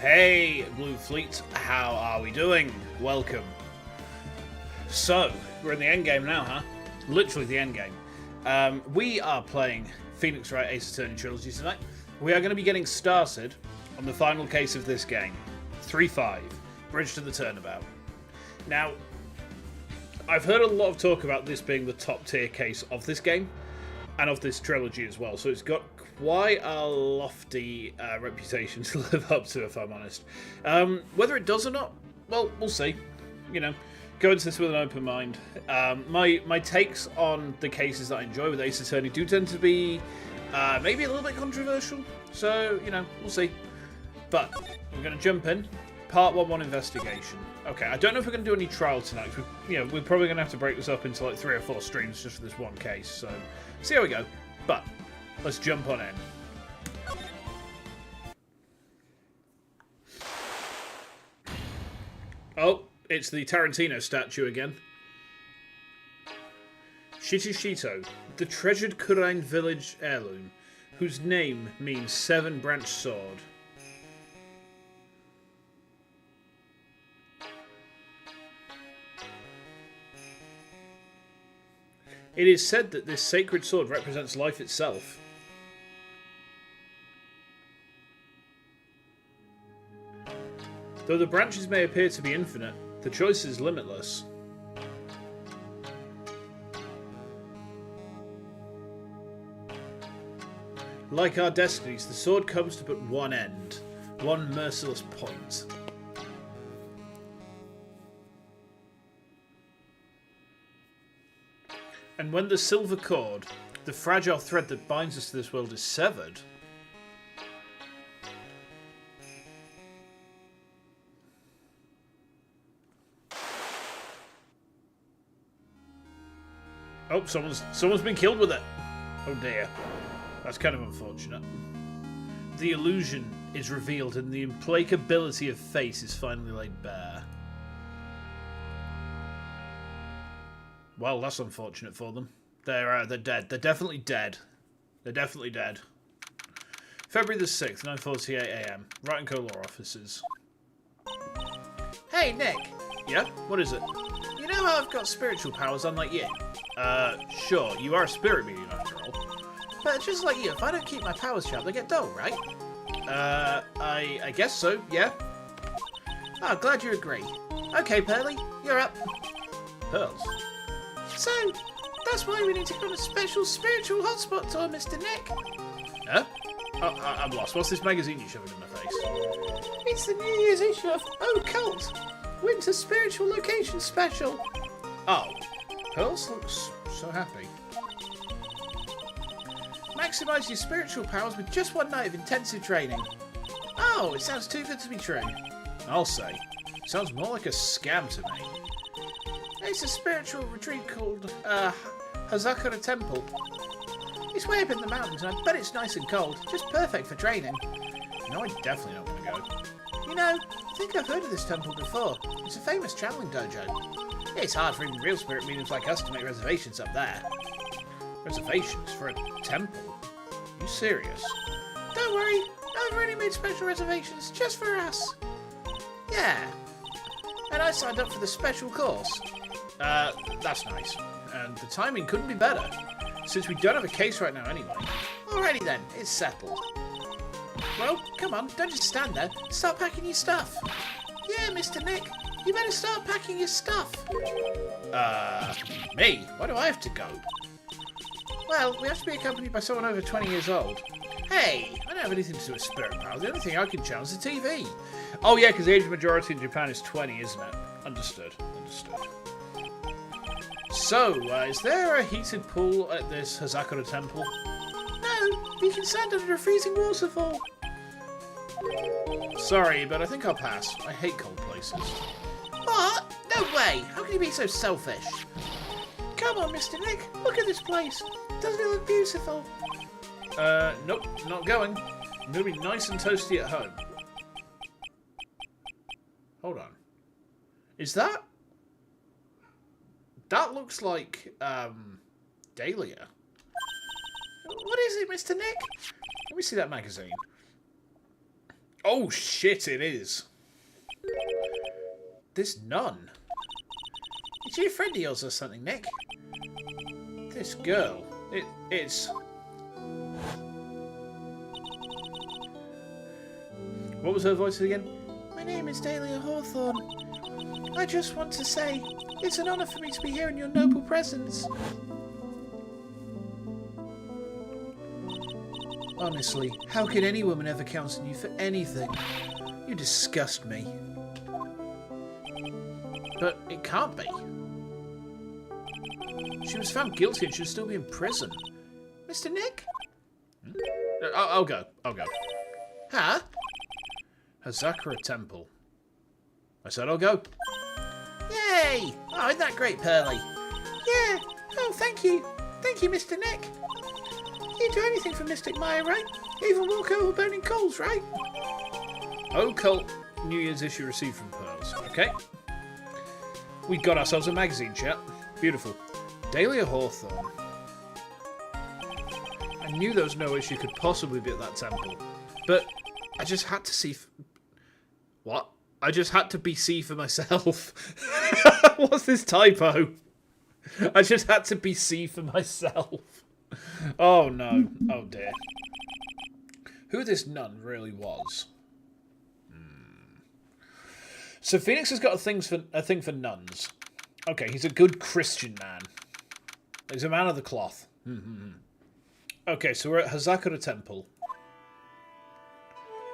Hey, Blue Fleet, how are we doing? Welcome. So, we're in the end game now, huh? Literally the end game. We are playing Phoenix Wright Ace Attorney Trilogy tonight. We are going to be getting started on the final case of this game. 3-5, Bridge to the Turnabout. Now, I've heard a lot of talk about this being the top tier case of this game, and of this trilogy as well, so it's got quite a lofty reputation to live up to, if I'm honest. Whether it does or not, well, we'll see. You know, go into this with an open mind. My takes on the cases that I enjoy with Ace Attorney do tend to be maybe a little bit controversial, so, you know, we'll see. But we're going to jump in. Part 1 investigation. Okay, I don't know if we're going to do any trial tonight. We're probably going to have to break this up into like 3 or 4 streams just for this one case, so see how we go. But let's jump on in. Oh, it's the Tarantino statue again. Shito, the treasured Kurain village heirloom, whose name means 7-branched sword. It is said that this sacred sword represents life itself. Though the branches may appear to be infinite, the choice is limitless. Like our destinies, the sword comes to but one end, one merciless point. And when the silver cord, the fragile thread that binds us to this world, is severed, oh, someone's been killed with it. Oh dear. That's kind of unfortunate. The illusion is revealed and the implacability of fate is finally laid bare. Well, that's unfortunate for them. They're dead. They're definitely dead. They're definitely dead. February the 6th, 9:48 AM. Wright and Co. Law Offices. Hey, Nick. Yeah? What is it? You know how I've got spiritual powers unlike you? Sure. You are a spirit medium after all. But just like you, if I don't keep my powers sharp, they get dull, right? I guess so, yeah. Oh, glad you agree. Okay, Pearly, you're up. Pearls? So, that's why we need to go on a special spiritual hotspot tour, Mr. Nick. Huh? I'm lost. What's this magazine you're shoving in my face? It's the New Year's issue of Oh Cult! Winter Spiritual Location Special. Oh, Pearls looks so happy. Maximise your spiritual powers with just one night of intensive training. Oh, it sounds too good to be true. I'll say. It sounds more like a scam to me. It's a spiritual retreat called Hazakura Temple. It's way up in the mountains and I bet it's nice and cold. Just perfect for training. No, I definitely don't want to go. You know, I think I've heard of this temple before. It's a famous channeling dojo. It's hard for even real spirit mediums like us to make reservations up there. Reservations for a temple? Are you serious? Don't worry, I've already made special reservations just for us. Yeah. And I signed up for the special course. That's nice. And the timing couldn't be better, since we don't have a case right now anyway. Alrighty then, it's settled. Well, come on, don't just stand there. Start packing your stuff. Yeah, Mr. Nick, you better start packing your stuff. Me? Why do I have to go? Well, we have to be accompanied by someone over 20 years old. Hey, I don't have anything to do with spirit power. The only thing I can channel is the TV. Oh yeah, because the age majority in Japan is 20, isn't it? Understood. So, is there a heated pool at this Hazakura temple? No, you can stand under a freezing waterfall. Sorry, but I think I'll pass. I hate cold places. What? No way! How can you be so selfish? Come on, Mr. Nick. Look at this place. Doesn't it look beautiful? Nope, not going. I'm going to be nice and toasty at home. Hold on. Is that... That looks like, Dahlia. What is it, Mr. Nick? Let me see that magazine. Oh, shit, it is. This nun. Is she a friend of yours or something, Nick? This girl. It's... What was her voice again? My name is Dahlia Hawthorne. I just want to say, it's an honour for me to be here in your noble presence. Honestly, how can any woman ever count on you for anything? You disgust me. But it can't be. She was found guilty and should still be in prison. Mr. Nick? I'll go. Huh? Hazakura Temple. I said I'll go. Yay! Oh, isn't that great, Pearly? Yeah. Oh, thank you. Thank you, Mr. Nick. You do anything for Mystic Maya, right? You even walk over burning coals, right? Occult New Year's issue received from Pearls. Okay. We got ourselves a magazine, chat. Beautiful. Dahlia Hawthorne. I knew there was no way she could possibly be at that temple. But I just had to see... What? I just had to be see for myself. What's this typo? I just had to be see for myself. Oh no. Oh dear. Who this nun really was. So Phoenix has got a thing for nuns. Okay, he's a good Christian man. He's a man of the cloth. Okay, so we're at Hazakura Temple.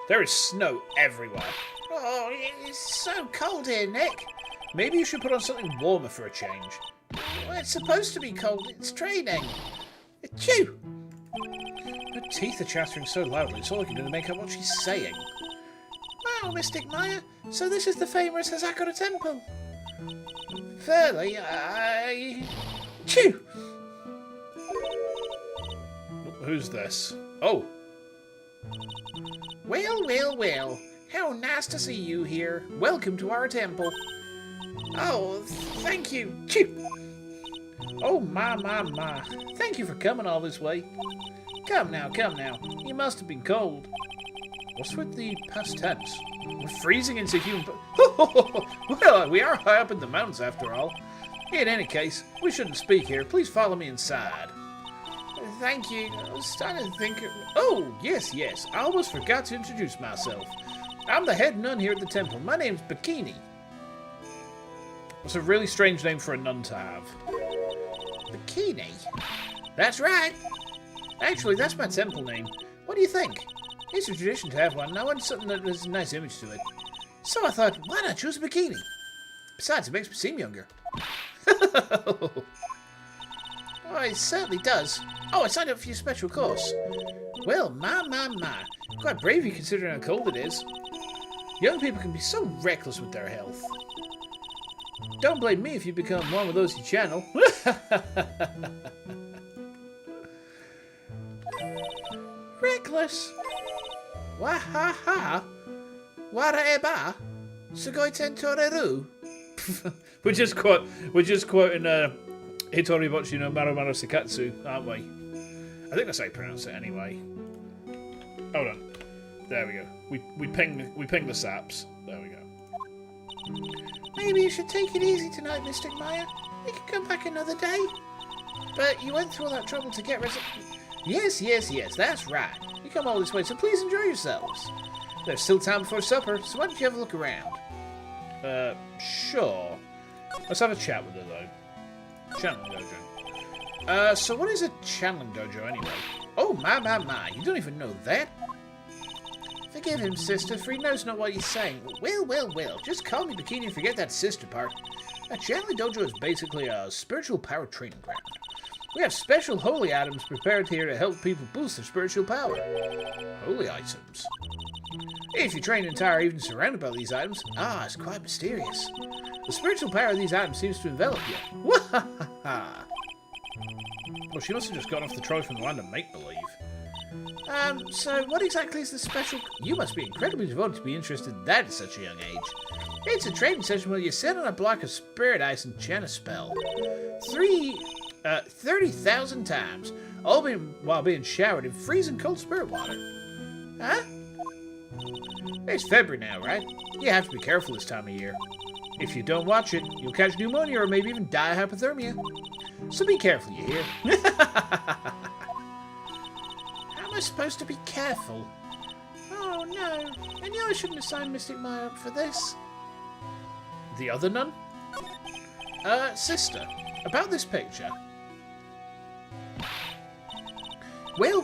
There is snow everywhere. Oh, it's so cold here, Nick. Maybe you should put on something warmer for a change. Well, it's supposed to be cold. It's training. Achoo! Her teeth are chattering so loudly, it's all I can do to make out what she's saying. Wow, Mystic Maya. So this is the famous Hazakura Temple. Fairly, Achoo! Who's this? Oh. Well. How nice to see you here. Welcome to our temple. Oh, thank you. Choo! Oh, my. Thank you for coming all this way. Come now. You must have been cold. What's with the past tense? We're freezing into human... Well, we are high up in the mountains after all. In any case, we shouldn't speak here. Please follow me inside. Thank you. I was starting to think... Oh, yes. I almost forgot to introduce myself. I'm the head nun here at the temple. My name's Bikini. It's a really strange name for a nun to have. Bikini? That's right. Actually, that's my temple name. What do you think? It's a tradition to have one, and I wanted something that has a nice image to it. So I thought, why not choose a bikini? Besides, it makes me seem younger. Oh, it certainly does. Oh, I signed up for your special course. Well, my. Quite brave you considering how cold it is. Young people can be so reckless with their health. Don't blame me if you become one with those you channel. Reckless? Wahaha? Waraeba? Sugoi tentoreru? We're just quoting Hitori no Marumaru Sekatsu, aren't we? I think that's how you pronounce it anyway. Hold on. There we go. We ping the saps. There we go. Maybe you should take it easy tonight, Mystic Maya. We can come back another day. But you went through all that trouble to get Yes, that's right. You come all this way, so please enjoy yourselves. There's still time before supper, so why don't you have a look around? Sure. Let's have a chat with her, though. Channeling dojo. So what is a channeling dojo, anyway? Oh, my. You don't even know that? Forgive him, sister, for he knows not what he's saying. Well. Just call me Bikini and forget that sister part. A channeling dojo is basically a spiritual power training ground. We have special holy items prepared here to help people boost their spiritual power. Holy items? If you train an entire evening surrounded by these items, it's quite mysterious. The spiritual power of these items seems to envelop you. Wahaha! Well, she must have just got off the trolley from the land of make-believe. So what exactly is the special... You must be incredibly devoted to be interested in that at such a young age. It's a training session where you sit on a block of spirit ice and chant a spell. 30,000 times, all while being showered in freezing cold spirit water. Huh? It's February now, right? You have to be careful this time of year. If you don't watch it, you'll catch pneumonia or maybe even die of hypothermia. So be careful, you hear? How am I supposed to be careful? Oh no, I knew I shouldn't have signed Mystic Maya up for this. The other nun? Sister, about this picture. Well,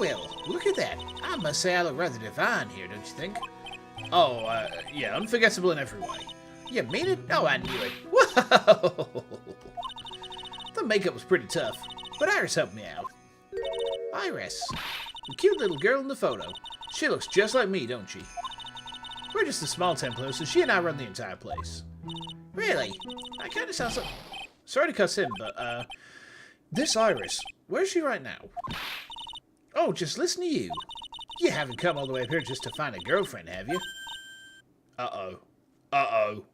look at that. I must say I look rather divine here, don't you think? Oh, yeah, unforgettable in every way. You mean it? Oh, I knew it. Whoa! The makeup was pretty tough, but Iris helped me out. Iris, the cute little girl in the photo. She looks just like me, don't she? We're just a small temple, so she and I run the entire place. Really? That kind of sounds like... Sorry to cuss in, but, this Iris, where's she right now? Oh, just listen to you. You haven't come all the way up here just to find a girlfriend, have you? Uh-oh. Uh-oh.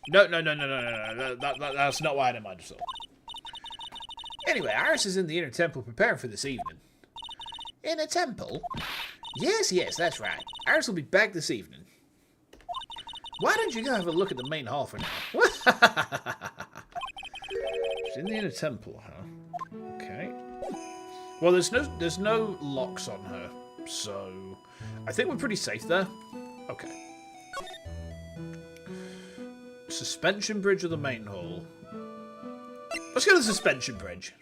No. That's not why I didn't mind at all. Anyway, Iris is in the inner temple preparing for this evening. Inner temple? Yes, that's right. Iris will be back this evening. Why don't you go have a look at the main hall for now? She's in the inner temple, huh? Okay. Well, there's no locks on her, so I think we're pretty safe there. Okay. Suspension bridge or the main hall? Let's go to the suspension bridge.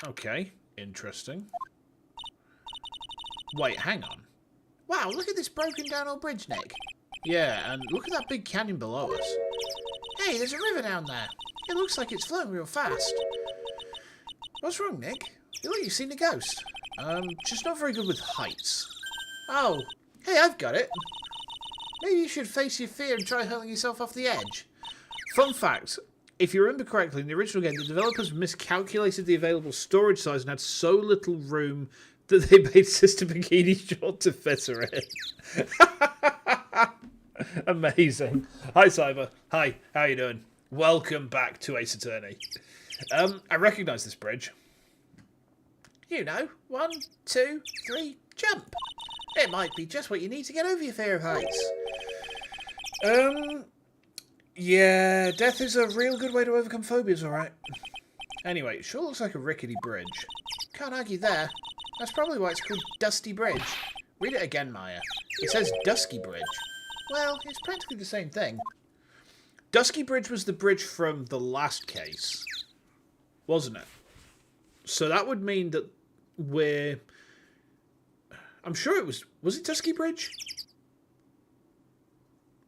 Okay, interesting. Wait, hang on. Wow, look at this broken down old bridge, Nick. Yeah, and look at that big canyon below us. Hey, there's a river down there. It looks like it's flowing real fast. What's wrong, Nick? You look like you've seen a ghost. Just not very good with heights. Oh, hey, I've got it. Maybe you should face your fear and try hurling yourself off the edge. Fun fact, if you remember correctly, in the original game, the developers miscalculated the available storage size and had so little room that they made Sister Bikini short to fit her in. Amazing. Hi, Cyber. Hi, how you doing? Welcome back to Ace Attorney. I recognise this bridge. You know, 1, 2, 3, jump. It might be just what you need to get over your fear of heights. Yeah, death is a real good way to overcome phobias, alright. Anyway, it sure looks like a rickety bridge. Can't argue there. That's probably why it's called Dusty Bridge. Read it again, Maya. It says Dusky Bridge. Well, it's practically the same thing. Dusky Bridge was the bridge from the last case, wasn't it? So that would mean that we're... I'm sure it was... Was it Dusky Bridge?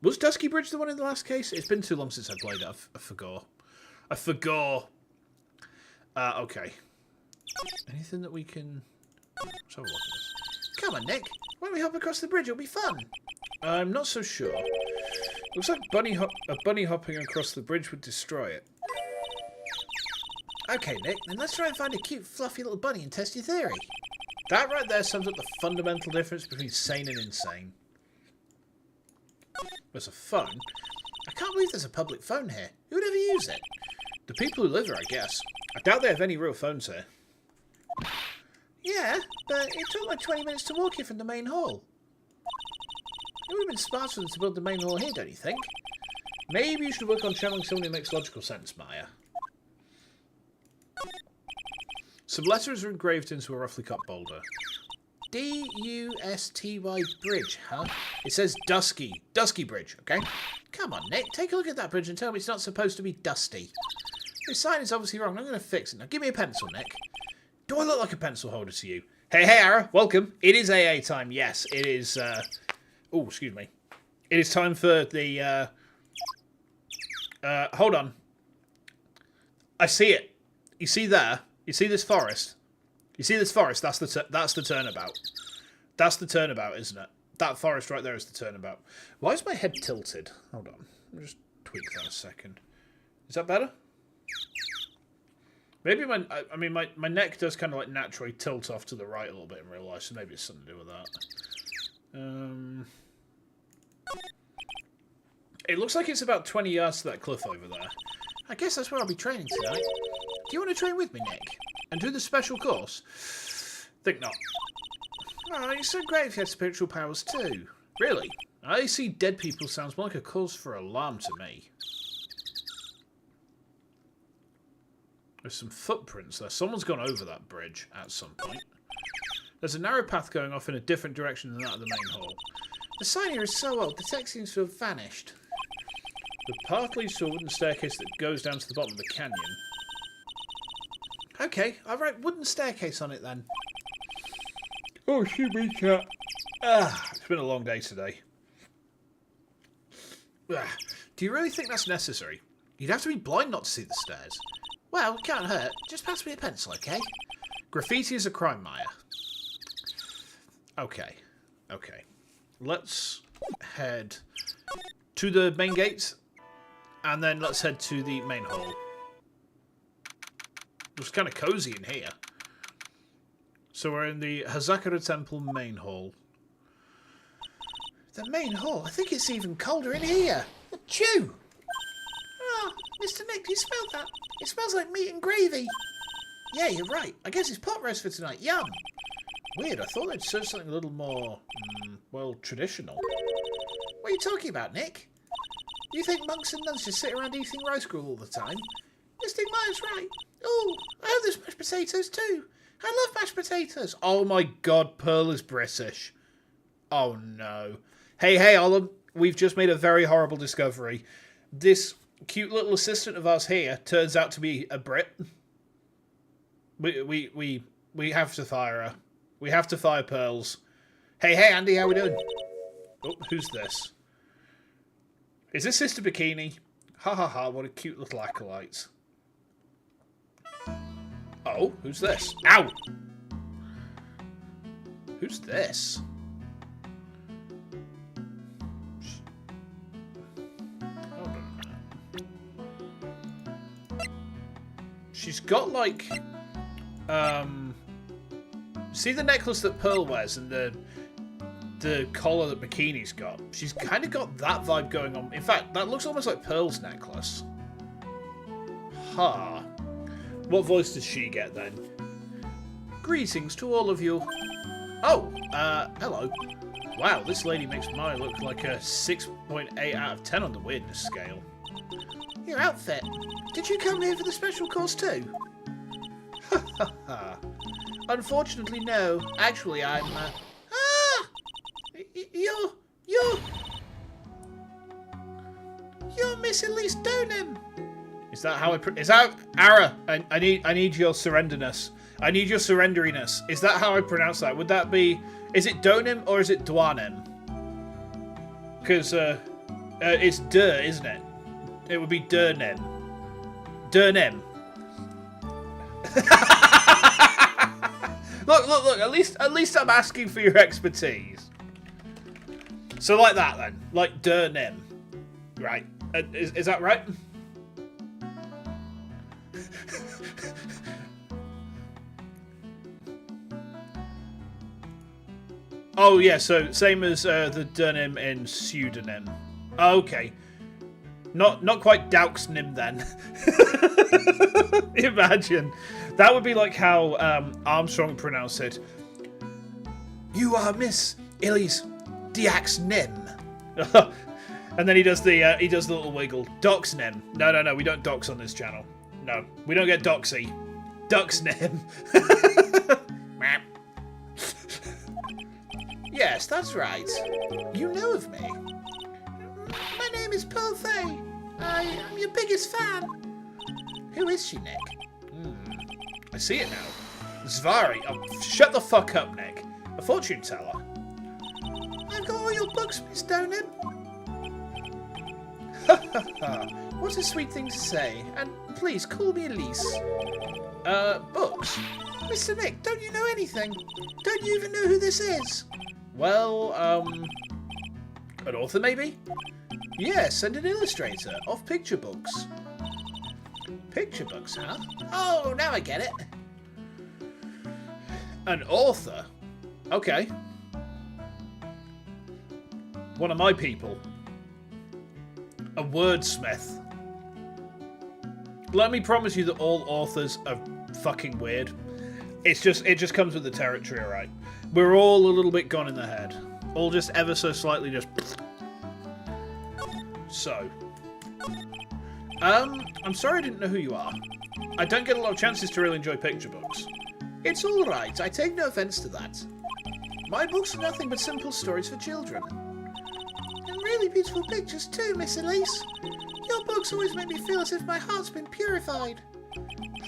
Was Dusky Bridge the one in the last case? It's been too long since I played it. I forgot. I forgot. Okay. Anything that we can... Let's have a look at this. Come on, Nick. Why don't we hop across the bridge? It'll be fun. I'm not so sure. Looks like a bunny hopping across the bridge would destroy it. Okay, Nick. Then let's try and find a cute, fluffy little bunny and test your theory. That right there sums up the fundamental difference between sane and insane. There's a phone. I can't believe there's a public phone here. Who would ever use it? The people who live here, I guess. I doubt they have any real phones here. Yeah, but it took like 20 minutes to walk here from the main hall. It would have been smart for them to build the main hall here, don't you think? Maybe you should work on channeling someone who makes logical sense, Maya. Some letters are engraved into a roughly cut boulder. D-U-S-T-Y Bridge, huh? It says Dusky. Dusky Bridge, okay? Come on, Nick. Take a look at that bridge and tell me it's not supposed to be dusty. This sign is obviously wrong. I'm going to fix it. Now, give me a pencil, Nick. Do I look like a pencil holder to you? Hey, Ara. Welcome. It is AA time. Yes, it is... Oh, excuse me. It is time for the... Hold on. I see it. You see there? You see this forest? You see this forest? That's the turnabout. That's the turnabout, isn't it? That forest right there is the turnabout. Why is my head tilted? Hold on. Let me just tweak that a second. Is that better? Maybe my neck does kind of like naturally tilt off to the right a little bit in real life, so maybe it's something to do with that. It looks like it's about 20 yards to that cliff over there. I guess that's where I'll be training tonight. Do you want to train with me, Nick? And do the special course? Think not. Oh, you're so great if you had spiritual powers too. Really? I see dead people sounds more like a cause for alarm to me. There's some footprints there. Someone's gone over that bridge at some point. There's a narrow path going off in a different direction than that of the main hall. The sign here is so old, the text seems to have vanished. The path leads to a wooden staircase that goes down to the bottom of the canyon. Okay, I'll write wooden staircase on it then. Oh, shoot me, chat. It's been a long day today. Do you really think that's necessary? You'd have to be blind not to see the stairs. Well, can't hurt. Just pass me a pencil, okay? Graffiti is a crime, Maya. Okay. Okay. Let's head to the main gate, and then let's head to the main hall. It's kind of cozy in here. So we're in the Hazakura Temple main hall. The main hall? I think it's even colder in here. Achoo! Oh, Mr. Nick, do you smell that? It smells like meat and gravy. Yeah, you're right. I guess it's pot roast for tonight. Yum! Weird, I thought they'd serve something a little more, well, traditional. What are you talking about, Nick? You think monks and nuns just sit around eating rice gruel all the time? Mr. Myers right. Oh, I hope there's mashed potatoes too. I love mashed potatoes. Oh my god, Pearl is British. Oh no. Hey, Olam, we've just made a very horrible discovery. This cute little assistant of ours here turns out to be a Brit. We have to fire her. We have to fire Pearls. Hey, Andy, how we doing? Oh, who's this? Is this Sister Bikini? Ha ha ha, what a cute little acolyte. Oh, who's this? Ow! Who's this? Hold on a minute. She's got like, see the necklace that Pearl wears and the collar that Bikini's got? She's kind of got that vibe going on. In fact, that looks almost like Pearl's necklace. Ha. What voice does she get then? Greetings to all of you. Oh, hello. Wow, this lady makes Maya look like a 6.8 out of 10 on the weirdness scale. Your outfit. Did you come here for the special course too? Ha ha ha. Unfortunately, no. Actually, I'm, You're Miss Elise Donham. Is that how is that Ara? I need your surrenderness. I need your surrenderiness. Is that how I pronounce that? Would that be? Is it Donham or is it Dwanem? Because it's Der, isn't it? It would be Durnem. Durnem. Look. At least I'm asking for your expertise. So like that then, like Durnem, right? Is that right? Oh yeah, so same as the Durnem in pseudonym. Okay, not quite Dauxnim then. Imagine that would be like how Armstrong pronounced it. You are Miss Elise Diaxnim. And then he does the little wiggle. Doxnim. No, we don't dox on this channel. No, we don't get doxy. Duxnim. Yes, that's right. You know of me. My name is Pearl Fay. I'm your biggest fan. Who is she, Nick? I see it now. Zvari. Oh, shut the fuck up, Nick. A fortune teller. I've got all your books, Miss Donham. What a sweet thing to say. And please, call me Elise. Books? Mr. Nick, don't you know anything? Don't you even know who this is? Well, an author maybe? Yes, and an illustrator of picture books. Picture books, huh? Oh, now I get it. An author? Okay. One of my people. A wordsmith. Let me promise you that all authors are fucking weird. It just comes with the territory, alright? We're all a little bit gone in the head. All just ever so slightly just... So. I'm sorry I didn't know who you are. I don't get a lot of chances to really enjoy picture books. It's alright, I take no offence to that. My books are nothing but simple stories for children. And really beautiful pictures too, Miss Elise. Your books always make me feel as if my heart's been purified.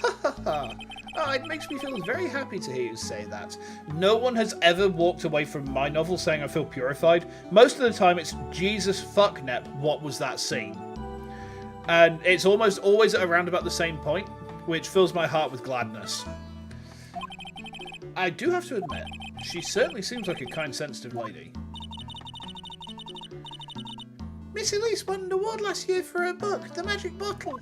Ha ha ha. Oh, it makes me feel very happy to hear you say that. No one has ever walked away from my novel saying I feel purified. Most of the time it's Jesus fuck Nep, what was that scene? And it's almost always at around about the same point, which fills my heart with gladness. I do have to admit, she certainly seems like a kind, sensitive lady. Miss Elise won an award last year for her book, The Magic Bottle.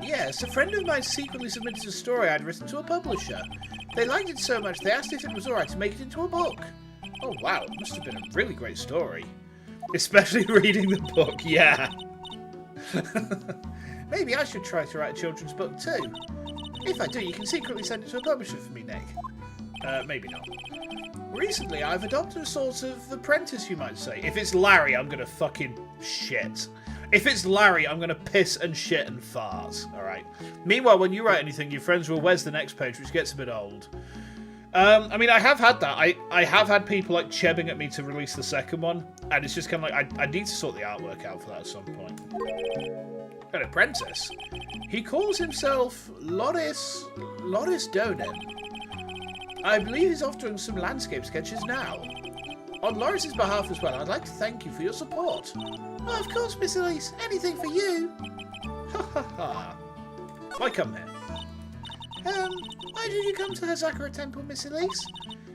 Yes, a friend of mine secretly submitted a story I'd written to a publisher. They liked it so much they asked if it was alright to make it into a book. Oh wow, it must have been a really great story. Especially reading the book, yeah. Maybe I should try to write a children's book too. If I do, you can secretly send it to a publisher for me, Nick. Maybe not. Recently, I've adopted a sort of apprentice, you might say. If it's Larry, I'm gonna fucking shit. If it's Larry, I'm gonna piss and shit and fart. Alright. Meanwhile, when you write anything, your friends will, where's the next page, which gets a bit old. I mean, I have had that. I have had people, like, chebbing at me to release the second one, and it's just kind of like, I need to sort the artwork out for that at some point. An apprentice? He calls himself Loris Donen. I believe he's off doing some landscape sketches now. On Loris's behalf as well, I'd like to thank you for your support. Oh, of course, Miss Elise. Anything for you. Ha ha ha. Why come here? Why did you come to the Sakura Temple, Miss Elise?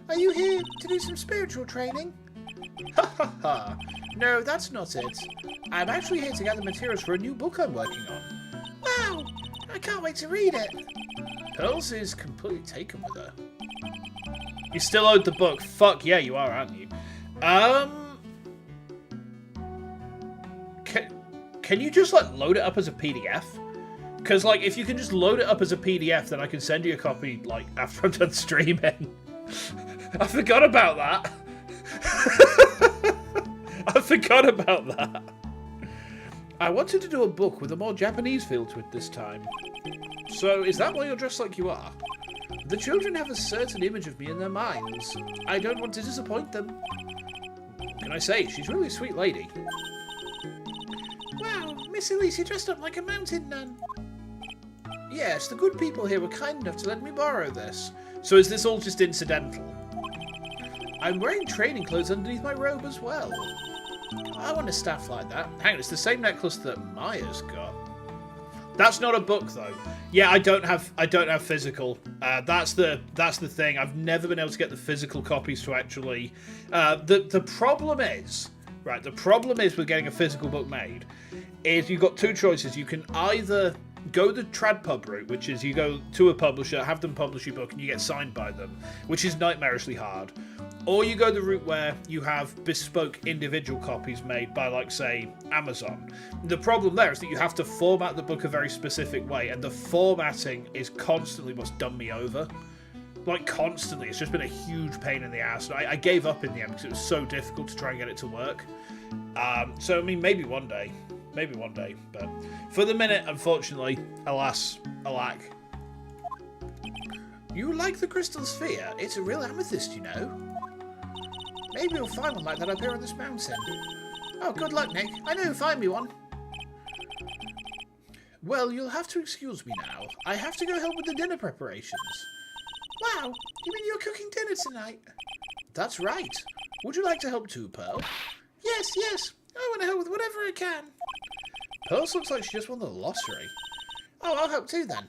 Are you here to do some spiritual training? Ha ha ha. No, that's not it. I'm actually here to gather materials for a new book I'm working on. Wow! I can't wait to read it. Pearls is completely taken with her. You still owed the book. Fuck yeah, you are, aren't you? Can you just, like, load it up as a PDF? Because, like, if you can just load it up as a PDF, then I can send you a copy, like, after I'm done streaming. I forgot about that. I forgot about that. I wanted to do a book with a more Japanese feel to it this time. So, is that why you're dressed like you are? The children have a certain image of me in their minds. I don't want to disappoint them. What can I say? She's really a sweet lady. Wow, Miss Elise, you dressed up like a mountain nun. Yes, the good people here were kind enough to let me borrow this. So is this all just incidental? I'm wearing training clothes underneath my robe as well. I want a staff like that. Hang on, it's the same necklace that Maya's got. That's not a book though. Yeah, I don't have physical. That's the thing. I've never been able to get the physical copies to actually. The problem is, right? The problem is with getting a physical book made, is you've got two choices. You can either go the trad pub route, which is you go to a publisher, have them publish your book, and you get signed by them, which is nightmarishly hard. Or you go the route where you have bespoke individual copies made by, like, say, Amazon. The problem there is that you have to format the book a very specific way, and the formatting is constantly what's done me over. Like, constantly. It's just been a huge pain in the ass. I gave up in the end because it was so difficult to try and get it to work. So, I mean, maybe one day. Maybe one day. But for the minute, unfortunately, alas, alack. You like the crystal sphere? It's a real amethyst, you know. Maybe you'll find one like that up here on this mountain. Oh, good luck, Nick. I know you'll find me one. Well, you'll have to excuse me now. I have to go help with the dinner preparations. Wow, you mean you're cooking dinner tonight? That's right. Would you like to help too, Pearl? Yes, yes. I want to help with whatever I can. Pearl looks like she just won the lottery. Oh, I'll help too then.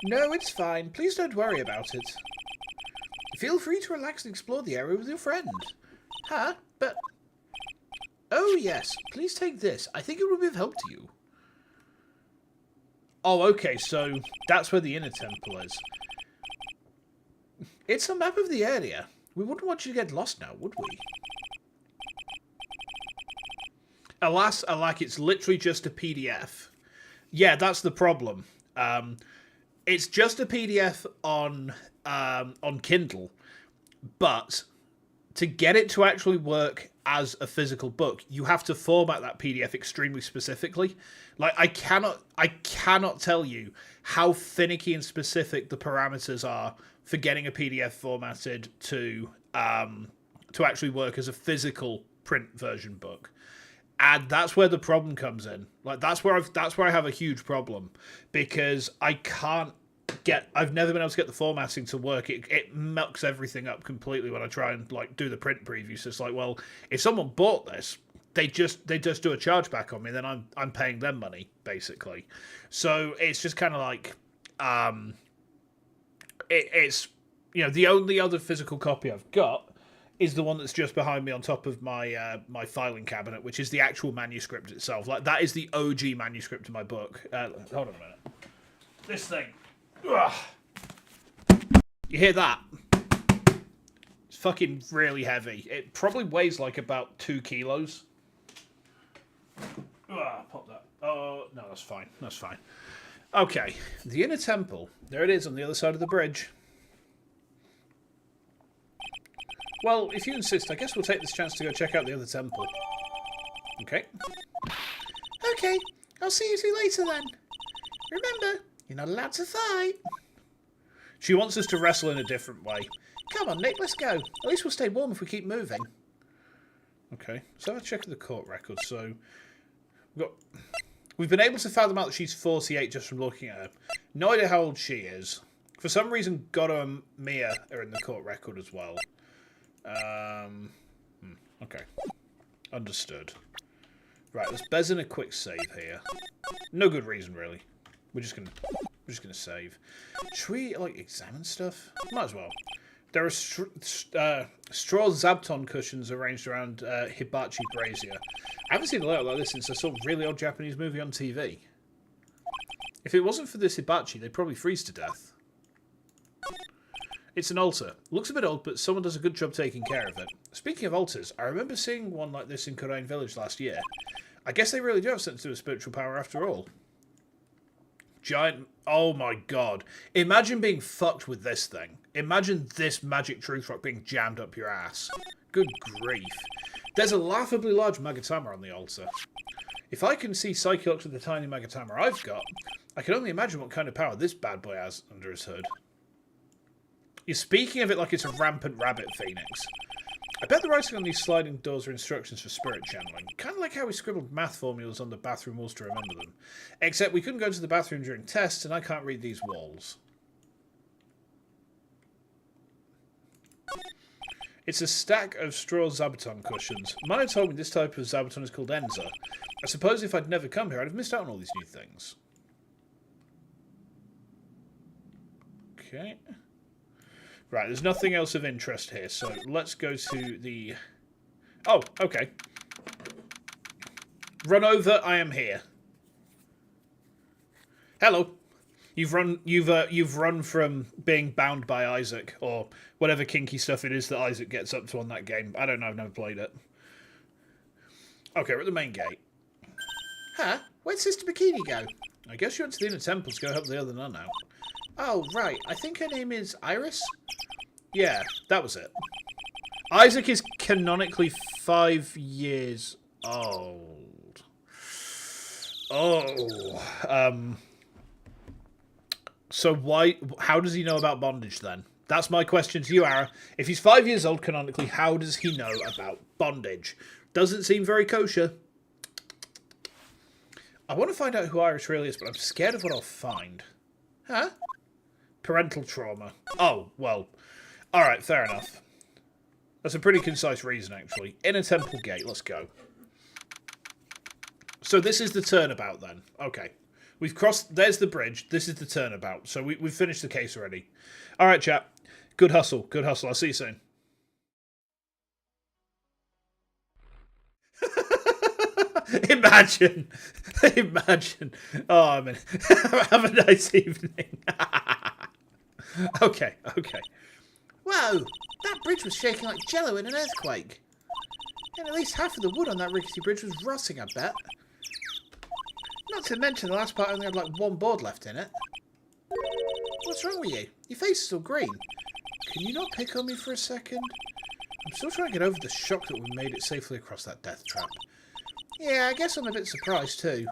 No, it's fine. Please don't worry about it. Feel free to relax and explore the area with your friend. Huh? But... Oh, yes. Please take this. I think it will be of help to you. Oh, okay. So that's where the inner temple is. It's a map of the area. We wouldn't want you to get lost now, would we? Alas, alack, it's literally just a PDF. Yeah, that's the problem. it's just a PDF on Kindle, but to get it to actually work as a physical book, you have to format that PDF extremely specifically. Like I cannot tell you how finicky and specific the parameters are for getting a PDF formatted to actually work as a physical print version book. And that's where the problem comes in. Like that's where I have a huge problem, because I've never been able to get the formatting to work. It mucks everything up completely when I try and like do the print preview. So it's like, well, if someone bought this, they just do a chargeback on me, then I'm paying them money basically. So it's just kind of like it's the only other physical copy I've got is the one that's just behind me on top of my my filing cabinet, which is the actual manuscript itself. Like that is the OG manuscript of my book. Hold on a minute. This thing. Ugh. You hear that? It's fucking really heavy. It probably weighs like about 2 kilos. Pop that. Oh, no, that's fine. That's fine. Okay, the inner temple. There it is on the other side of the bridge. Well, if you insist, I guess we'll take this chance to go check out the other temple. Okay. Okay, I'll see you two later then. Remember, you're not allowed to fight. She wants us to wrestle in a different way. Come on, Nick, let's go. At least we'll stay warm if we keep moving. Okay, so have a check of the court records. So, we've been able to fathom out that she's 48 just from looking at her. No idea how old she is. For some reason, Goto and Mia are in the court record as well. Okay. Understood. Right, let's bez in a quick save here. No good reason, really. We're just gonna save. Should we like examine stuff? Might as well. There are straw Zabton cushions arranged around hibachi brazier. I haven't seen a layout like this since I saw a really old Japanese movie on TV. If it wasn't for this hibachi, they'd probably freeze to death. It's an altar. Looks a bit old, but someone does a good job taking care of it. Speaking of altars, I remember seeing one like this in Kurumi Village last year. I guess they really do have something to do with spiritual power after all. Giant... Oh my god. Imagine being fucked with this thing. Imagine this magic truth rock being jammed up your ass. Good grief. There's a laughably large Magatama on the altar. If I can see Psycholox with the tiny Magatama I've got, I can only imagine what kind of power this bad boy has under his hood. You're speaking of it like it's a rampant rabbit phoenix. I bet the writing on these sliding doors are instructions for spirit channeling. Kind of like how we scribbled math formulas on the bathroom walls to remember them. Except we couldn't go to the bathroom during tests, and I can't read these walls. It's a stack of straw Zabuton cushions. Maya told me this type of Zabuton is called Enza. I suppose if I'd never come here, I'd have missed out on all these new things. Okay. Right, there's nothing else of interest here, so let's go to the... Oh, okay. Run over, I am here. Hello. You've run from being bound by Isaac, or whatever kinky stuff it is that Isaac gets up to on that game. I don't know, I've never played it. Okay, we're at the main gate. Huh? Where'd Sister Bikini go? I guess she went to the inner temple to go help the other nun out. Oh, right. I think her name is Iris? Yeah, that was it. Isaac is canonically 5 years old. Oh. So how does he know about bondage then? That's my question to you, Ara. If he's 5 years old canonically, how does he know about bondage? Doesn't seem very kosher. I want to find out who Iris really is, but I'm scared of what I'll find. Huh? Parental trauma. Oh, well. Alright, fair enough. That's a pretty concise reason, actually. Inner temple gate, let's go. So this is the turnabout, then. Okay. We've crossed... There's the bridge. This is the turnabout. So we've finished the case already. Alright, chap. Good hustle. Good hustle. I'll see you soon. Imagine. Imagine. Oh, I mean... Have a nice evening. Okay, okay. Whoa! That bridge was shaking like jello in an earthquake. And at least half of the wood on that rickety bridge was rotting, I bet. Not to mention the last part only had like one board left in it. What's wrong with you? Your face is all green. Can you not pick on me for a second? I'm still trying to get over the shock that we made it safely across that death trap. Yeah, I guess I'm a bit surprised too.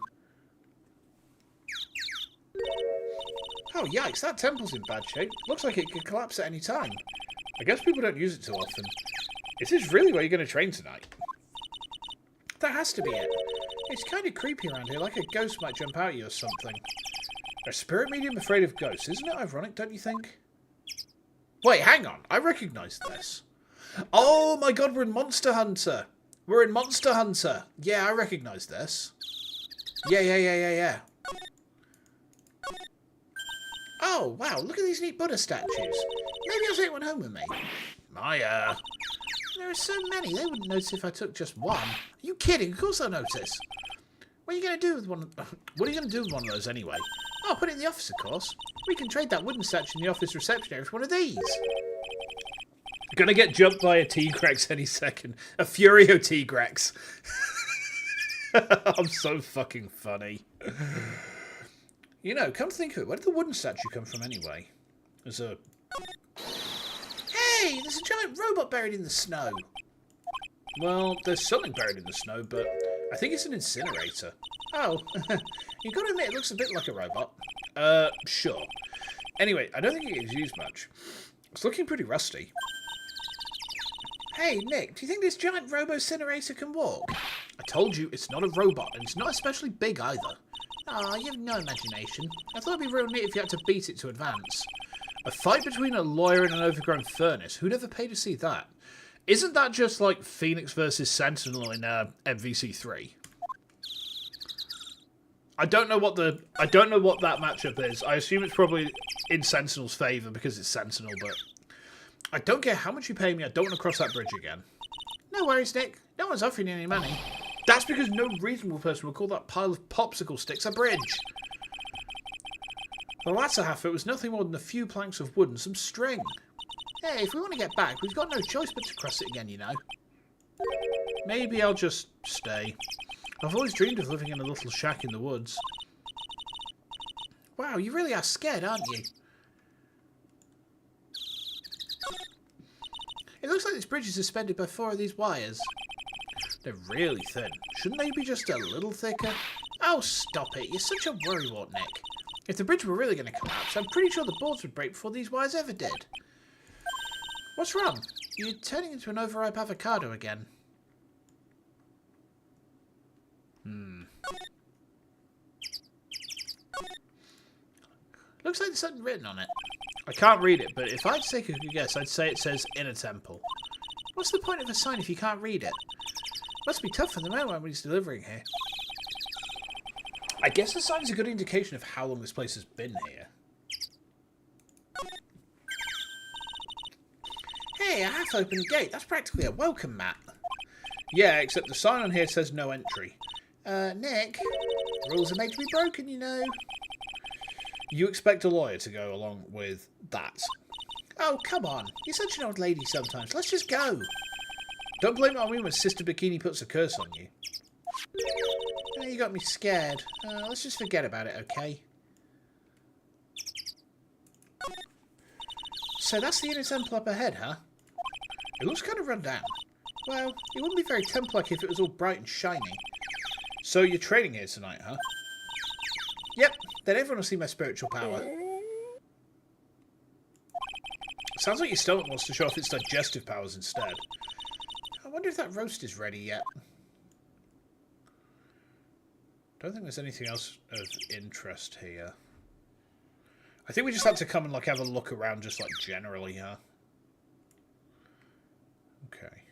Oh, yikes, that temple's in bad shape. Looks like it could collapse at any time. I guess people don't use it too often. Is this really where you're going to train tonight? That has to be it. It's kind of creepy around here, like a ghost might jump out at you or something. A spirit medium afraid of ghosts. Isn't it ironic, don't you think? Wait, hang on. I recognise this. Oh my god, we're in Monster Hunter. We're in Monster Hunter. Yeah, I recognise this. Yeah. Oh, wow, look at these neat Buddha statues. Maybe I'll take one home with me. Maya. There are so many, they wouldn't notice if I took just one. Are you kidding? Of course they'll notice. What are you going to do with one of those anyway? I'll put it in the office, of course. We can trade that wooden statue in the office reception area for one of these. Gonna get jumped by a T-Grex any second. A Furio T-Grex. I'm so fucking funny. You know, come to think of it, where did the wooden statue come from anyway? There's a... Hey, there's a giant robot buried in the snow. Well, there's something buried in the snow, but I think it's an incinerator. Oh, you gotta admit it looks a bit like a robot. Sure. Anyway, I don't think it gets used much. It's looking pretty rusty. Hey, Nick, do you think this giant robo-incinerator can walk? I told you, it's not a robot, and it's not especially big either. Ah, you have no imagination. I thought it'd be real neat if you had to beat it to advance. A fight between a lawyer and an overgrown furnace. Who'd ever pay to see that? Isn't that just like Phoenix versus Sentinel in MVC3? I don't know what that matchup is. I assume it's probably in Sentinel's favour because it's Sentinel, but I don't care how much you pay me, I don't want to cross that bridge again. No worries, Nick. No one's offering you any money. That's because no reasonable person would call that pile of popsicle sticks a bridge. The latter half of it was nothing more than a few planks of wood and some string. Hey, if we want to get back, we've got no choice but to cross it again, you know. Maybe I'll just stay. I've always dreamed of living in a little shack in the woods. Wow, you really are scared, aren't you? It looks like this bridge is suspended by 4 of these wires. They're really thin. Shouldn't they be just a little thicker? Oh, stop it. You're such a worrywart, Nick. If the bridge were really going to collapse, I'm pretty sure the boards would break before these wires ever did. What's wrong? You're turning into an overripe avocado again. Looks like there's something written on it. I can't read it, but if I had to take a good guess, I'd say it says Inner Temple. What's the point of a sign if you can't read it? Must be tough for the man when he's delivering here. I guess the sign's a good indication of how long this place has been here. Hey, a half-open gate. That's practically a welcome mat. Yeah, except the sign on here says no entry. Nick, rules are made to be broken, you know. You expect a lawyer to go along with that? Oh, come on. You're such an old lady sometimes. Let's just go. Don't blame it on me when Sister Bikini puts a curse on you. Oh, you got me scared. Let's just forget about it, okay? So that's the Inner Temple up ahead, huh? It looks kind of run down. Well, it wouldn't be very temple-like if it was all bright and shiny. So you're training here tonight, huh? Yep, then everyone will see my spiritual power. Sounds like your stomach wants to show off its digestive powers instead. I wonder if that roast is ready yet. Don't think there's anything else of interest here. I think we just had to come and like have a look around just like generally, huh? Okay.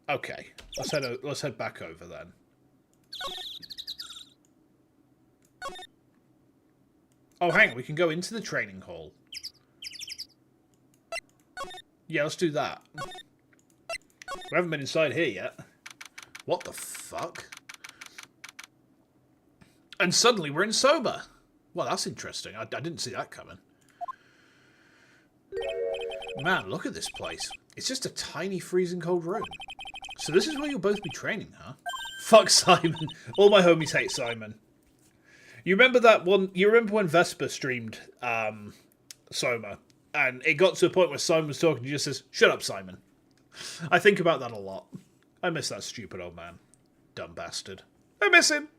Okay. Let's head back over then. Oh, hang on, we can go into the training hall. Yeah, let's do that. We haven't been inside here yet. What the fuck? And suddenly we're in sober. Well, that's interesting. I didn't see that coming. Man, look at this place. It's just a tiny freezing cold room. So this is where you'll both be training, huh? Fuck Simon. All my homies hate Simon. You remember that one? You remember when Vesper streamed Soma, and it got to a point where Simon was talking, and he just says, "Shut up, Simon." I think about that a lot. I miss that stupid old man, dumb bastard. I miss him.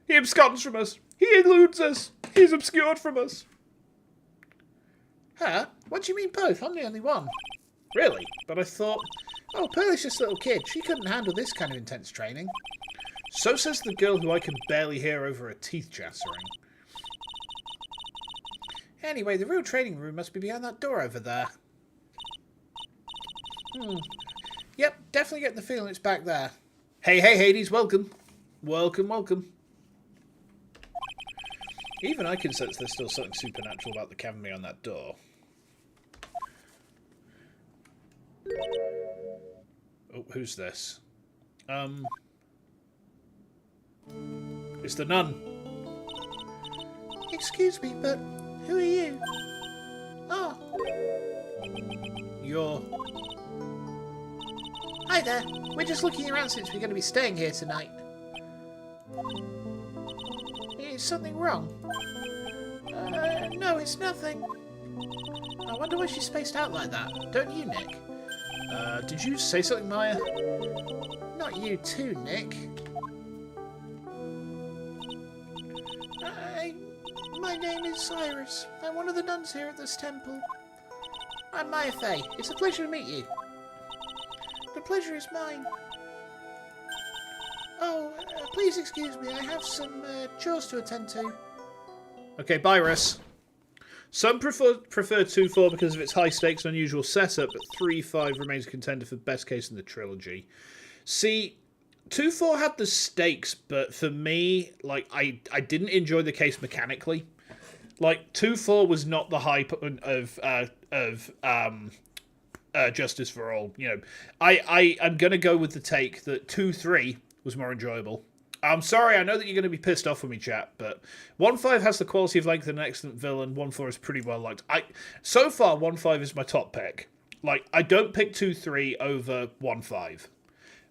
He absconds from us. He eludes us. He's obscured from us. Huh? What do you mean both? I'm the only one. Really? But I thought, oh, Pearl's just a little kid. She couldn't handle this kind of intense training. So says the girl who I can barely hear over her teeth chattering. Anyway, the real training room must be behind that door over there. Yep, definitely getting the feeling it's back there. Hey, Hades, welcome. Welcome. Even I can sense there's still something supernatural about the cavern behind that door. Oh, who's this? It's the nun. Excuse me, but who are you? Oh. You're... Hi there. We're just looking around since we're going to be staying here tonight. Is something wrong? No, it's nothing. I wonder why she's spaced out like that. Don't you, Nick? Did you say something, Maya? Not you too, Nick. My name is Cyrus. I'm one of the nuns here at this temple. I'm Maya Fey. It's a pleasure to meet you. The pleasure is mine. Oh, please excuse me. I have some chores to attend to. Okay, Byrus. Some prefer 2-4 because of its high stakes and unusual setup, but 3-5 remains a contender for best case in the trilogy. See, 2-4 had the stakes, but for me, like, I didn't enjoy the case mechanically. Like, 2-4 was not the hype of Justice for All. You know, I'm gonna go with the take that 2-3 was more enjoyable. I'm sorry, I know that you're going to be pissed off with me, chat, but 1-5 has the quality of length and an excellent villain. 1-4 is pretty well liked. So far, 1-5 is my top pick. Like, I don't pick 2-3 over 1-5,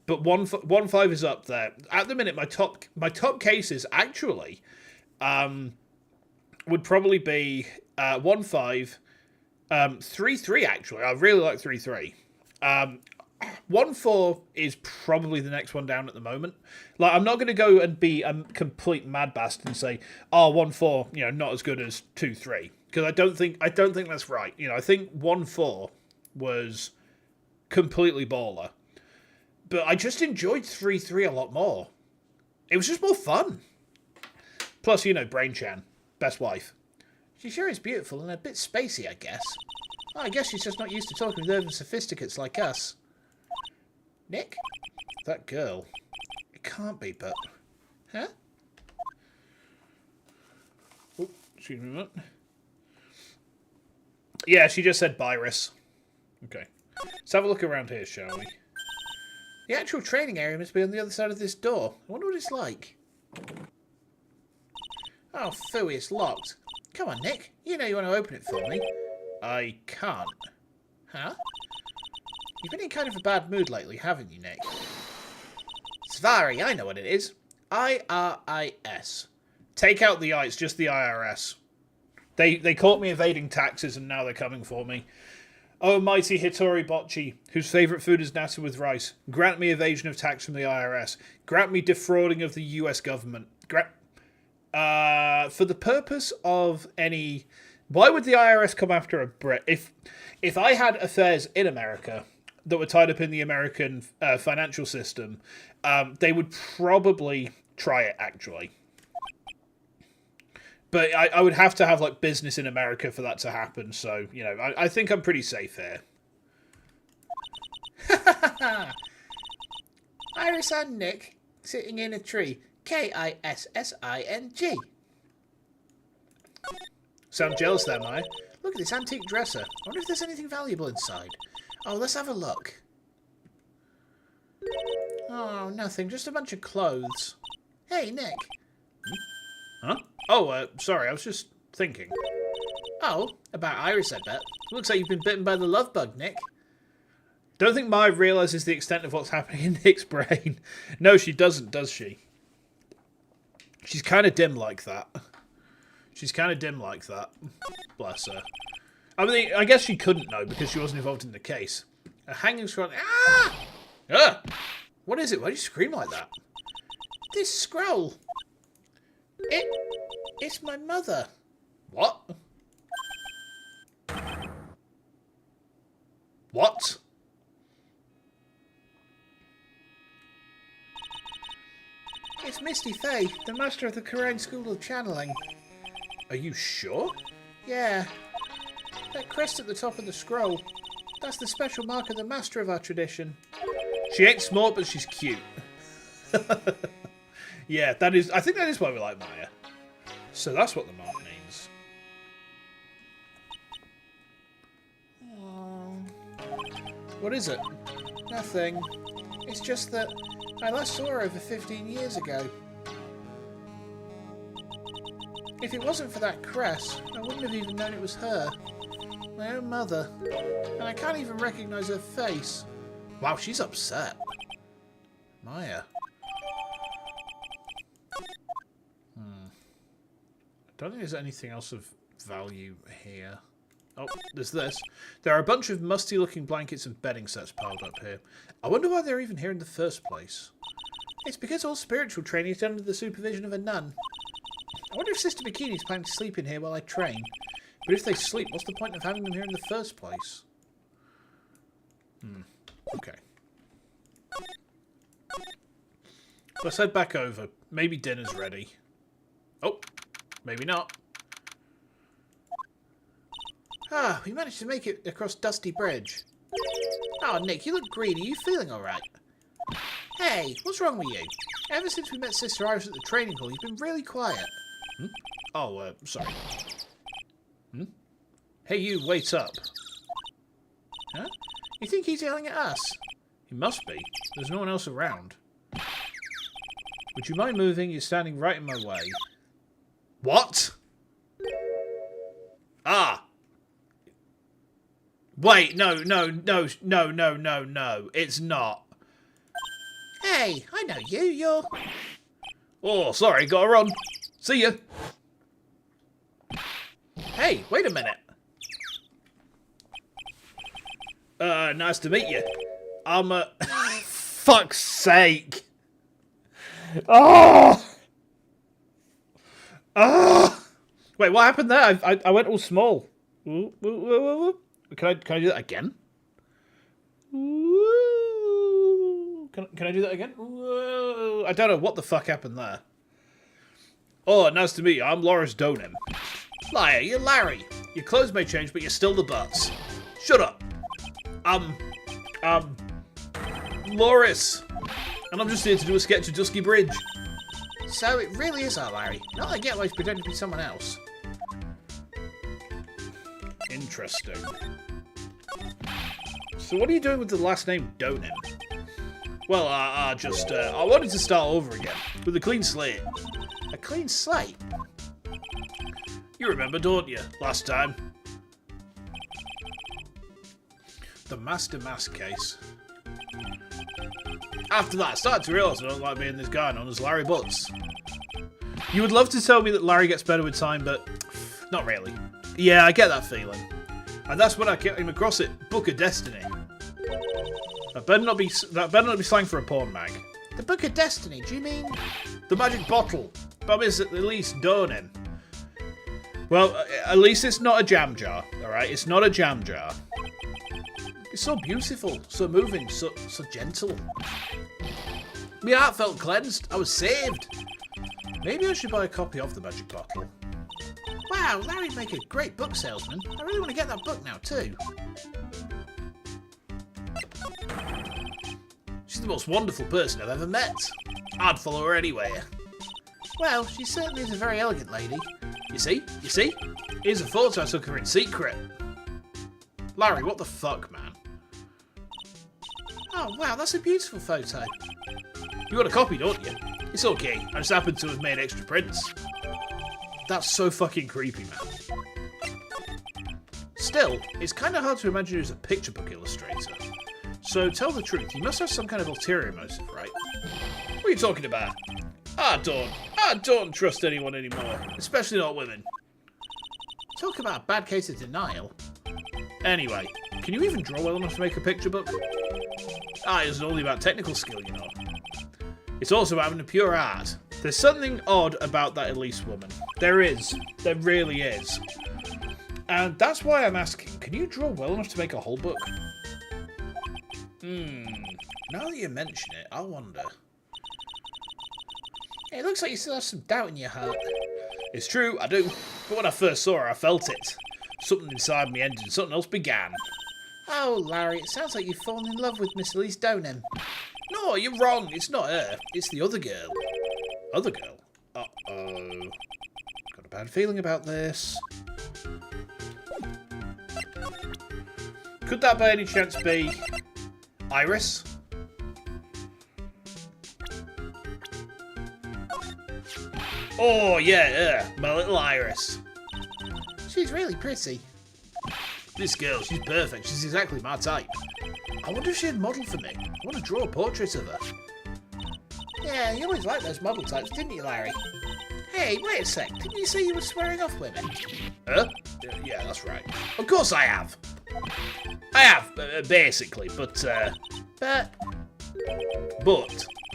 but 1-5 is up there at the minute. My top cases actually would probably be 1-5, 3-3. Actually, I really like 3-3. 1-4 is probably the next one down at the moment. Like, I'm not going to go and be a complete mad bastard and say, oh, 1-4, you know, not as good as 2-3, because I don't think that's right. You know, I think 1-4 was completely baller, but I just enjoyed 3-3 a lot more. It was just more fun. Plus, you know, Brain-chan, best wife. She sure is beautiful and a bit spacey, I guess. Well, I guess she's just not used to talking with urban sophisticates like us. Nick? That girl. It can't be, but... Huh? Oh, excuse me a minute. Yeah, she just said Byrus. Okay. Let's have a look around here, shall we? The actual training area must be on the other side of this door. I wonder what it's like. Oh, phooey, it's locked. Come on, Nick. You know you want to open it for me. I can't. Huh? You've been in kind of a bad mood lately, haven't you, Nick? Svari, I know what it is. IRIS. Take out the I, it's just the IRS. They caught me evading taxes and now they're coming for me. Oh, mighty Hitori Bocchi, whose favourite food is natto with rice. Grant me evasion of tax from the IRS. Grant me defrauding of the US government. For the purpose of any... Why would the IRS come after a Brit? If I had affairs in America that were tied up in the American financial system, they would probably try it, actually. But I would have to have, like, business in America for that to happen, so, you know, I think I'm pretty safe here. Iris and Nick sitting in a tree. Kissing. Sound jealous there, Maya? Look at this antique dresser. I wonder if there's anything valuable inside. Oh, let's have a look. Oh, nothing. Just a bunch of clothes. Hey, Nick. Huh? Oh, sorry. I was just thinking. Oh, about Iris, I bet. Looks like you've been bitten by the love bug, Nick. Don't think Maya realises the extent of what's happening in Nick's brain. No, she doesn't, does she? She's kind of dim like that. Bless her. I mean, I guess she couldn't know because she wasn't involved in the case. A hanging scroll. Ah! Ah! What is it? Why do you scream like that? This scroll. It's my mother. What? What? It's Misty Faye, the master of the Korean School of Channeling. Are you sure? Yeah. That crest at the top of the scroll. That's the special mark of the master of our tradition. She ain't smart, but she's cute. Yeah, that is. I think that is why we like Maya. So that's what the mark means. What is it? Nothing. It's just that I last saw her over 15 years ago. If it wasn't for that crest, I wouldn't have even known it was her. My own mother. And I can't even recognise her face. Wow, she's upset. Maya. I don't think there's anything else of value here. Oh, there's this. There are a bunch of musty-looking blankets and bedding sets piled up here. I wonder why they're even here in the first place. It's because all spiritual training is done under the supervision of a nun. I wonder if Sister Bikini's planning to sleep in here while I train. But if they sleep, what's the point of having them here in the first place? Okay. Let's head back over. Maybe dinner's ready. Oh, maybe not. Ah, we managed to make it across Dusty Bridge. Oh, Nick, you look green. Are you feeling alright? Hey, what's wrong with you? Ever since we met Sister Iris at the training hall, you've been really quiet. Oh, sorry. Hey, you, wait up. Huh? You think he's yelling at us? He must be. There's no one else around. Would you mind moving? You're standing right in my way. What? Ah! Wait, no. It's not. Hey, I know you. You're... Oh, sorry, gotta run. See ya. Hey, wait a minute. Nice to meet you. I'm fuck's sake. Oh! Oh! Wait, what happened there? I went all small. Ooh, ooh, ooh, ooh, ooh. Can I do that again? Ooh. Can I do that again? Ooh. I don't know what the fuck happened there. Oh, nice to meet you. I'm Loris Donim. Liar, you're Larry. Your clothes may change, but you're still the butts. Shut up. Loris. And I'm just here to do a sketch of Dusky Bridge. So it really is our Larry. Not that I get why he's pretending to be someone else. Interesting. So what are you doing with the last name Donim? Well, I wanted to start over again with a clean slate. A clean slate? You remember, don't you? Last time. The Master Mask case. After that, I started to realise I don't like being this guy known as Larry Butts. You would love to tell me that Larry gets better with time, but not really. Yeah, I get that feeling. And that's when I came across it, Book of Destiny. That better not be slang for a porn mag. The Book of Destiny, do you mean? The magic bottle. But it's at least Donim. Well, at least it's not a jam jar, alright? It's not a jam jar. It's so beautiful, so moving, so gentle. My heart felt cleansed. I was saved. Maybe I should buy a copy of the magic bottle. Wow, Larry'd make a great book salesman. I really want to get that book now, too. She's the most wonderful person I've ever met. I'd follow her anywhere. Well, she certainly is a very elegant lady. You see? Here's a photo I took her in secret. Larry, what the fuck, man? Oh, wow, that's a beautiful photo. You got a copy, don't you? It's okay. I just happen to have made extra prints. That's so fucking creepy, man. Still, it's kind of hard to imagine you as a picture book illustrator. So tell the truth, you must have some kind of ulterior motive, right? What are you talking about? I don't trust anyone anymore, especially not women. Talk about a bad case of denial. Anyway, can you even draw well enough to make a picture book? Art isn't only about technical skill, you know. It's also about having a pure art. There's something odd about that Elise woman. There is. There really is. And that's why I'm asking, can you draw well enough to make a whole book? Now that you mention it, I wonder. It looks like you still have some doubt in your heart. It's true, I do. But when I first saw her, I felt it. Something inside me ended and something else began. Oh, Larry, it sounds like you've fallen in love with Miss Elise Downham. No, you're wrong. It's not her. It's the other girl. Other girl? Uh-oh. Got a bad feeling about this. Could that by any chance be Iris? Oh, yeah, my little Iris. She's really pretty. This girl, she's perfect. She's exactly my type. I wonder if she'd model for me. I want to draw a portrait of her. Yeah, you always liked those model types, didn't you, Larry? Hey, wait a sec. Didn't you say you were swearing off women? Huh? Yeah, that's right. Of course I have. I have, basically, but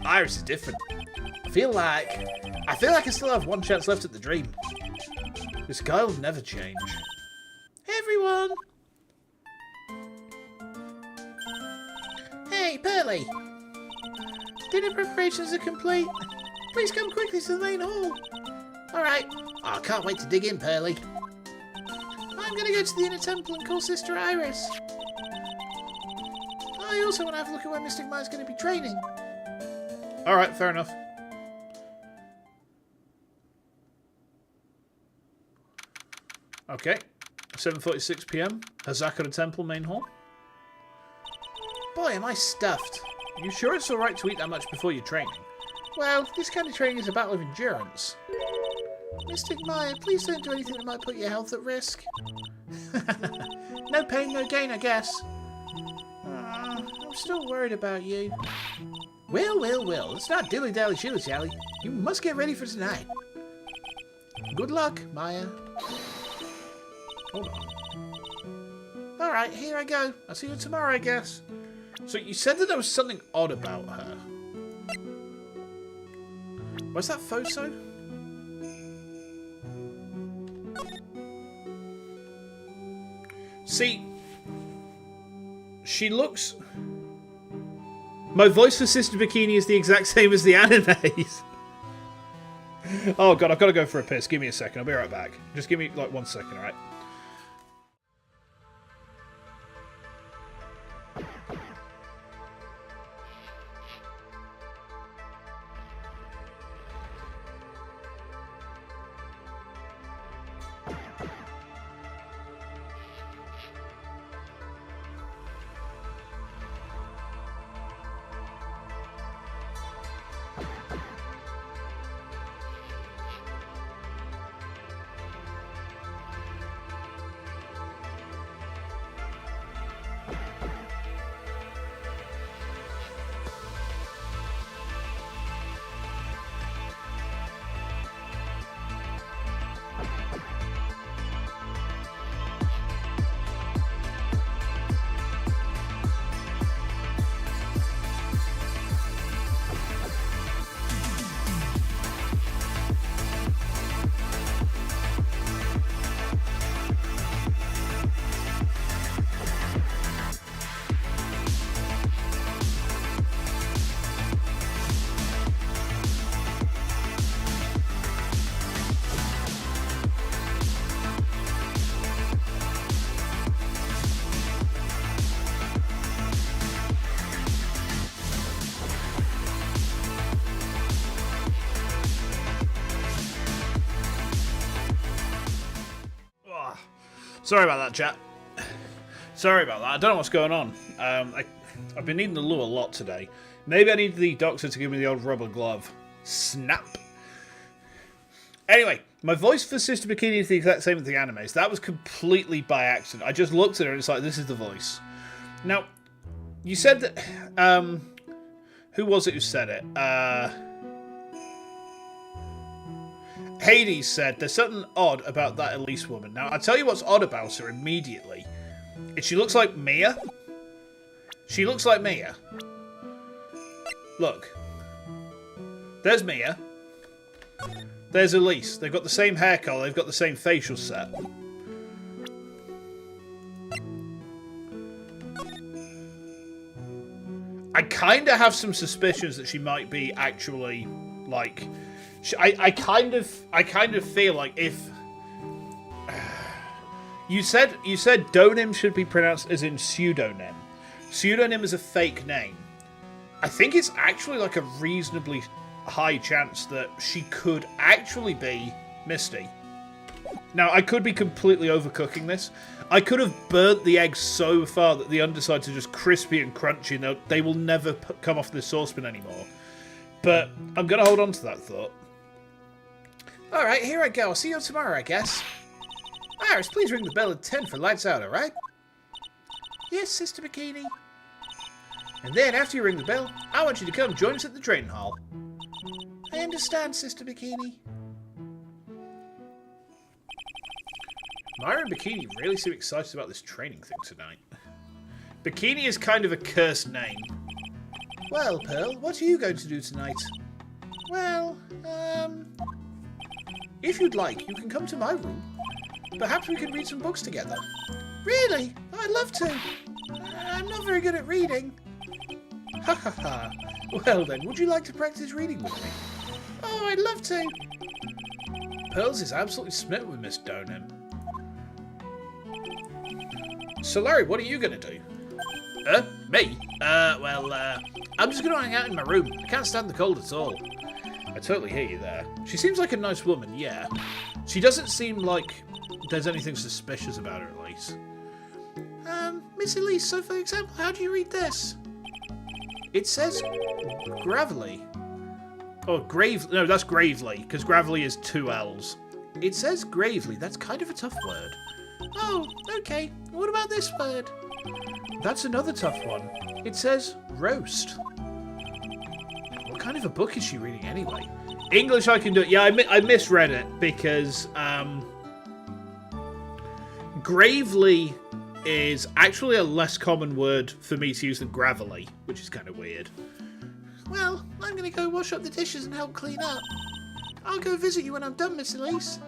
Iris is different. I feel like I still have one chance left at the dream. This guy will never change. Everyone! Hey, Pearly! Dinner preparations are complete. Please come quickly to the main hall. Alright. I can't wait to dig in, Pearly. I'm going to go to the inner temple and call Sister Iris. I also want to have a look at where Mystic Mire's going to be training. Alright, fair enough. Okay. 7:46 PM. Hazakura Temple, main hall. Boy, am I stuffed. You sure it's alright to eat that much before your training? Well, this kind of training is a battle of endurance. Mystic Mire, please don't do anything that might put your health at risk. No pain, no gain, I guess. I'm still worried about you. Will. Let's not dilly-dally shilly-shally. You must get ready for tonight. Good luck, Maya. Hold on. Alright, here I go. I'll see you tomorrow, I guess. So you said that there was something odd about her. Where's that photo? See, she looks... My voice for Sister Bikini is the exact same as the animes. Oh god, I've got to go for a piss. Give me a second, I'll be right back. Just give me like 1 second, alright? Sorry about that, chat. Sorry about that. I don't know what's going on. I've been needing the loo a lot today. Maybe I need the doctor to give me the old rubber glove. Snap. Anyway, my voice for Sister Bikini is the exact same as the animes. That was completely by accident. I just looked at her and it's like, this is the voice. Now, you said that... who was it who said it? Hades said, there's something odd about that Elise woman. Now, I'll tell you what's odd about her immediately. She looks like Mia. She looks like Mia. Look. There's Mia. There's Elise. They've got the same hair colour. They've got the same facial set. I kind of have some suspicions that she might be actually, like... I kind of feel like if... You said Donim should be pronounced as in pseudonym. Pseudonym is a fake name. I think it's actually like a reasonably high chance that she could actually be Misty. Now, I could be completely overcooking this. I could have burnt the eggs so far that the undersides are just crispy and crunchy and they will never come off the saucepan anymore. But I'm going to hold on to that thought. Alright, here I go. I'll see you tomorrow, I guess. Iris, please ring the bell at 10 for lights out, alright? Yes, Sister Bikini. And then, after you ring the bell, I want you to come join us at the training hall. I understand, Sister Bikini. Myra and Bikini really seem excited about this training thing tonight. Bikini is kind of a cursed name. Well, Pearl, what are you going to do tonight? Well, if you'd like, you can come to my room. Perhaps we can read some books together. Really? I'd love to. I'm not very good at reading. Ha ha ha. Well then, would you like to practice reading with me? Oh, I'd love to. Pearls is absolutely smitten with Miss Donim. So Larry, what are you going to do? Me? I'm just going to hang out in my room. I can't stand the cold at all. I totally hear you there. She seems like a nice woman, yeah. She doesn't seem like there's anything suspicious about her, at least. Miss Elise, so for example, how do you read this? It says Gravelly. Oh, no, that's Gravely, because Gravelly is 2 L's. It says Gravely. That's kind of a tough word. Oh, okay. What about this word? That's another tough one. It says Roast. What kind of a book is she reading anyway? English I can do it. Yeah, I misread it because Gravely is actually a less common word for me to use than Gravelly, which is kind of weird. Well, I'm going to go wash up the dishes and help clean up. I'll go visit you when I'm done, Miss Elise.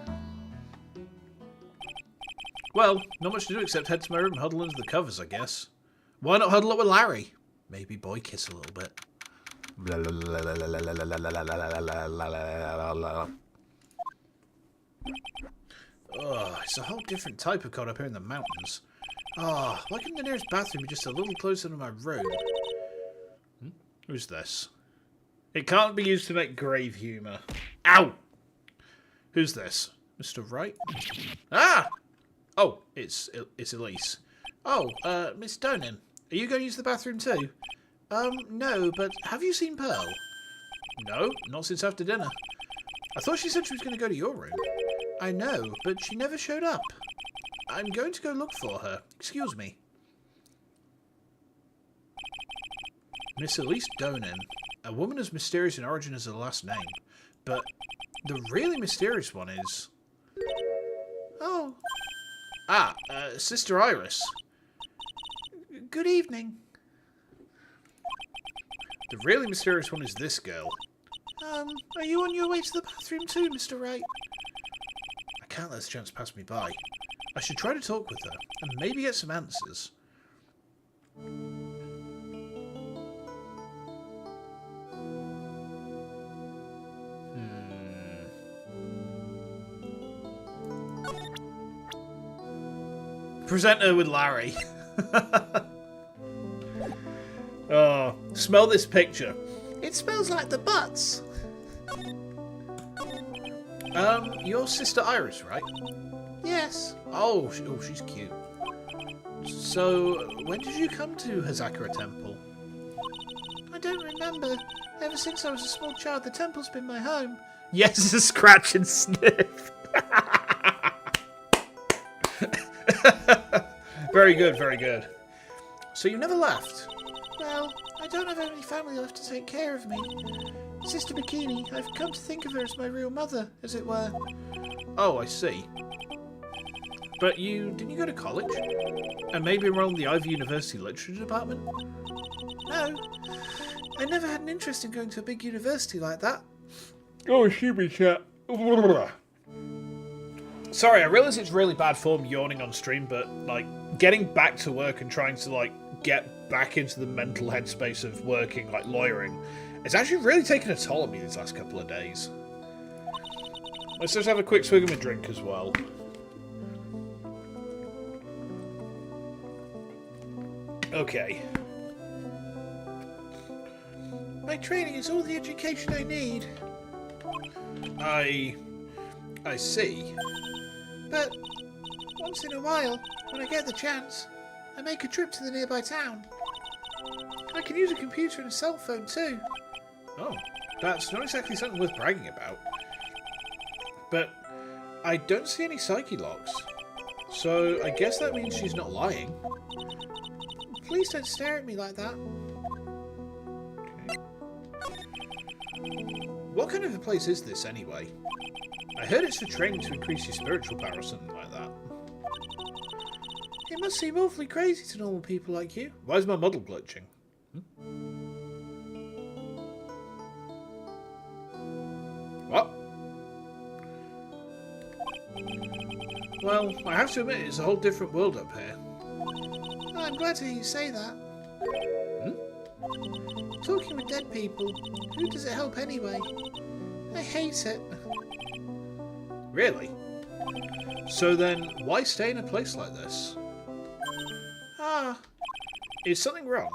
Well, not much to do except head to my room and huddle into the covers, I guess. Why not huddle up with Larry? Maybe boy kiss a little bit. Oh, it's a whole different type of cod up here in the mountains. Oh, why couldn't the nearest bathroom be just a little closer to my room? Who's this? It can't be used to make grave humour. Ow! Who's this? Mr. Wright? Ah! Oh, it's Elise. Oh, Miss Donim, are you going to use the bathroom too? No, but have you seen Pearl? No, not since after dinner. I thought she said she was going to go to your room. I know, but she never showed up. I'm going to go look for her. Excuse me. Miss Elise Donim. A woman as mysterious in origin as her last name. But the really mysterious one is... Oh. Ah, Sister Iris. Good evening. The really mysterious one is this girl. Are you on your way to the bathroom too, Mr. Wright? I can't let this chance pass me by. I should try to talk with her, and maybe get some answers. Present her with Larry. Oh, smell this picture. It smells like the butts. Your sister Iris, right? Yes. Oh, she's cute. So, when did you come to Hazakura Temple? I don't remember. Ever since I was a small child, the temple's been my home. Yes, it's a scratch and sniff. Very good, very good. So you never left? Well, I don't have any family left to take care of me. Sister Bikini, I've come to think of her as my real mother, as it were. Oh, I see. But didn't you go to college? And maybe enroll in the Ivy University Literature Department? No. I never had an interest in going to a big university like that. Oh, excuse me, chat. Sorry, I realise it's really bad form yawning on stream, but, like, getting back to work and trying to, like, get back into the mental headspace of working, like, lawyering, it's actually really taken a toll on me these last couple of days. Let's just have a quick swig of my drink as well. Okay. My training is all the education I need. I see. But once in a while, when I get the chance, I make a trip to the nearby town. I can use a computer and a cell phone too. Oh, that's not exactly something worth bragging about. But I don't see any psyche locks. So I guess that means she's not lying. Please don't stare at me like that. Okay. What kind of a place is this anyway? I heard it's for training to increase your spiritual power or something like that. It must seem awfully crazy to normal people like you. Why is my model glitching? What? Well, I have to admit, it's a whole different world up here. Oh, I'm glad to hear you say that. Talking with dead people, who does it help anyway? I hate it. Really? So then, why stay in a place like this? Ah, Is something wrong?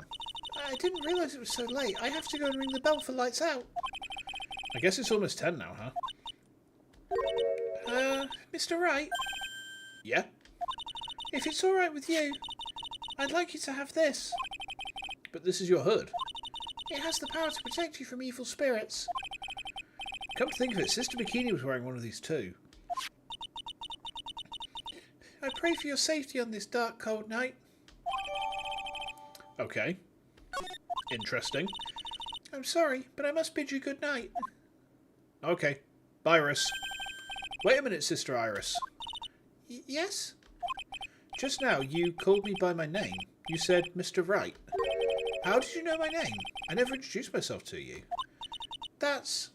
I didn't realise it was so late. I have to go and ring the bell for lights out. I guess it's almost 10 now, huh? Mr. Wright, Yeah? if it's alright with you, I'd like you to have this. But this is your hood. It has the power to protect you from evil spirits. Come to think of it, Sister Bikini was wearing one of these too. I pray for your safety on this dark, cold night. Okay. Interesting. I'm sorry, but I must bid you good night. Okay. Bye, Iris. Wait a minute, Sister Iris. Yes? Just now, you called me by my name. You said Mr. Wright. How did you know my name? I never introduced myself to you. That's...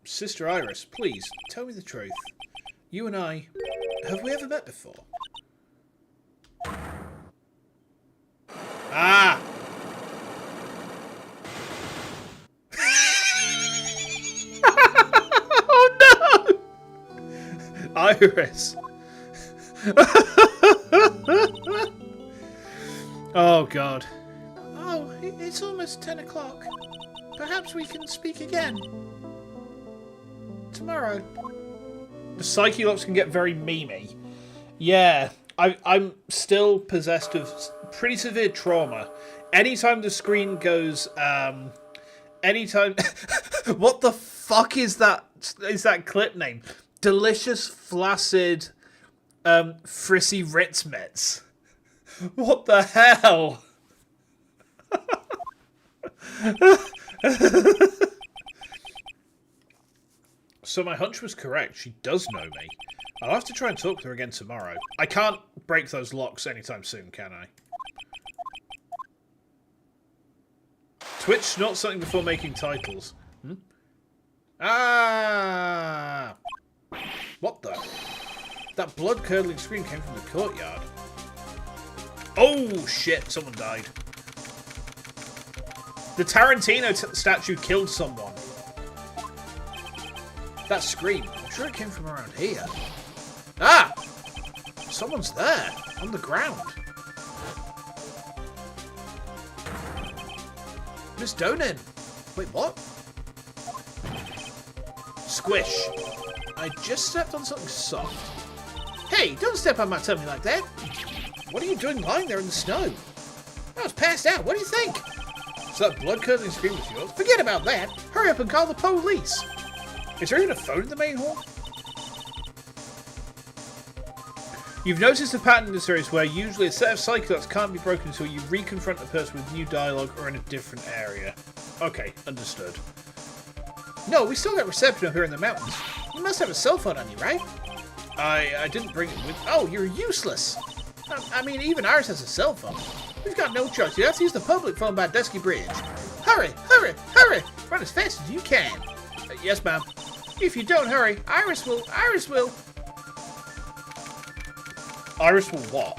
Sister Iris, please, tell me the truth. You and I... Have we ever met before? Ah! Oh no! Iris! Oh god. Oh, it's almost 10 o'clock. Perhaps we can speak again. Tomorrow. The Psyche Locks can get very memey. Yeah, I'm still possessed of pretty severe trauma. Anytime the screen goes, anytime... What the fuck is that clip name? Delicious, flaccid, Frissy Ritz Mitts. What the hell? So my hunch was correct. She does know me. I'll have to try and talk to her again tomorrow. I can't break those locks anytime soon, can I? Twitch snort something before making titles. Ah! What the? That blood-curdling scream came from the courtyard. Oh, shit. Someone died. The Tarantino statue killed someone. That scream, I'm sure it came from around here. Ah! Someone's there, on the ground. Miss Donin. Wait, what? Squish. I just stepped on something soft. Hey, don't step on my tummy like that. What are you doing lying there in the snow? I was passed out. What do you think? So that blood-curdling scream was yours? Forget about that. Hurry up and call the police. Is there even a phone in the main hall? You've noticed a pattern in the series where usually a set of Psyche Locks can't be broken until you reconfront a person with new dialogue or in a different area. Okay, understood. No, we still got reception up here in the mountains. You must have a cell phone on you, right? I didn't bring it with... Oh, you're useless. I mean, even ours has a cell phone. We've got no choice. You have to use the public phone by Dusky Bridge. Hurry, hurry, hurry! Run as fast as you can. Yes, ma'am. If you don't hurry, Iris will. Iris will what?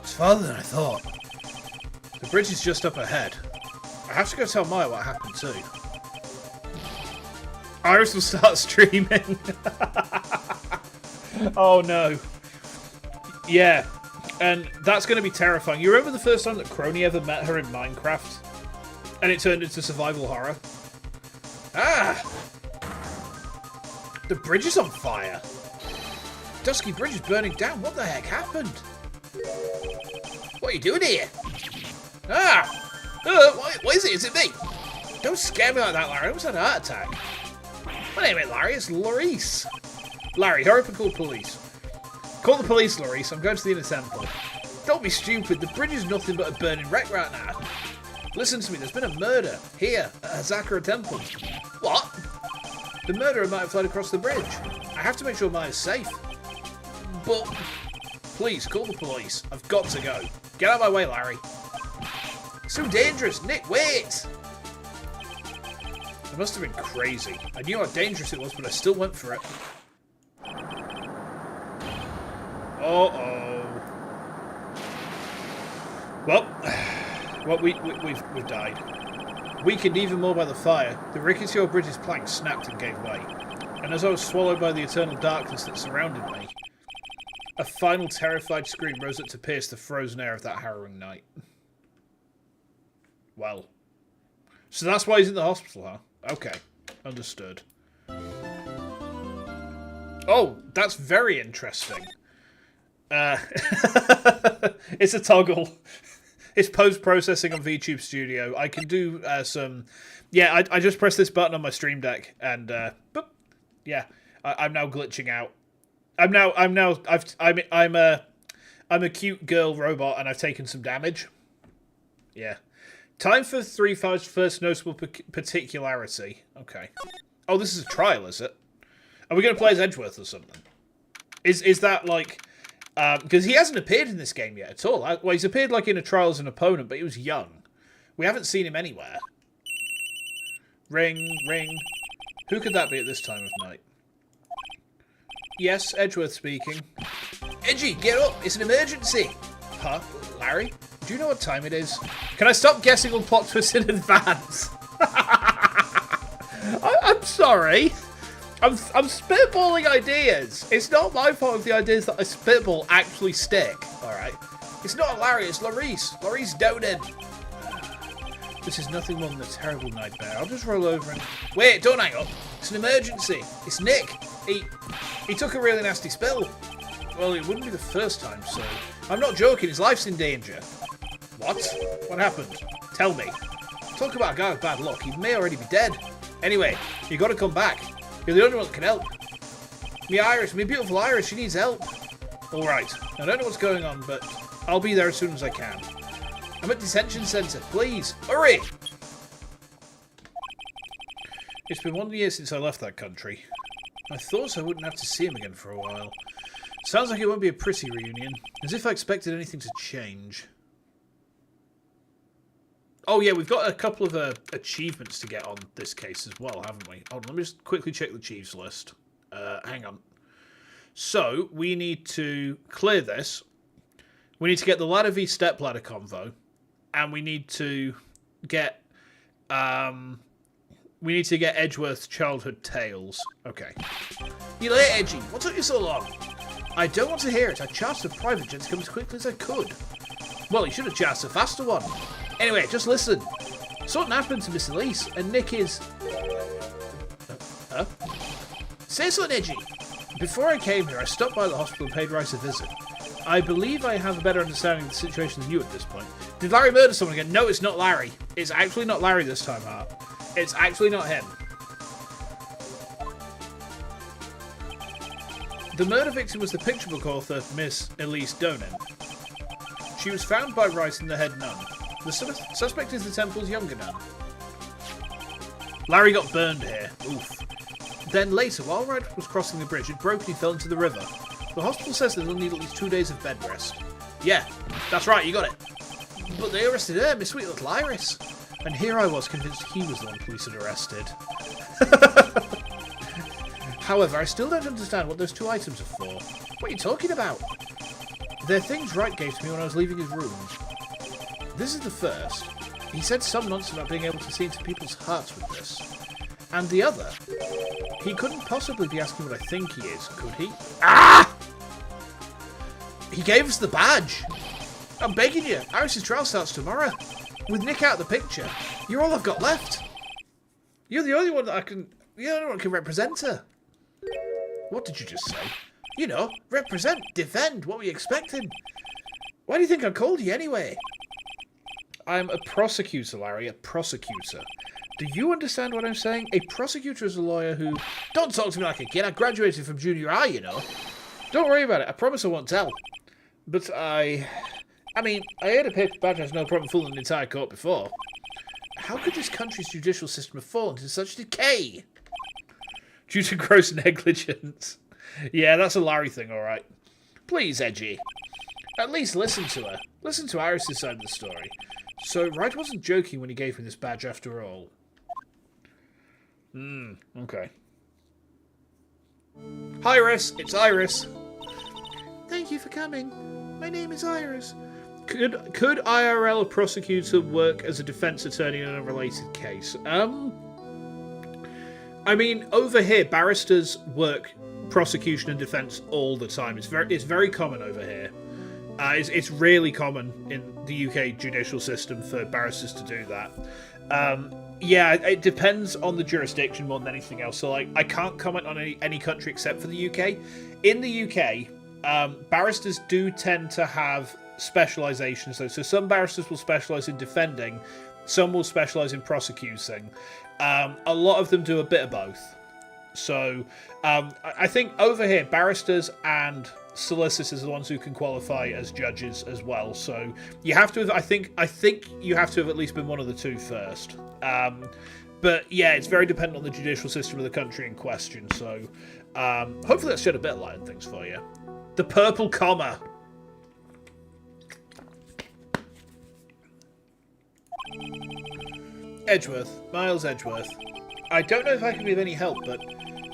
It's farther than I thought. The bridge is just up ahead. I have to go tell Maya what happened too. Iris will start streaming. Oh no. Yeah. And that's going to be terrifying. You remember the first time that Crony ever met her in Minecraft? And it turned into survival horror? Ah! The bridge is on fire. Dusky Bridge is burning down. What the heck happened? What are you doing here? Ah! What is it? Is it me? Don't scare me like that, Larry. I almost had a heart attack. My name ain't Larry. It's Larice. Larry, hurry up and call the police. Call the police, Larice. I'm going to the inner temple. Don't be stupid. The bridge is nothing but a burning wreck right now. Listen to me. There's been a murder here at Hazakura Temple. What? The murderer might have fled across the bridge. I have to make sure Maya's safe. But please, call the police. I've got to go. Get out of my way, Larry. It's too dangerous. Nick, wait! It must have been crazy. I knew how dangerous it was, but I still went for it. Uh-oh. Well, we've died. Weakened even more by the fire, the rickety old bridge's planks snapped and gave way. And as I was swallowed by the eternal darkness that surrounded me, a final terrified scream rose up to pierce the frozen air of that harrowing night. Well. So that's why he's in the hospital, huh? Okay. Understood. Oh, that's very interesting. It's a toggle. It's post-processing on VTube Studio. I can do some... Yeah, I just press this button on my Stream Deck and... boop. Yeah, I'm now glitching out. I'm a cute girl robot and I've taken some damage. Yeah. Time for 3-5's first noticeable particularity. Okay. Oh, this is a trial, is it? Are we going to play as Edgeworth or something? Is that like... because he hasn't appeared in this game yet at all. Well, he's appeared like in a trial as an opponent, but he was young. We haven't seen him anywhere. Ring, ring. Who could that be at this time of night? Yes, Edgeworth speaking. Edgy, get up! It's an emergency! Huh? Larry? Do you know what time it is? Can I stop guessing on plot twists in advance? I'm sorry. I'm spitballing ideas. It's not my fault if the ideas that I spitball actually stick. Alright. It's not Larry, it's Larice. Larice Doden. This is nothing more than a terrible nightmare. I'll just roll over and... Wait, don't hang up. It's an emergency. It's Nick. He took a really nasty spill. Well, it wouldn't be the first time, so... I'm not joking, his life's in danger. What? What happened? Tell me. Talk about a guy with bad luck. He may already be dead. Anyway, you got to come back. You're the only one that can help. Me beautiful Iris, she needs help. Alright, I don't know what's going on, but I'll be there as soon as I can. I'm at detention centre, please. Hurry! It's been 1 year since I left that country. I thought I wouldn't have to see him again for a while. Sounds like it won't be a pretty reunion. As if I expected anything to change. Oh yeah, we've got a couple of achievements to get on this case as well, haven't we? Hold on, let me just quickly check the Chiefs list. Hang on. So, we need to clear this. We need to get the Ladder v Stepladder convo. And we need to get... we need to get Edgeworth's childhood tales. Okay. You late, Edgy. What took you so long? I don't want to hear it. I chartered a private jet to come as quickly as I could. Well, you should have chartered a faster one. Anyway, just listen. Something happened to Miss Elise, and Nick is... Huh? Say something, Edgy. Before I came here, I stopped by the hospital and paid Rice a visit. I believe I have a better understanding of the situation than you at this point. Did Larry murder someone again? No, it's not Larry. It's actually not Larry this time, Hart. It's actually not him. The murder victim was the picture book author, Miss Elise Donen. She was found by Rice in the head nun. The suspect is the temple's younger nun. Larry got burned here. Oof. Then later, while Red was crossing the bridge, it broke and he fell into the river. The hospital says that he'll need at least 2 days of bed rest. Yeah, that's right, you got it. But they arrested her, my sweet little Iris. And here I was convinced he was the one police had arrested. However, I still don't understand what those 2 items are for. What are you talking about? They're things Wright gave to me when I was leaving his rooms. This is the first. He said some nonsense about being able to see into people's hearts with this. And the other, he couldn't possibly be asking what I think he is, could he? Ah! He gave us the badge. I'm begging you, Iris' trial starts tomorrow. With Nick out of the picture, you're all I've got left. You're the only one that you're the only one that can represent her. What did you just say? You know, represent, defend, what were you expecting? Why do you think I called you anyway? I'm a prosecutor, Larry, a prosecutor. Do you understand what I'm saying? A prosecutor is a lawyer who... Don't talk to me like a kid, I graduated from junior high, you know. Don't worry about it, I promise I won't tell. But I mean, I had a paper badge has no problem fooling an entire court before. How could this country's judicial system have fallen into such decay? Due to gross negligence. Yeah, that's a Larry thing, alright. Please, Edgy. At least listen to her. Listen to Iris' side of the story. So, Wright wasn't joking when he gave me this badge after all. Okay. Hi, Iris. It's Iris. Thank you for coming. My name is Iris. Could IRL prosecutor work as a defense attorney in a related case? I mean, over here, barristers work prosecution and defense all the time. It's very common over here. It's really common in the UK judicial system for barristers to do that. Yeah, it depends on the jurisdiction more than anything else. So, like, I can't comment on any country except for the UK. In the UK, barristers do tend to have specializations. So some barristers will specialize in defending, some will specialize in prosecuting. A lot of them do a bit of both. So I think over here, barristers and solicitors are the ones who can qualify as judges as well. So you have to have, I think you have to have at least been one of the two first. But yeah, it's very dependent on the judicial system of the country in question. So hopefully that's shed a bit of light on things for you. The purple comma. Edgeworth, Miles Edgeworth. I don't know if I can be of any help, but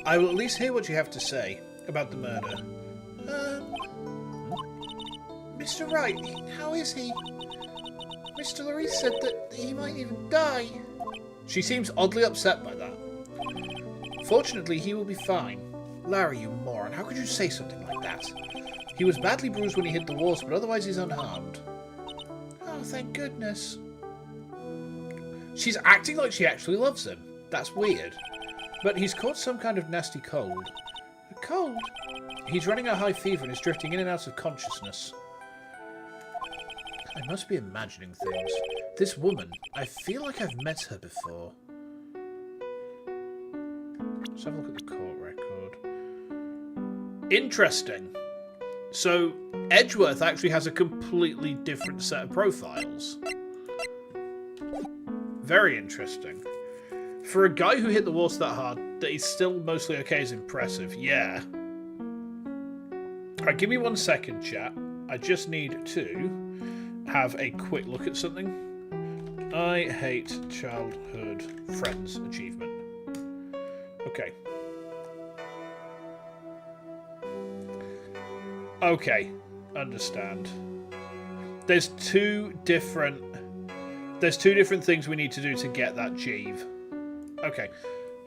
I will at least hear what you have to say about the murder. Mr. Wright, how is he? Mr. Larice said that he might even die. She seems oddly upset by that. Fortunately, he will be fine. Larry, you moron, how could you say something like that? He was badly bruised when he hit the walls, but otherwise he's unharmed. Oh, thank goodness. She's acting like she actually loves him. That's weird. But he's caught some kind of nasty cold. A cold? He's running a high fever and is drifting in and out of consciousness. I must be imagining things. This woman, I feel like I've met her before. Let's have a look at the court record. Interesting. So, Edgeworth actually has a completely different set of profiles. Very interesting. For a guy who hit the water that hard, that he's still mostly okay is impressive. Yeah. Alright, give me 1 second, chat. I just need to have a quick look at something. I hate childhood friends achievement. Okay. Okay, understand. There's two different things we need to do to get that Jeeve. Okay.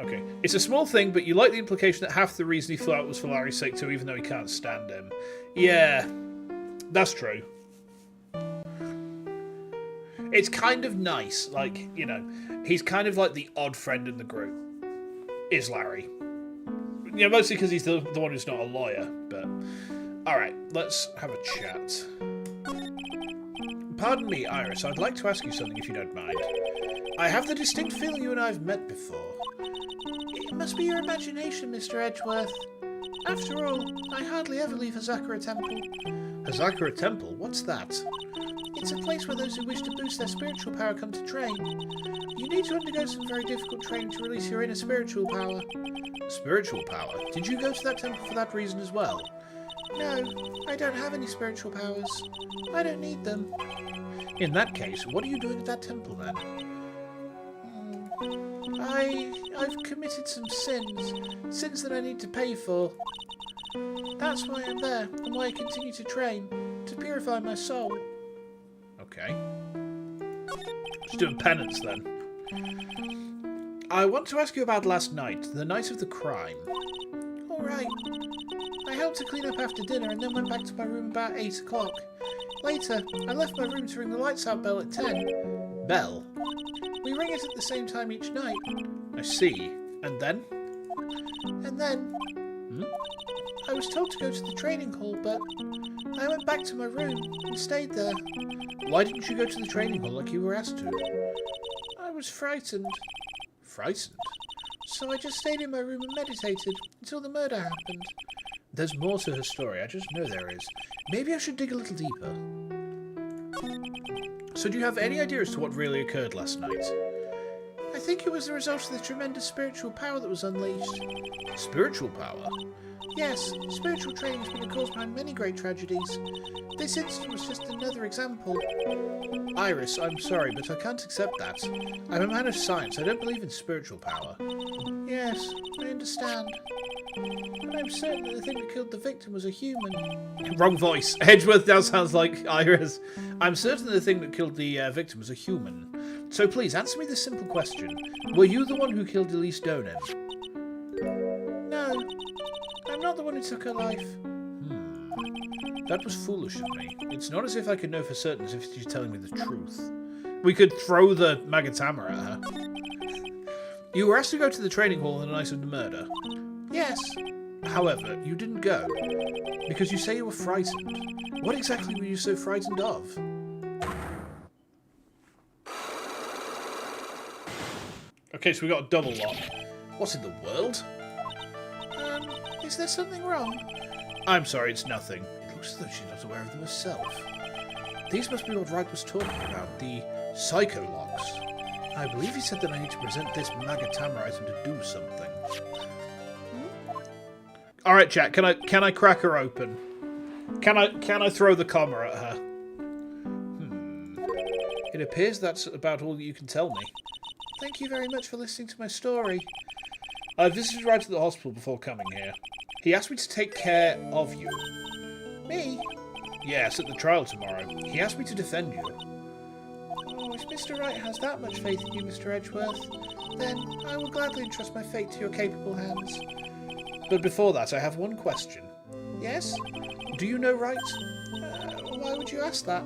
Okay. It's a small thing, but you like the implication that half the reason he flew out was for Larry's sake too, even though he can't stand him. Yeah, that's true. It's kind of nice, like, you know, he's kind of like the odd friend in the group, is Larry. You know, mostly because he's the one who's not a lawyer, but... Alright, let's have a chat. Pardon me, Iris, I'd like to ask you something if you don't mind. I have the distinct feeling you and I have met before. It must be your imagination, Mr. Edgeworth. After all, I hardly ever leave Hazakura Temple. Hazakura Temple? What's that? It's a place where those who wish to boost their spiritual power come to train. You need to undergo some very difficult training to release your inner spiritual power. Spiritual power? Did you go to that temple for that reason as well? No, I don't have any spiritual powers. I don't need them. In that case, what are you doing at that temple then? I've committed some sins that I need to pay for. That's why I'm there, and why I continue to train, to purify my soul. Okay. Just doing penance then. I want to ask you about last night, the night of the crime. Alright. I helped to clean up after dinner and then went back to my room about 8 o'clock. Later, I left my room to ring the lights out bell at 10. Bell? We ring it at the same time each night. I see. And then? And then... I was told to go to the training hall, but I went back to my room and stayed there. Why didn't you go to the training hall like you were asked to? I was frightened. Frightened? So I just stayed in my room and meditated until the murder happened. There's more to her story, I just know there is. Maybe I should dig a little deeper. So do you have any idea as to what really occurred last night? I think it was the result of the tremendous spiritual power that was unleashed. Spiritual power? Yes, spiritual training has been a cause behind many great tragedies. This incident was just another example. Iris, I'm sorry, but I can't accept that. I'm a man of science. I don't believe in spiritual power. Yes, I understand. But I'm certain that the thing that killed the victim was a human. Wrong voice. Edgeworth now sounds like Iris. I'm certain that the thing that killed the victim was a human. So please, answer me this simple question. Were you the one who killed Elise Donen? No, I'm not the one who took her life. That was foolish of me. It's not as if I could know for certain as if she's telling me the truth. We could throw the Magatama at her. You were asked to go to the training hall on the night of the murder. Yes. However, you didn't go because you say you were frightened. What exactly were you so frightened of? Okay, so we got a double lock. What in the world? Is there something wrong? I'm sorry, it's nothing. It looks as though she's not aware of them herself. These must be what Wright was talking about, the psycho locks. I believe he said that I need to present this Magatama item to do something. Alright, chat, can I crack her open? Can I throw the comma at her? It appears that's about all that you can tell me. Thank you very much for listening to my story. I visited Wright at the hospital before coming here. He asked me to take care of you. Me? Yes, at the trial tomorrow. He asked me to defend you. Oh, if Mr. Wright has that much faith in you, Mr. Edgeworth, then I will gladly entrust my fate to your capable hands. But before that, I have one question. Yes? Do you know Wright? Why would you ask that?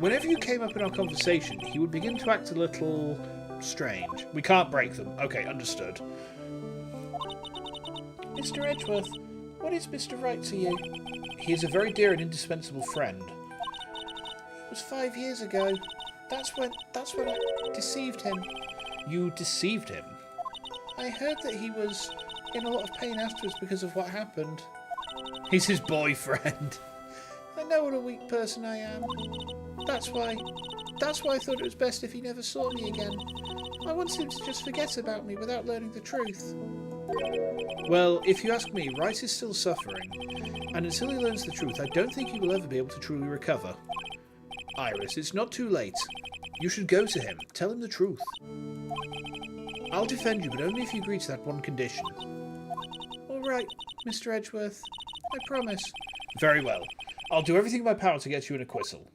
Whenever you came up in our conversation, he would begin to act a little strange. We can't break them. Okay, understood. Mr. Edgeworth, what is Mr. Wright to you? He is a very dear and indispensable friend. It was 5 years ago. That's when I deceived him. You deceived him? I heard that he was in a lot of pain afterwards because of what happened. He's his boyfriend. I know what a weak person I am. That's why I thought it was best if he never saw me again. I wanted him to just forget about me without learning the truth. Well, if you ask me, Wright is still suffering, and until he learns the truth, I don't think he will ever be able to truly recover. Iris, it's not too late. You should go to him. Tell him the truth. I'll defend you, but only if you agree to that one condition. All right, Mr. Edgeworth. I promise. Very well. I'll do everything in my power to get you an acquittal.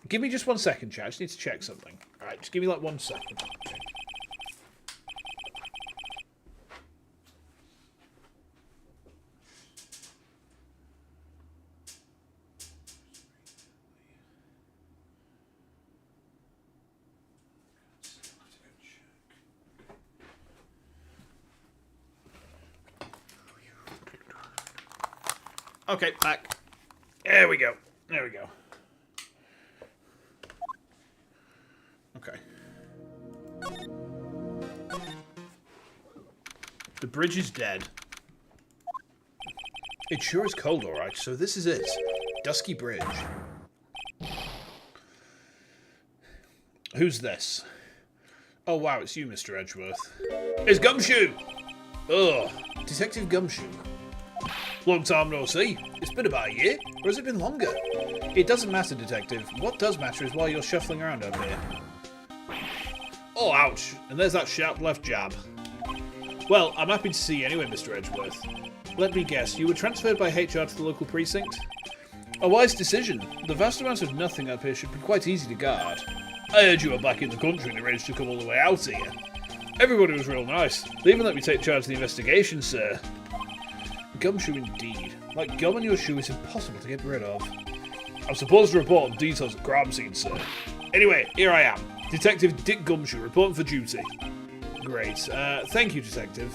Give me just 1 second, chat. I just need to check something. Alright, just give me like 1 second. Okay, back. There we go. There we go. Okay. The bridge is dead. It sure is cold, alright, so this is it. Dusky Bridge. Who's this? Oh wow, it's you, Mr. Edgeworth. It's Gumshoe! Ugh, Detective Gumshoe. Long time no see. It's been about a year, or has it been longer? It doesn't matter, Detective. What does matter is why you're shuffling around over here. Oh, ouch. And there's that sharp left jab. Well, I'm happy to see you anyway, Mr. Edgeworth. Let me guess, you were transferred by HR to the local precinct? A wise decision. The vast amounts of nothing up here should be quite easy to guard. I heard you were back in the country and arranged to come all the way out here. Everybody was real nice. They even let me take charge of the investigation, sir. Gumshoe indeed. Like gum on your shoe is impossible to get rid of. I'm supposed to report on details of the crime scene, sir. Anyway, here I am. Detective Dick Gumshoe, reporting for duty. Great. Thank you, Detective.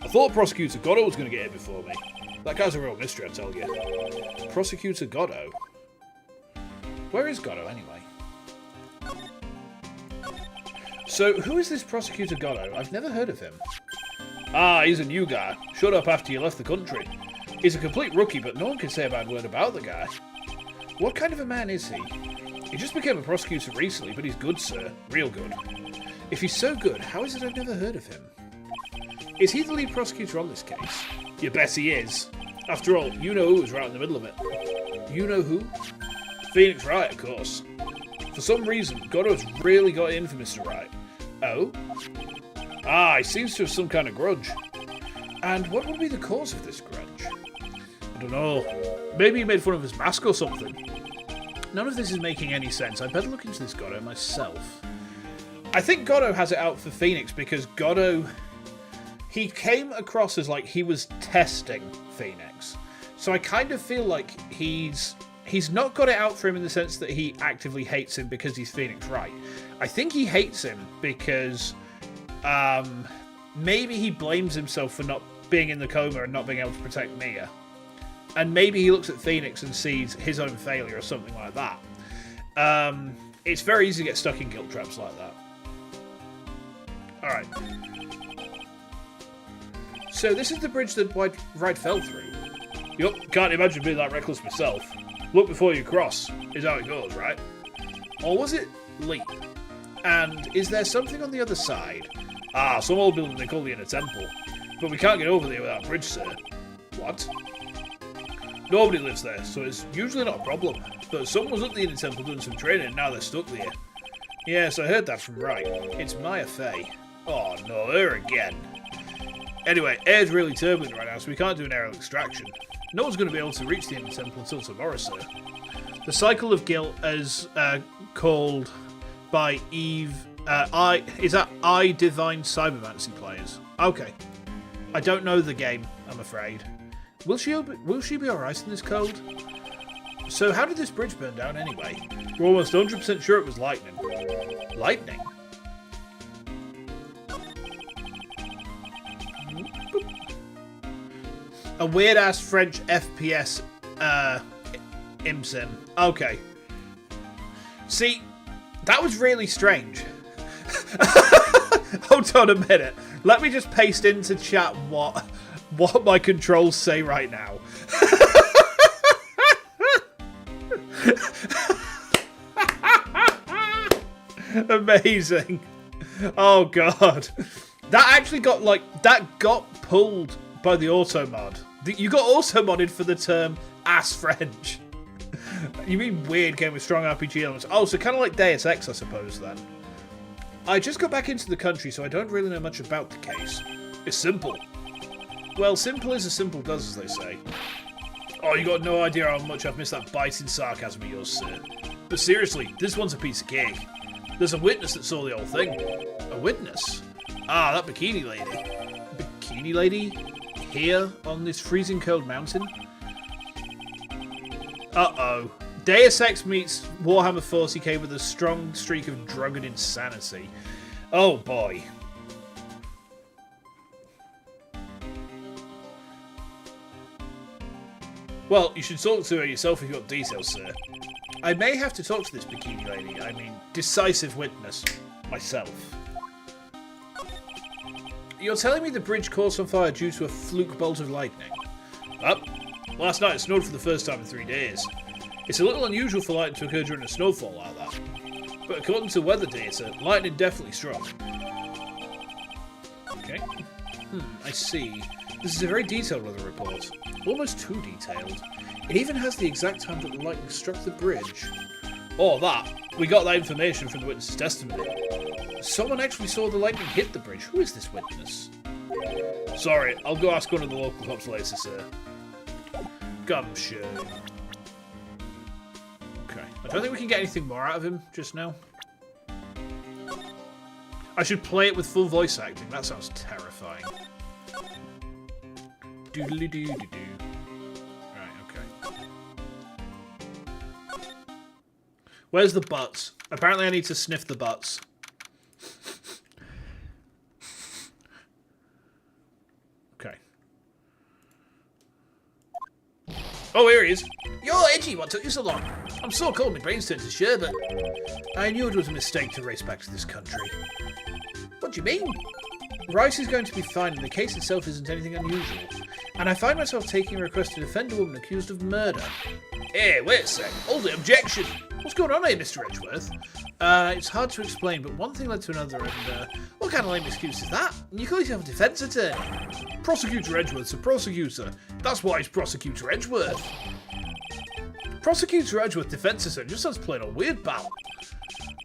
I thought Prosecutor Goddo was going to get here before me. That guy's a real mystery, I tell you. Prosecutor Goddo? Where is Goddo, anyway? So, who is this Prosecutor Goddo? I've never heard of him. Ah, he's a new guy. Showed up after you left the country. He's a complete rookie, but no one can say a bad word about the guy. What kind of a man is he? He just became a prosecutor recently, but he's good, sir. Real good. If he's so good, how is it I've never heard of him? Is he the lead prosecutor on this case? You bet he is. After all, you know who was right in the middle of it. You know who? Phoenix Wright, of course. For some reason, Goddo's really got in for Mr. Wright. Oh? Ah, he seems to have some kind of grudge. And what would be the cause of this grudge? I don't know. Maybe he made fun of his mask or something. None of this is making any sense. I'd better look into this Goddo myself. I think Goddo has it out for Phoenix because Goddo... He came across as like he was testing Phoenix. So I kind of feel like he's not got it out for him in the sense that he actively hates him because he's Phoenix Wright. I think he hates him because maybe he blames himself for not being in the coma and not being able to protect Mia. And maybe he looks at Phoenix and sees his own failure or something like that. It's very easy to get stuck in guilt traps like that. Alright. So this is the bridge that Wright fell through. Yup, can't imagine being that reckless myself. Look before you cross, is how it goes, right? Or was it leap? And is there something on the other side? Ah, some old building they call the Inner Temple. But we can't get over there without a bridge, sir. What? Nobody lives there, so it's usually not a problem. But someone was at the Inner Temple doing some training and now they're stuck there. Yes, I heard that from Wright. It's Maya Fey. Oh no, her again. Anyway, air's really turbulent right now, so we can't do an aerial extraction. No one's going to be able to reach the Inner Temple until tomorrow, sir. The cycle of guilt, as called by Eve... is that Divine Cybermancy players? Okay. I don't know the game, I'm afraid. Will she be alright in this code? So how did this bridge burn down anyway? We're almost 100% sure it was lightning. Lightning? A weird-ass French FPS imsim. Okay. See, that was really strange. Hold on a minute. Let me just paste into chat what my controls say right now. Amazing. Oh god. That actually got got pulled by the auto mod. You got auto modded for the term ass French. You mean weird game with strong RPG elements? Oh, so kind of like Deus Ex, I suppose, then. I just got back into the country, so I don't really know much about the case. It's simple. Well, simple is as simple does, as they say. Oh, you got no idea how much I've missed that biting sarcasm of yours, sir. But seriously, this one's a piece of cake. There's a witness that saw the whole thing. A witness? Ah, that bikini lady. Bikini lady? Here, on this freezing cold mountain? Uh-oh. Deus Ex meets Warhammer 40k with a strong streak of drug and insanity. Oh boy. Well, you should talk to her yourself if you've got details, sir. I may have to talk to this bikini lady. I mean, decisive witness. Myself. You're telling me the bridge caught on fire due to a fluke bolt of lightning? Up. Last night it snowed for the first time in 3 days. It's a little unusual for lightning to occur during a snowfall like that. but according to weather data, lightning definitely struck. Okay. I see. This is a very detailed weather report. Almost too detailed. It even has the exact time that the lightning struck the bridge. Oh, that. We got that information from the witness's testimony. Someone actually saw the lightning hit the bridge. Who is this witness? Sorry, I'll go ask one of the local cops later, sir. Gumshoe. Okay. I don't think we can get anything more out of him just now. I should play it with full voice acting. That sounds terrifying. Doodly-doo-doo-doo. Right, okay. Where's the butts? Apparently I need to sniff the butts. Okay. Oh, here he is. Yo, Edgy, what took you so long? I'm so cold, my brain's turned to sherbet. I knew it was a mistake to race back to this country. What do you mean? Rice is going to be fine, and the case itself isn't anything unusual. And I find myself taking a request to defend a woman accused of murder. Hey, wait a sec. Hold it, objection. What's going on here, Mr. Edgeworth? It's hard to explain, but one thing led to another, and what kind of lame excuse is that? You call yourself a defence attorney. Prosecutor Edgeworth's a prosecutor. That's why he's Prosecutor Edgeworth. Prosecutor Edgeworth defence attorney just sounds plain old weird, pal.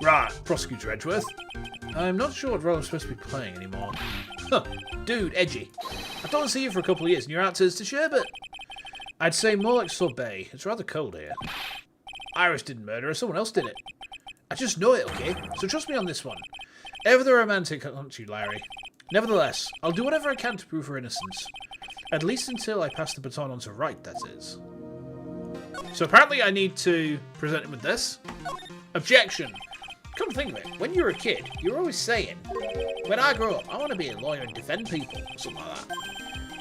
Right, Prosecutor Edgeworth. I'm not sure what role I'm supposed to be playing anymore. Huh, dude, Edgy. I don't see you for a couple of years and you're out to sherbet. I'd say more like sorbet. It's rather cold here. Iris didn't murder her, someone else did it. I just know it, okay? So trust me on this one. Ever the romantic, aren't you, Larry? Nevertheless, I'll do whatever I can to prove her innocence. At least until I pass the baton on to Wright, that is. So apparently I need to present him with this. Objection. Come to think of it, when you were a kid, you were always saying, when I grow up, I want to be a lawyer and defend people, or something like that.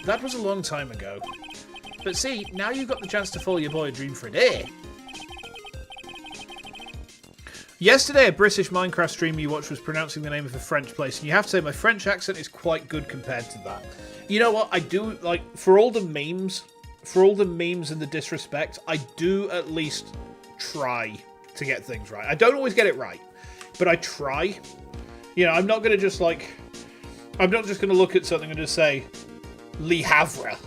That was a long time ago. But see, now you've got the chance to follow your boy a dream for a day. Yesterday, a British Minecraft streamer you watched was pronouncing the name of a French place, and you have to say my French accent is quite good compared to that. You know what, I do, like, for all the memes and the disrespect, I do at least try to get things right. I don't always get it right, but I try. You know, I'm not going to just, like, I'm not just going to look at something and just say, Le Havre.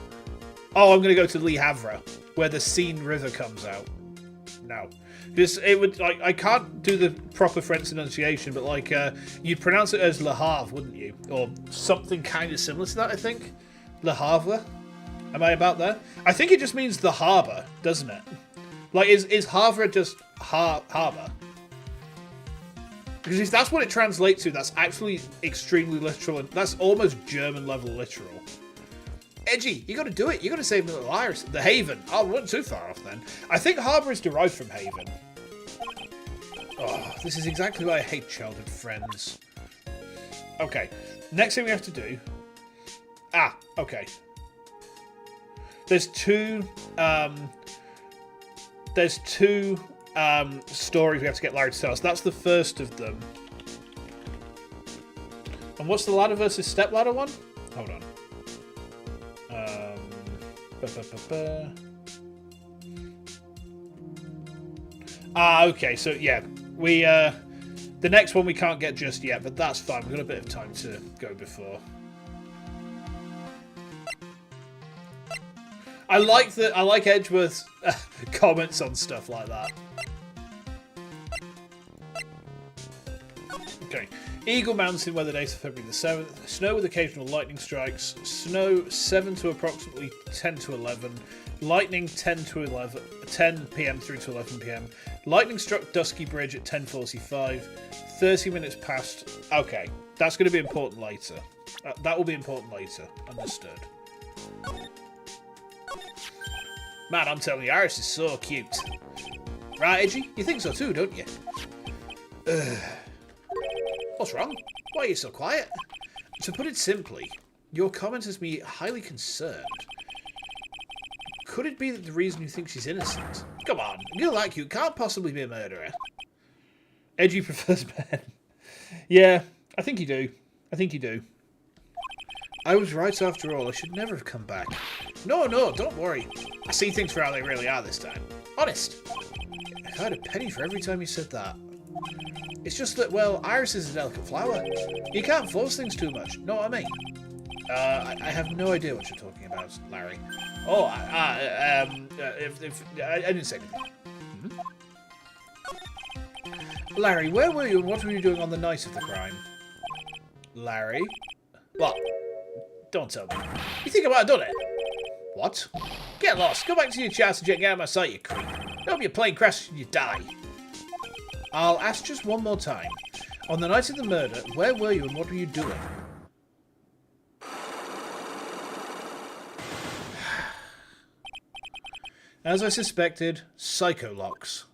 Oh, I'm going to go to Le Havre, where the Seine River comes out. No. Just, it would, like, I can't do the proper French enunciation, but, like, you'd pronounce it as Le Havre, wouldn't you? Or something kind of similar to that, I think. Le Havre? Am I about there? I think it just means the harbour, doesn't it? Like, is Havre just harbour? Because if that's what it translates to, that's actually extremely literal, and that's almost German level literal. Edgy, you got to do it. You got to save the little Iris. The Haven. Oh, we weren't too far off then. I think harbour is derived from Haven. Oh, this is exactly why I hate childhood friends. Okay, next thing we have to do. Ah, okay. There's two stories we have to get Larry to tell us. That's the first of them. And what's the ladder versus stepladder one? Hold on. Okay, so yeah, we the next one we can't get just yet, but that's fine. We've got a bit of time to go before. I like Edgeworth's comments on stuff like that. Okay. Eagle Mountain weather data February the 7th. Snow with occasional lightning strikes. Snow 7 to approximately 10 to 11. Lightning 10 p.m. through to 11 p.m. Lightning struck Dusky Bridge at 10:45. 30 minutes past. Okay, that's going to be important later. That will be important later. Understood. Man, I'm telling you, Iris is so cute. Right, Edgy? You think so too, don't you? What's wrong? Why are you so quiet? To put it simply, your comment has me highly concerned. Could it be that the reason you think she's innocent? Come on, a girl like you can't possibly be a murderer. Edgy prefers men. Yeah, I think you do. I think you do. I was right after all. I should never have come back. No, don't worry. I see things for how they really are this time. Honest. If I had a penny for every time you said that. It's just that, well, Iris is a delicate flower. You can't force things too much, know what I mean? I have no idea what you're talking about, Larry. Oh, I didn't say anything. Larry, where were you and what were you doing on the night of the crime? Larry? What? Don't tell me. You think I might have done it? What? Get lost. Go back to your chance and get out of my sight, you creep. Don't be a plane crash and you die. I'll ask just one more time. On the night of the murder, where were you and what were you doing? As I suspected, psycho locks.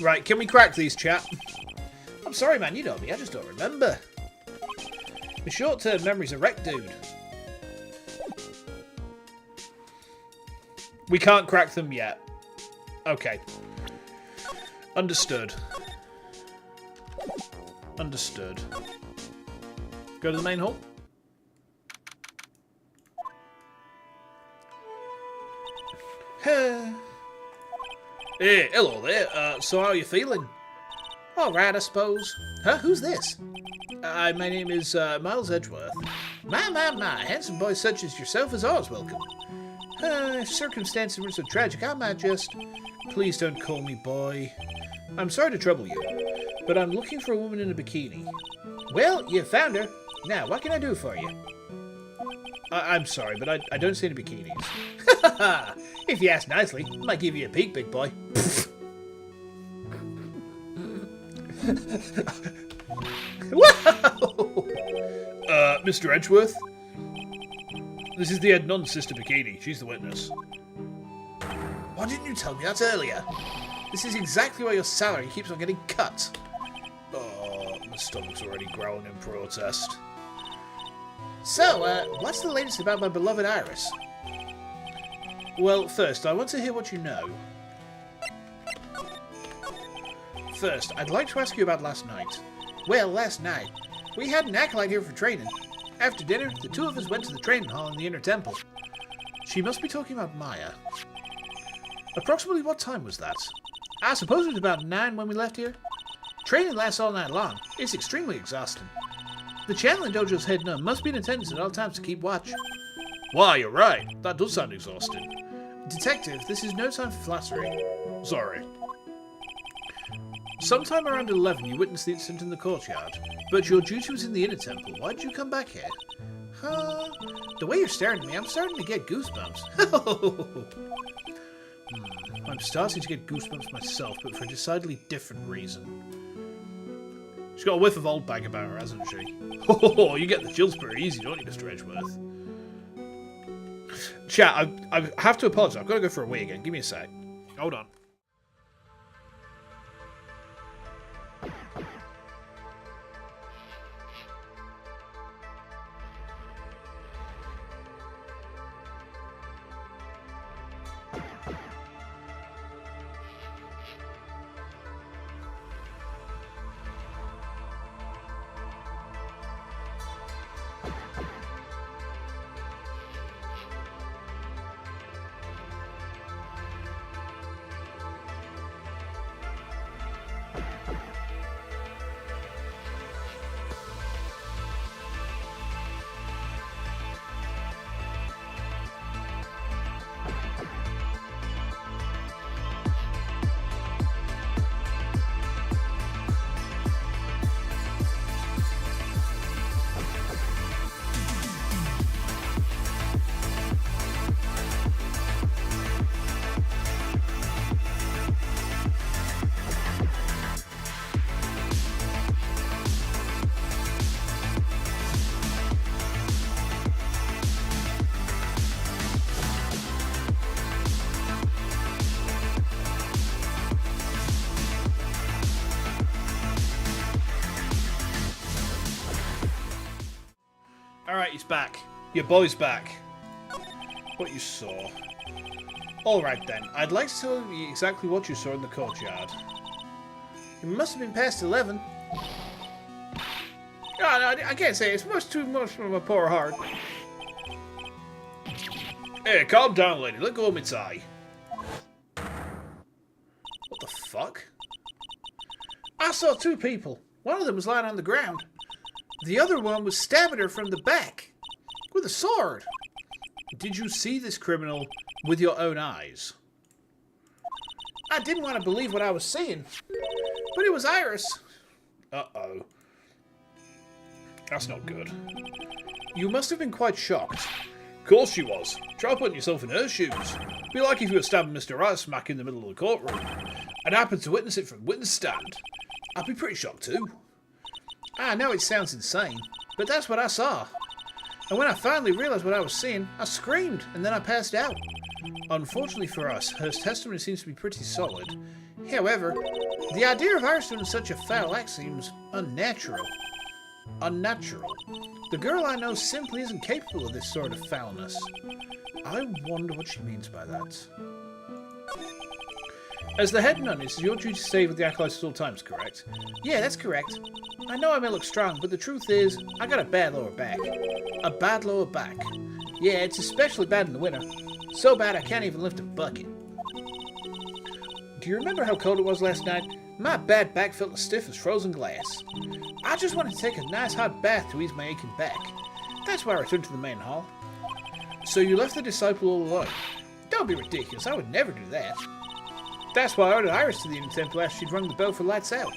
Right, can we crack these, chap? I'm sorry, man, you know me, I just don't remember. My short-term memory's a wreck, dude. We can't crack them yet. Okay. Understood. Understood. Go to the main hall. Hey, hello there. So how are you feeling? All right, I suppose. Huh? Who's this? My name is Miles Edgeworth. My. Handsome boys such as yourself is always welcome. If circumstances were so tragic, I might just... Please don't call me boy. I'm sorry to trouble you, but I'm looking for a woman in a bikini. Well, you found her. Now, what can I do for you? I'm sorry, but I don't see any bikinis. If you ask nicely, I might give you a peek, big boy. Whoa! Mr. Edgeworth? This is the head nun's sister Bikini. She's the witness. Why didn't you tell me that earlier? This is exactly why your salary keeps on getting cut. Oh, my stomach's already growling in protest. So, what's the latest about my beloved Iris? Well, first, I want to hear what you know. First, I'd like to ask you about last night. Well, last night, we had an acolyte here for training. After dinner, the two of us went to the training hall in the inner temple. She must be talking about Maya. Approximately what time was that? I suppose it was about 9 when we left here. Training lasts all night long. It's extremely exhausting. The channeling dojo's head nun must be in attendance at all times to keep watch. Why, you're right. That does sound exhausting. Detective, this is no time for flattery. Sorry. Sometime around 11 you witnessed the incident in the courtyard, but your duty was in the inner temple. Why did you come back here? Huh? The way you're staring at me, I'm starting to get goosebumps. I'm starting to get goosebumps myself, but for a decidedly different reason. She's got a whiff of old bag about her, hasn't she? Oh, you get the chills pretty easy, don't you, Mr. Edgeworth? Chat, I have to apologise. I've got to go for a wee again. Give me a sec. Hold on. Alright, he's back. Your boy's back. What you saw. Alright then, I'd like to tell you exactly what you saw in the courtyard. It must have been past 11. Oh, no, I can't say it's much too much from my poor heart. Hey, calm down, lady. Let go of my tie. What the fuck? I saw two people. One of them was lying on the ground. The other one was stabbing her from the back with a sword. Did you see this criminal with your own eyes? I didn't want to believe what I was seeing, but it was Iris. Uh-oh. That's not good. You must have been quite shocked. Of course she was. Try putting yourself in her shoes. It'd be like if you were stabbing Mr. Right smack in the middle of the courtroom and happened to witness it from witness stand. I'd be pretty shocked too. I know it sounds insane, but that's what I saw. And when I finally realized what I was seeing, I screamed and then I passed out. Unfortunately for us, her testimony seems to be pretty solid. However, the idea of Iris doing such a foul act seems unnatural. The girl I know simply isn't capable of this sort of foulness. I wonder what she means by that. As the head nun, it's your duty to stay with the acolytes at all times, correct? Yeah, that's correct. I know I may look strong, but the truth is, I got a bad lower back. A bad lower back? Yeah, it's especially bad in the winter. So bad I can't even lift a bucket. Do you remember how cold it was last night? My bad back felt as stiff as frozen glass. I just wanted to take a nice hot bath to ease my aching back. That's why I returned to the main hall. So you left the disciple all alone? Don't be ridiculous, I would never do that. That's why I ordered Iris to the Inner Temple after she'd rung the bell for lights out.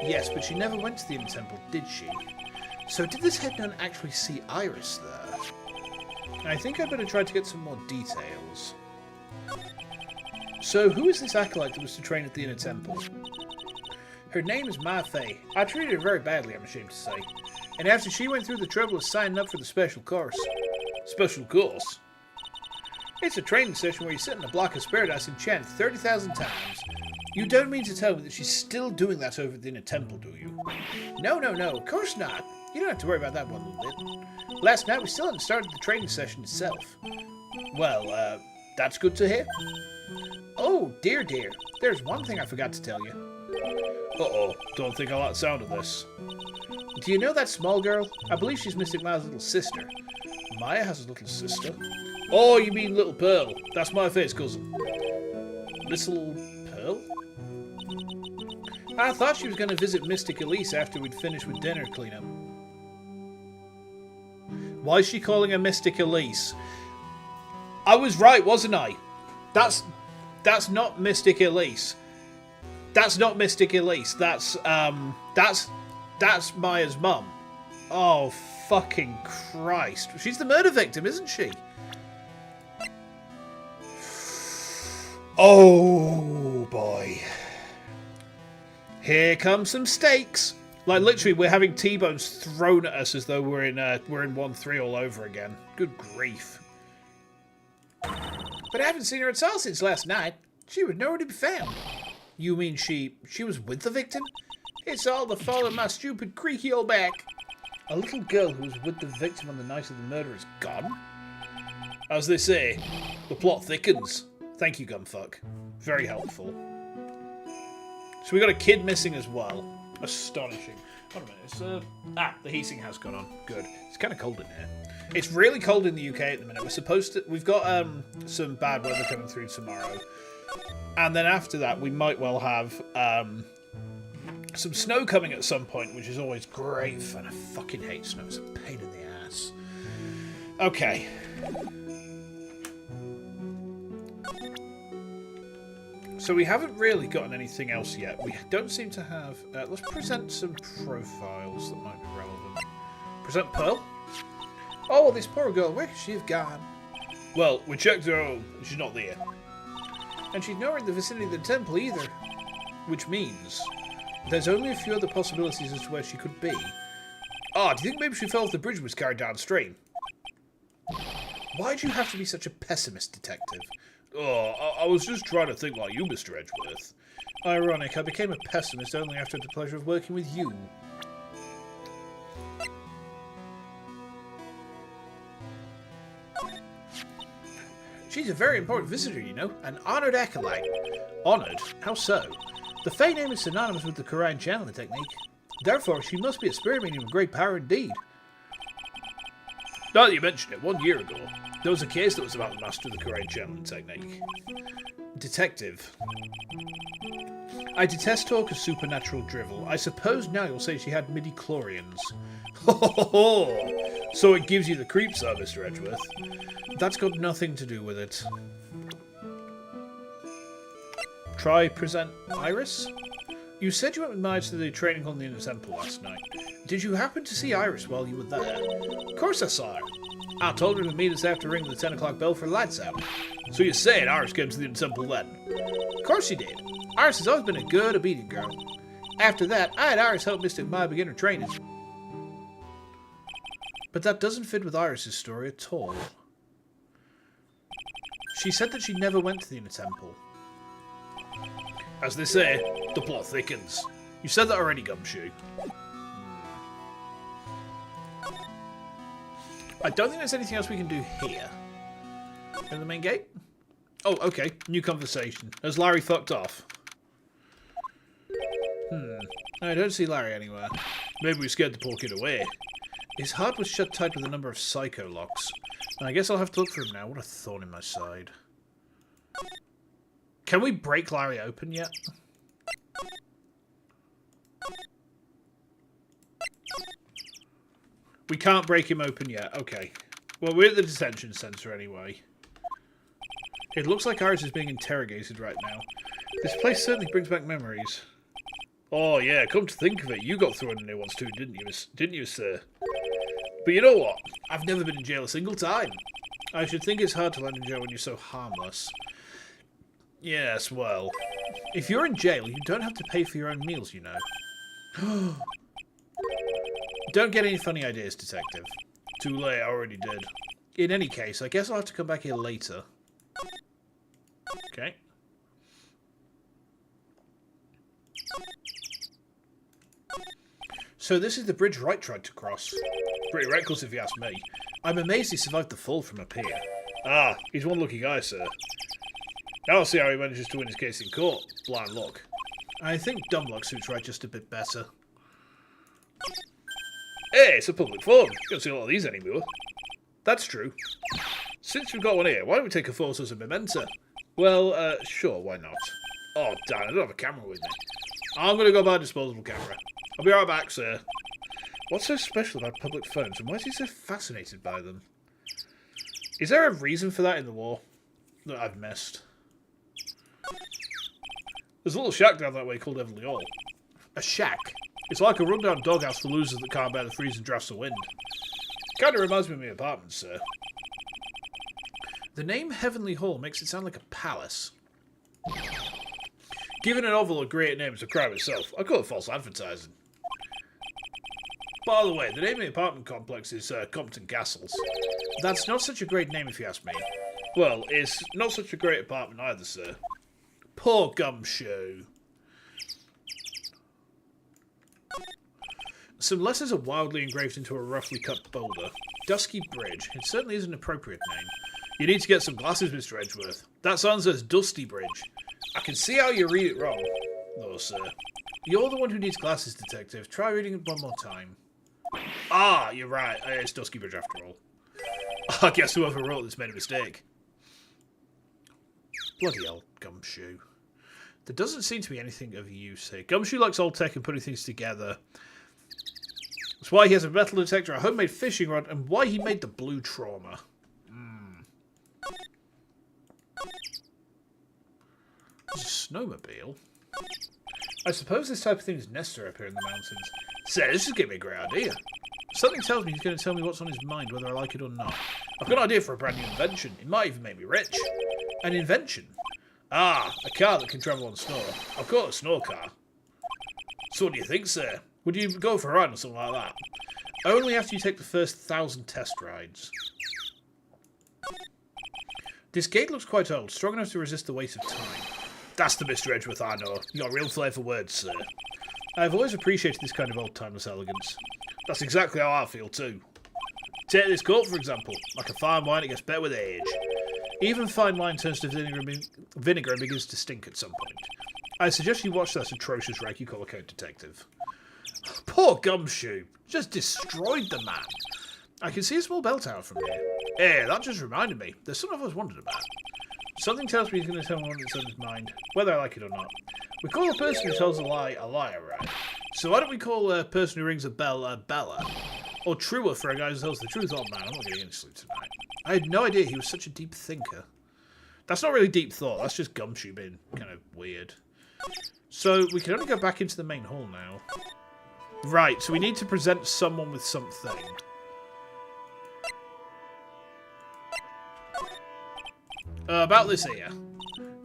Yes, but she never went to the Inner Temple, did she? So did this head nun actually see Iris there? I think I'd better try to get some more details. So who is this acolyte that was to train at the Inner Temple? Her name is Ma Fei. I treated her very badly, I'm ashamed to say. And after she went through the trouble of signing up for the special course. Special course? It's a training session where you sit in a block of paradise and chant 30,000 times. You don't mean to tell me that she's still doing that over at the Inner Temple, do you? No, of course not. You don't have to worry about that one little bit. Last night we still hadn't started the training session itself. Well, that's good to hear. Oh, dear. There's one thing I forgot to tell you. Uh-oh, don't think I like the sound of this. Do you know that small girl? I believe she's Mystic Maya's little sister. Maya has a little sister? Oh, you mean Little Pearl. That's my first cousin. Little Pearl? I thought she was going to visit Mystic Elise after we'd finished with dinner cleanup. Why is she calling her Mystic Elise? I was right, wasn't I? That's not Mystic Elise. That's not Mystic Elise. That's Maya's mum. Oh, fucking Christ. She's the murder victim, isn't she? Oh, boy. Here come some steaks. Like, literally, we're having T-bones thrown at us as though we're in 1-3 all over again. Good grief. But I haven't seen her at all since last night. She was nowhere to be found. You mean she was with the victim? It's all the fault of my stupid creaky old back. A little girl who was with the victim on the night of the murder is gone? As they say, the plot thickens. Thank you, Gumfuck. Very helpful. So we got a kid missing as well. Astonishing. Hold a minute. The heating has gone on. Good. It's kind of cold in here. It's really cold in the UK at the minute. We've got some bad weather coming through tomorrow. And then after that, we might well have some snow coming at some point, which is always great fun. I fucking hate snow. It's a pain in the ass. Okay. So we haven't really gotten anything else yet. We don't seem to have... let's present some profiles that might be relevant. Present Pearl? Oh, this poor girl. Where could she have gone? Well, we checked her home. She's not there. And she's nowhere in the vicinity of the temple either. Which means there's only a few other possibilities as to where she could be. Ah, do you think maybe she fell off the bridge and was carried downstream? Why do you have to be such a pessimist, detective? Oh, I was just trying to think like you, Mr. Edgeworth. Ironic, I became a pessimist only after the pleasure of working with you. She's a very important visitor, you know. An honoured acolyte. Honoured? How so? The Fey name is synonymous with the Quran channeling technique. Therefore, she must be a spirit medium of great power indeed. Now that you mention it, 1 year ago, there was a case that was about the master of the Korean channeling technique. Detective. I detest talk of supernatural drivel. I suppose now you'll say she had midi-chlorians. Ho ho ho ho! So it gives you the creeps, Mr. Edgeworth. That's got nothing to do with it. Try present Iris? You said you went with Maya to the training hall in the temple last night. Did you happen to see Iris while you were there? Of course I saw her. I told her to meet us after ringing the 10 o'clock bell for lights out. So you're saying Iris came to the temple then? Of course she did. Iris has always been a good, obedient girl. After that, I had Iris help Mystic Maya begin her training. But that doesn't fit with Iris's story at all. She said that she never went to the inner temple. As they say, the plot thickens. You said that already, Gumshoe. I don't think there's anything else we can do here. In the main gate? Oh, okay. New conversation. Has Larry fucked off? I don't see Larry anywhere. Maybe we scared the poor kid away. His heart was shut tight with a number of psycho locks. And I guess I'll have to look for him now. What a thorn in my side. Can we break Larry open yet? We can't break him open yet. Okay. Well, we're at the detention centre anyway. It looks like Iris is being interrogated right now. This place certainly brings back memories. Oh, yeah, come to think of it, you got thrown in there once too, didn't you, sir? But you know what? I've never been in jail a single time. I should think it's hard to land in jail when you're so harmless. Yes, well, if you're in jail, you don't have to pay for your own meals, you know. Don't get any funny ideas, Detective. Too late, I already did. In any case, I guess I'll have to come back here later. Okay. So this is the bridge Wright tried to cross. Pretty reckless if you ask me. I'm amazed he survived the fall from up here. Ah, he's one lucky guy, sir. Now I'll see how he manages to win his case in court. Blind luck. I think dumb luck suits Wright just a bit better. Hey, it's a public forum. You don't see a lot of these anymore. That's true. Since we've got one here, why don't we take a photo as a memento? Well, sure, why not? Oh, damn, I don't have a camera with me. I'm going to go buy a disposable camera. I'll be right back, sir. What's so special about public phones, and why is he so fascinated by them? Is there a reason for that in the war that I've missed? There's a little shack down that way called Everly Hall. A shack? It's like a rundown doghouse for losers that can't bear the freezing drafts of wind. Kinda reminds me of my apartment, sir. The name Heavenly Hall makes it sound like a palace. Giving a novel a great name is a crime itself. I call it false advertising. By the way, the name of the apartment complex is Compton Castles. That's not such a great name if you ask me. Well, it's not such a great apartment either, sir. Poor Gumshoe. Some letters are wildly engraved into a roughly cut boulder. Dusky Bridge. It certainly is an appropriate name. You need to get some glasses, Mr. Edgeworth. That sign says Dusty Bridge. I can see how you read it wrong, though, sir. You're the one who needs glasses, Detective. Try reading it one more time. Ah, you're right. It's Dusky Bridge after all. I guess whoever wrote this made a mistake. Bloody hell, Gumshoe. There doesn't seem to be anything of use here. Gumshoe likes old tech and putting things together. That's why he has a metal detector, a homemade fishing rod, and why he made the blue trauma. There's a snowmobile. I suppose this type of thing is necessary up here in the mountains. Say, this is giving me a great idea. Something tells me he's going to tell me what's on his mind, whether I like it or not. I've got an idea for a brand new invention. It might even make me rich. An invention? Ah, a car that can travel on snow. I'll call it a snow car. So what do you think, sir? Would you go for a ride or something like that? Only after you take the first 1,000 test rides. This gate looks quite old, strong enough to resist the weight of time. That's the Mr. Edgeworth I know. You got a real flair for words, sir. I've always appreciated this kind of old-timeless elegance. That's exactly how I feel too. Take this coat, for example. Like a fine wine, it gets better with age. Even fine wine turns to vinegar and begins to stink at some point. I suggest you watch that atrocious wreck you call a coat detective. Poor Gumshoe. Just destroyed the man. I can see a small bell tower from here. Hey, that just reminded me. There's something I've always wondered about. Something tells me he's going to tell me what's on his mind, whether I like it or not. We call a person who tells a lie a liar, right? So why don't we call a person who rings a bell a Bella? Or truer for a guy who tells the truth. Oh man, I'm not getting any sleep tonight. I had no idea he was such a deep thinker. That's not really deep thought, that's just Gumshoe being kind of weird. So we can only go back into the main hall now. Right, so we need to present someone with something. About this here.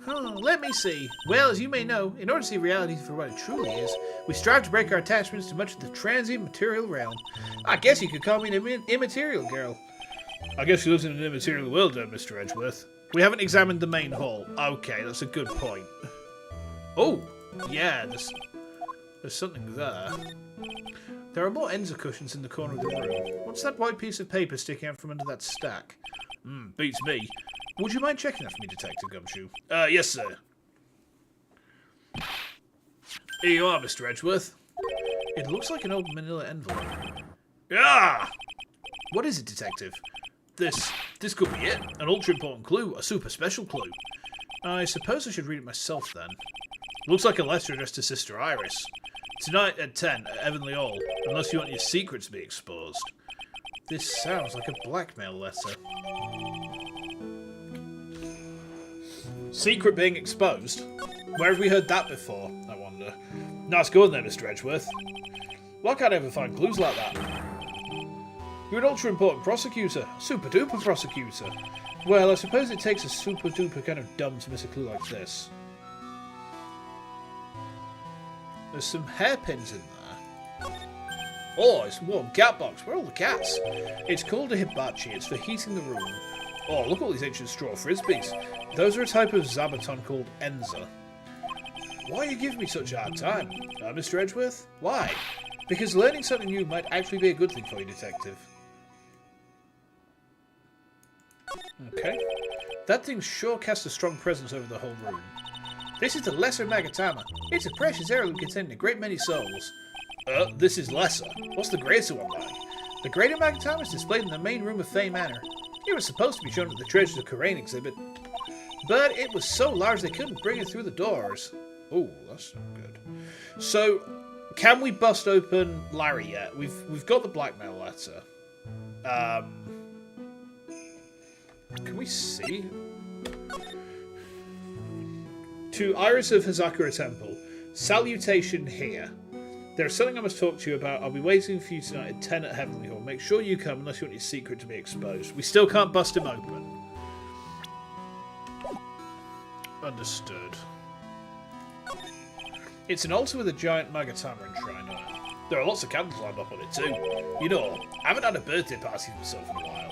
Let me see. Well, as you may know, in order to see reality for what it truly is, we strive to break our attachments to much of the transient material realm. I guess you could call me an immaterial girl. I guess she lives in an immaterial world, Mr. Edgeworth. We haven't examined the main hall. Okay, that's a good point. Oh, yeah, there's something there. There are more Enza cushions in the corner of the room. What's that white piece of paper sticking out from under that stack? Beats me. Would you mind checking that for me, Detective Gumshoe? Yes, sir. Here you are, Mr. Edgeworth. It looks like an old manila envelope. Ah! What is it, Detective? This could be it. An ultra-important clue. A super special clue. I suppose I should read it myself, then. Looks like a letter addressed to Sister Iris. Tonight at 10 at Heavenly Hall, unless you want your secrets to be exposed. This sounds like a blackmail letter. Secret being exposed? Where have we heard that before, I wonder? Nice going there, Mr. Edgeworth. Why can't I ever find clues like that? You're an ultra-important prosecutor. Super-duper prosecutor. Well, I suppose it takes a super-duper kind of dumb to miss a clue like this. There's some hairpins in there. Oh, it's a warm cat box. Where are all the cats? It's called a hibachi. It's for heating the room. Oh, look at all these ancient straw frisbees. Those are a type of zabaton called Enza. Why are you giving me such a hard time? Mr. Edgeworth? Why? Because learning something new might actually be a good thing for you, Detective. Okay. That thing sure casts a strong presence over the whole room. This is the Lesser Magatama. It's a precious heirloom containing a great many souls. This is Lesser. What's the greater one like? The Greater Magatama is displayed in the main room of Fey Manor. It was supposed to be shown at the Treasures of Kurain exhibit, but it was so large they couldn't bring it through the doors. Oh, that's not good. So, can we bust open Larry yet? We've got the blackmail letter. Can we see? To Iris of Hazakura Temple. Salutation here. There's something I must talk to you about. I'll be waiting for you tonight at 10 at Heavenly Hall. Make sure you come unless you want your secret to be exposed. We still can't bust him open. Understood. It's an altar with a giant Magatama enshrined on it. There are lots of candles lined up on it too. You know, I haven't had a birthday party for myself in a while.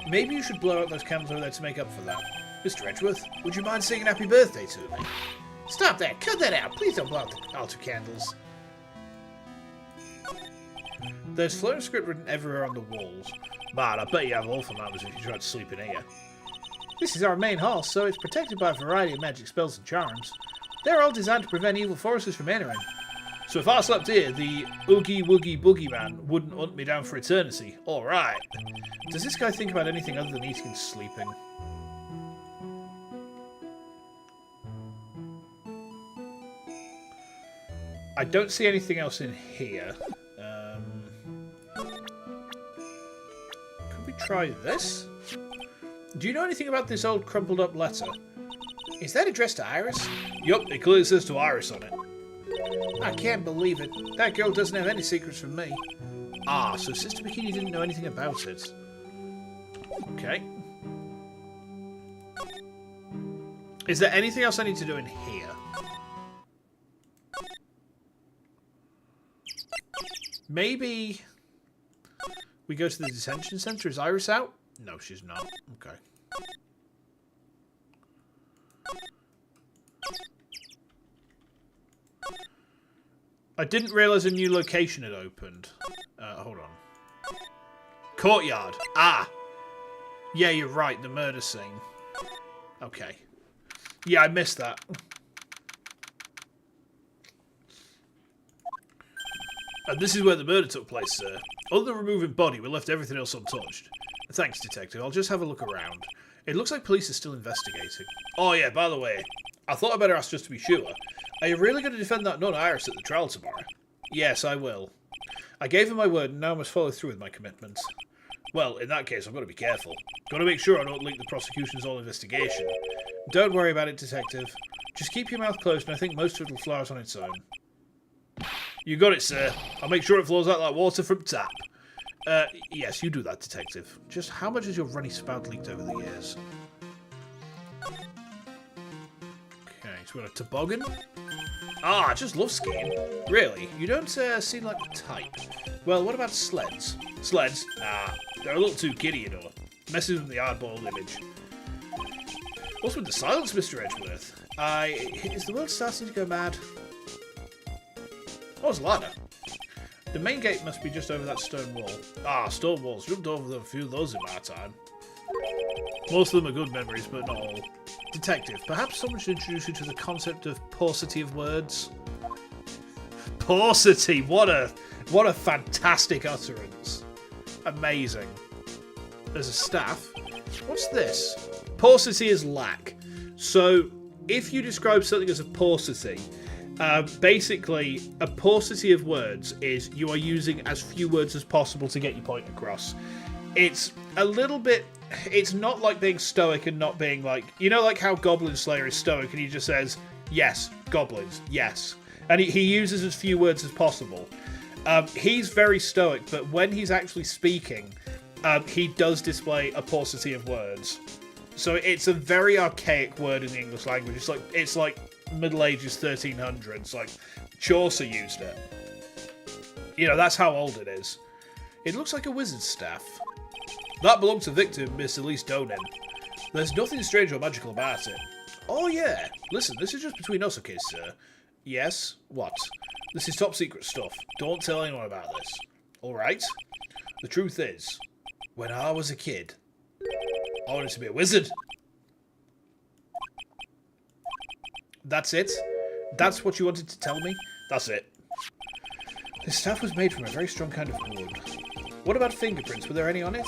Maybe you should blow out those candles over there to make up for that. Mr. Edgeworth, would you mind singing happy birthday to me? Stop that! Cut that out! Please don't blow out the altar candles. There's floating script written everywhere on the walls. Man, I bet you have awful numbers if you try to sleep in here. This is our main hall, so it's protected by a variety of magic spells and charms. They're all designed to prevent evil forces from entering. So if I slept here, the Oogie Woogie Boogeyman wouldn't hunt me down for eternity. Alright. Does this guy think about anything other than eating and sleeping? I don't see anything else in here. Could we try this? Do you know anything about this old crumpled up letter? Is that addressed to Iris? Yup, it clearly says to Iris on it. I can't believe it. That girl doesn't have any secrets from me. Ah, so Sister Bikini didn't know anything about it. Okay. Is there anything else I need to do in here? Maybe we go to the detention center. Is Iris out? No, she's not. Okay. I didn't realize a new location had opened. Hold on. Courtyard. Ah! Yeah, you're right. The murder scene. Okay. Yeah, I missed that. And this is where the murder took place, sir. Other than removing body, we left everything else untouched. Thanks, Detective. I'll just have a look around. It looks like police are still investigating. Oh yeah, by the way, I thought I'd better ask just to be sure. Are you really going to defend that nun Iris at the trial tomorrow? Yes, I will. I gave her my word and now I must follow through with my commitments. Well, in that case, I've got to be careful. Got to make sure I don't leak the prosecution's whole investigation. Don't worry about it, Detective. Just keep your mouth closed and I think most of it will flow out on its own. You got it, sir. I'll make sure it flows out like water from tap. Yes, you do that, Detective. Just how much has your runny spout leaked over the years? Okay, so we've got a toboggan. Ah, I just love skiing. Really? You don't seem like the type. Well, what about sleds? Sleds? Nah, they're a little too kiddie, you know. Messes with the eyeball image. What's with the silence, Mr. Edgeworth? Is the world starting to go mad? Oh, it's a ladder. The main gate must be just over that stone wall. Ah, stone walls. Jumped over a few of those in my time. Most of them are good memories, but not all. Detective, perhaps someone should introduce you to the concept of paucity of words. Paucity! What a fantastic utterance. Amazing. There's a staff. What's this? Paucity is lack. So, if you describe something as a paucity, basically, a paucity of words is you are using as few words as possible to get your point across. It's a little bit... It's not like being stoic and not being like... You know like how Goblin Slayer is stoic and he just says, yes, goblins, yes. And he uses as few words as possible. He's very stoic, but when he's actually speaking, he does display a paucity of words. So it's a very archaic word in the English language. It's like Middle Ages 1300s. Like Chaucer used it. You know, that's how old it is. It looks like a wizard's staff. That belonged to victim Miss Elise Donin. There's nothing strange or magical about it. Oh yeah. Listen, this is just between us, okay, sir? Yes? What? This is top secret stuff. Don't tell anyone about this. Alright? The truth is, when I was a kid, I wanted to be a wizard. That's it? That's what you wanted to tell me? That's it. This staff was made from a very strong kind of wood. What about fingerprints? Were there any on it?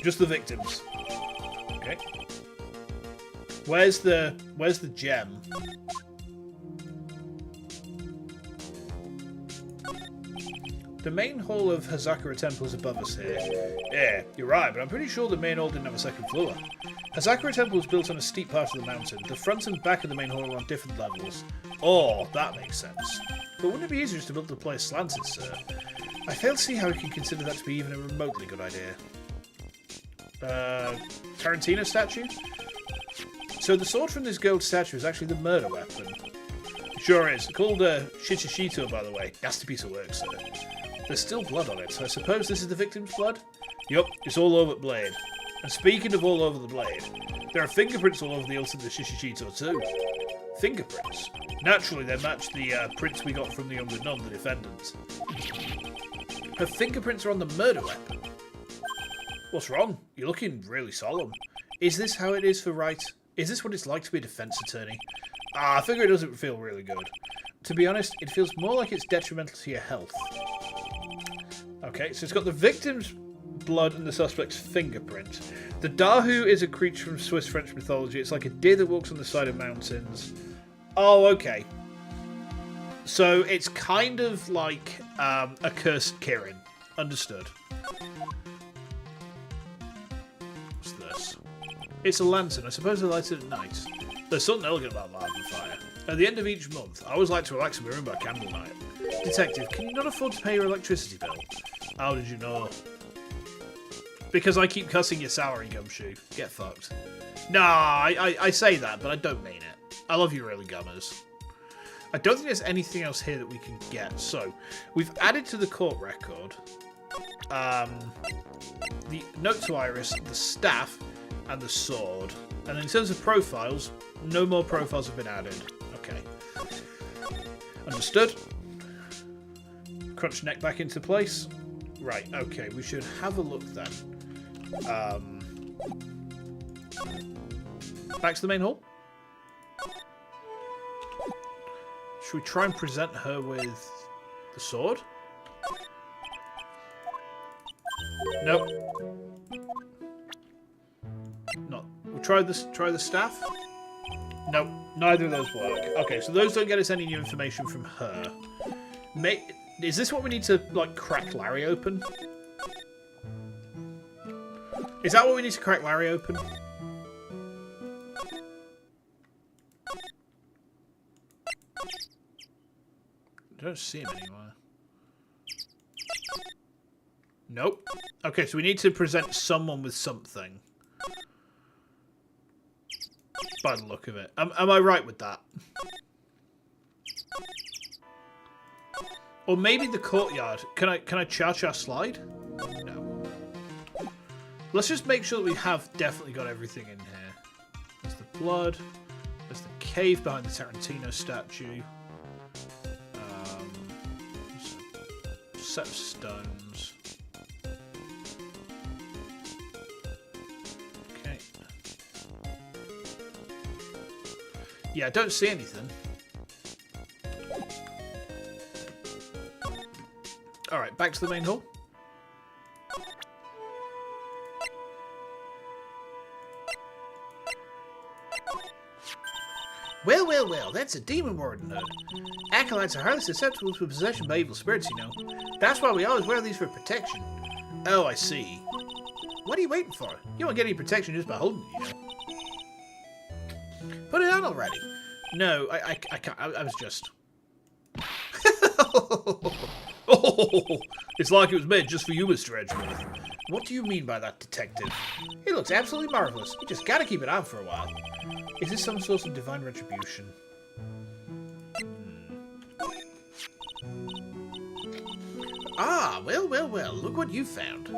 Just the victims. Okay. Where's the gem? The main hall of Hazakura Temple is above us here. Yeah, you're right, but I'm pretty sure the main hall didn't have a second floor. Hazakura Temple was built on a steep part of the mountain. The front and back of the main hall are on different levels. Oh, that makes sense. But wouldn't it be easier just to build the place slanted, sir? I fail to see how you can consider that to be even a remotely good idea. Tarantino statue? So the sword from this gold statue is actually the murder weapon. Sure is. Called Shichishito, by the way. Nasty piece of work, sir. There's still blood on it. I suppose this is the victim's blood? Yup, it's all over the blade. And speaking of all over the blade, there are fingerprints all over the hilt of the Shichishito too. Fingerprints? Naturally, they match the prints we got from the younger nun, the defendant. Her fingerprints are on the murder weapon. What's wrong? You're looking really solemn. Is this how it is for right? Is this what it's like to be a defense attorney? I figure it doesn't feel really good. To be honest, it feels more like it's detrimental to your health. Okay, so it's got the victim's blood and the suspect's fingerprint. The Dahu is a creature from Swiss-French mythology. It's like a deer that walks on the side of mountains. Oh, okay. So it's kind of like a cursed Kirin. Understood. What's this? It's a lantern. I suppose they light it at night. There's something elegant about lighting a fire. At the end of each month, I always like to relax in my room by candlelight. Detective, can you not afford to pay your electricity bill? How did you know? Because I keep cussing your salary, Gumshoe. Get fucked. Nah, I say that, but I don't mean it. I love you really, Gummers. I don't think there's anything else here that we can get. So, we've added to the court record the note to Iris, the staff, and the sword. And in terms of profiles, no more profiles have been added. Okay. Understood. Crunch neck back into place. Right, okay, we should have a look then. Back to the main hall. Should we try and present her with the sword? Nope. Not. We'll try this. Try the staff. Nope. Neither of those work. Okay, so those don't get us any new information from her. Is this what we need to like crack Larry open? Is that what we need to crack Larry open? I don't see him anywhere. Nope. Okay, so we need to present someone with something. By the look of it. Am I right with that? Or maybe the courtyard. Can I cha-cha slide? No. Let's just make sure that we have definitely got everything in here. There's the blood. There's the cave behind the Tarantino statue. Set of stones. Okay. Yeah, I don't see anything. Alright, back to the main hall. Well, well, well, that's a demon warden hood. Acolytes are highly susceptible to possession by evil spirits, you know. That's why we always wear these for protection. Oh, I see. What are you waiting for? You won't get any protection just by holding it, you know. Put it on already. No, I can't. I was just... Oh, it's like it was made just for you, Mr. Edgeworth. What do you mean by that, detective? It looks absolutely marvelous. You just gotta keep it on for a while. Is this some sort of divine retribution? Ah, well, well, well, look what you found.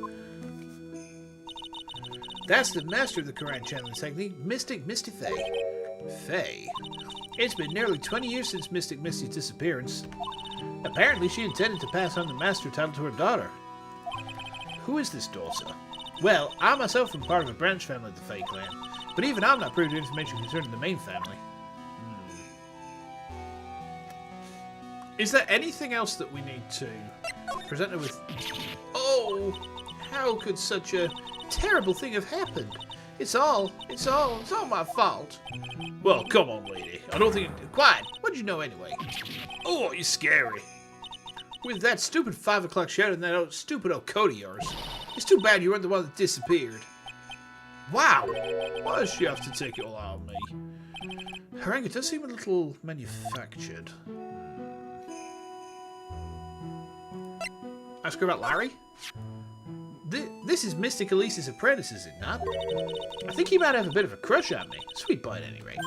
That's the master of the Quran channeling technique, Mystic Misty Faye. Faye? It's been nearly 20 years since Mystic Misty's disappearance. Apparently she intended to pass on the master title to her daughter. Who is this daughter? Well, I myself am part of a branch family of the Faye clan, but even I'm not privy to information concerning the main family. Is there anything else that we need to present her with? Oh, how could such a terrible thing have happened? It's all my fault. Well, come on, lady. I don't think... Quiet. What'd you know anyway? Oh, you're scary. With that stupid 5 o'clock shadow and that stupid old coat of yours. It's too bad you weren't the one that disappeared. Wow. Why does she have to take it all out of me? Her anger does seem a little manufactured. Ask her about Larry? This is Mystic Elise's apprentice, is it not? I think he might have a bit of a crush on me. Sweet boy, at any rate.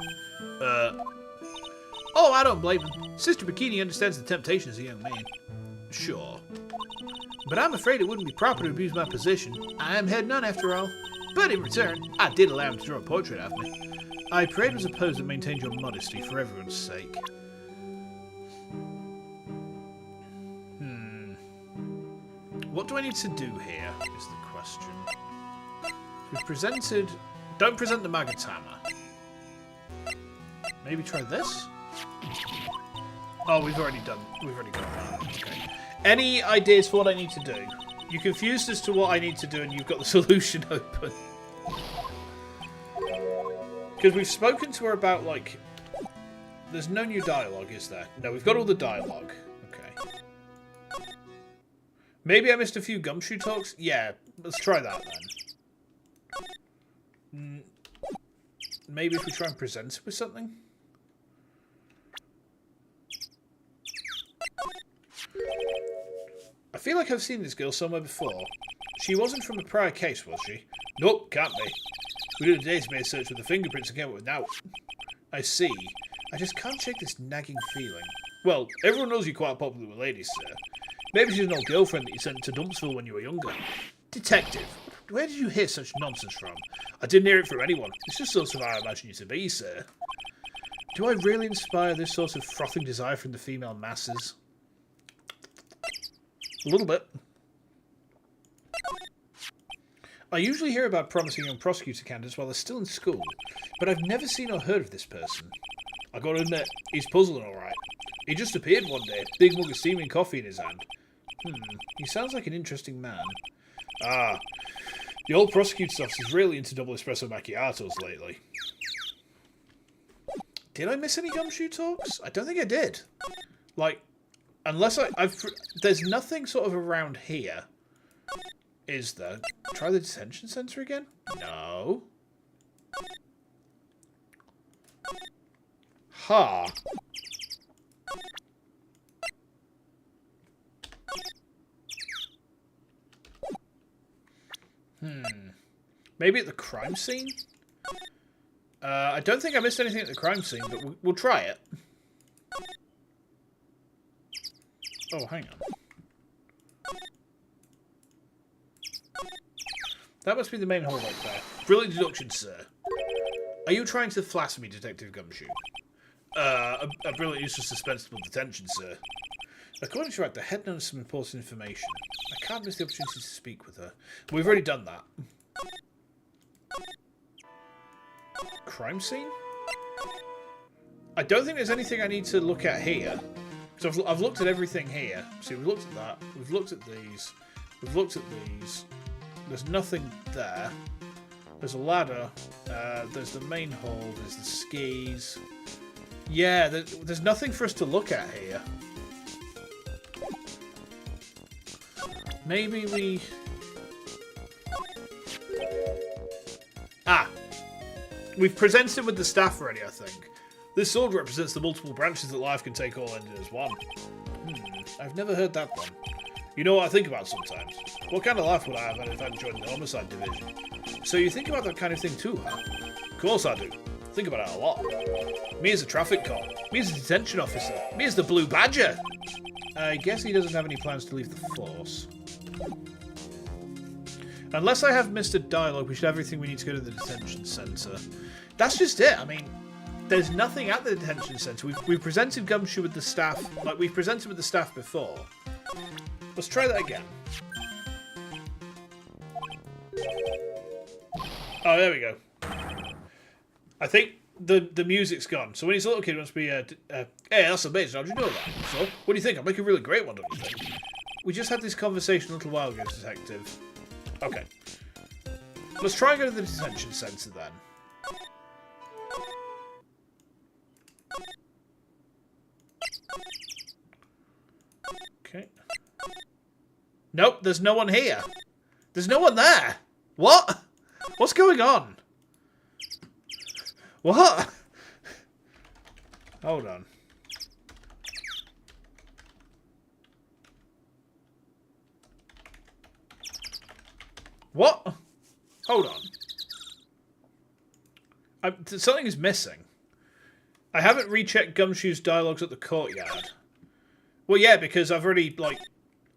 Oh, I don't blame him. Sister Bikini understands the temptation as a young man. Sure. But I'm afraid it wouldn't be proper to abuse my position. I am head nun, after all. But in return, I did allow him to draw a portrait of me. I prayed as opposed to maintain your modesty for everyone's sake. What do I need to do here, is the question. We've presented... Don't present the Magatama. Maybe try this? Oh, we've already got that. Okay. Any ideas for what I need to do? You're confused as to what I need to do and you've got the solution open. Because we've spoken to her about, like... There's no new dialogue, is there? No, we've got all the dialogue. Okay. Maybe I missed a few gumshoe talks? Yeah, let's try that then. Maybe if we try and present it with something? I feel like I've seen this girl somewhere before. She wasn't from a prior case, was she? Nope, can't be. We did a database search with the fingerprints and came up with now. I see. I just can't shake this nagging feeling. Well, everyone knows you're quite popular with ladies, sir. Maybe she's an old girlfriend that you sent to Dumpsville when you were younger. Detective, where did you hear such nonsense from? I didn't hear it from anyone. It's just sort of how I imagine you to be, sir. Do I really inspire this sort of frothing desire from the female masses? A little bit. I usually hear about promising young prosecutor candidates while they're still in school, but I've never seen or heard of this person. I gotta admit, he's puzzling alright. He just appeared one day, big mug of steaming coffee in his hand. He sounds like an interesting man. Ah, the old prosecutor's office is really into double espresso macchiatos lately. Did I miss any gumshoe talks? I don't think I did. Like, unless I've... There's nothing sort of around here. Is there? Try the detention center again? No. Ha. Maybe at the crime scene? I don't think I missed anything at the crime scene, but we'll try it. Oh, hang on. That must be the main hall right there. Brilliant deduction, sir. Are you trying to flatter me, Detective Gumshoe? A brilliant use of suspensible detention, sir. According to her, the head knows some important information. I can't miss the opportunity to speak with her. We've already done that. Crime scene? I don't think there's anything I need to look at here. So I've looked at everything here. See, we've looked at that. We've looked at these. We've looked at these. There's nothing there. There's a ladder. There's the main hall. There's the skis. Yeah, there's nothing for us to look at here. Maybe we... Ah! We've presented it with the staff already, I think. This sword represents the multiple branches that life can take, all ended as one. I've never heard that one. You know what I think about sometimes? What kind of life would I have if I'd joined the homicide division? So you think about that kind of thing too, huh? Of course I do. Think about it a lot. Me as a traffic cop. Me as a detention officer. Me as the Blue Badger. I guess he doesn't have any plans to leave the force. Unless I have missed a dialogue, we should have everything we need to go to the detention centre. That's just it. I mean, there's nothing at the detention centre. We've presented Gumshoe with the staff, like we've presented with the staff before. Let's try that again. Oh, there we go. I think the music's gone. So when he's a little kid, he wants to be hey, that's amazing. How'd you know that? So, what do you think? I'll make a really great one, don't you think? We just had this conversation a little while ago, Detective. Okay. Let's try and go to the detention centre then. Okay. Nope, there's no one here. There's no one there. What? What's going on? What? Hold on. What? Hold on. Something is missing. I haven't rechecked Gumshoe's dialogues at the courtyard. Well, yeah, because I've already, like...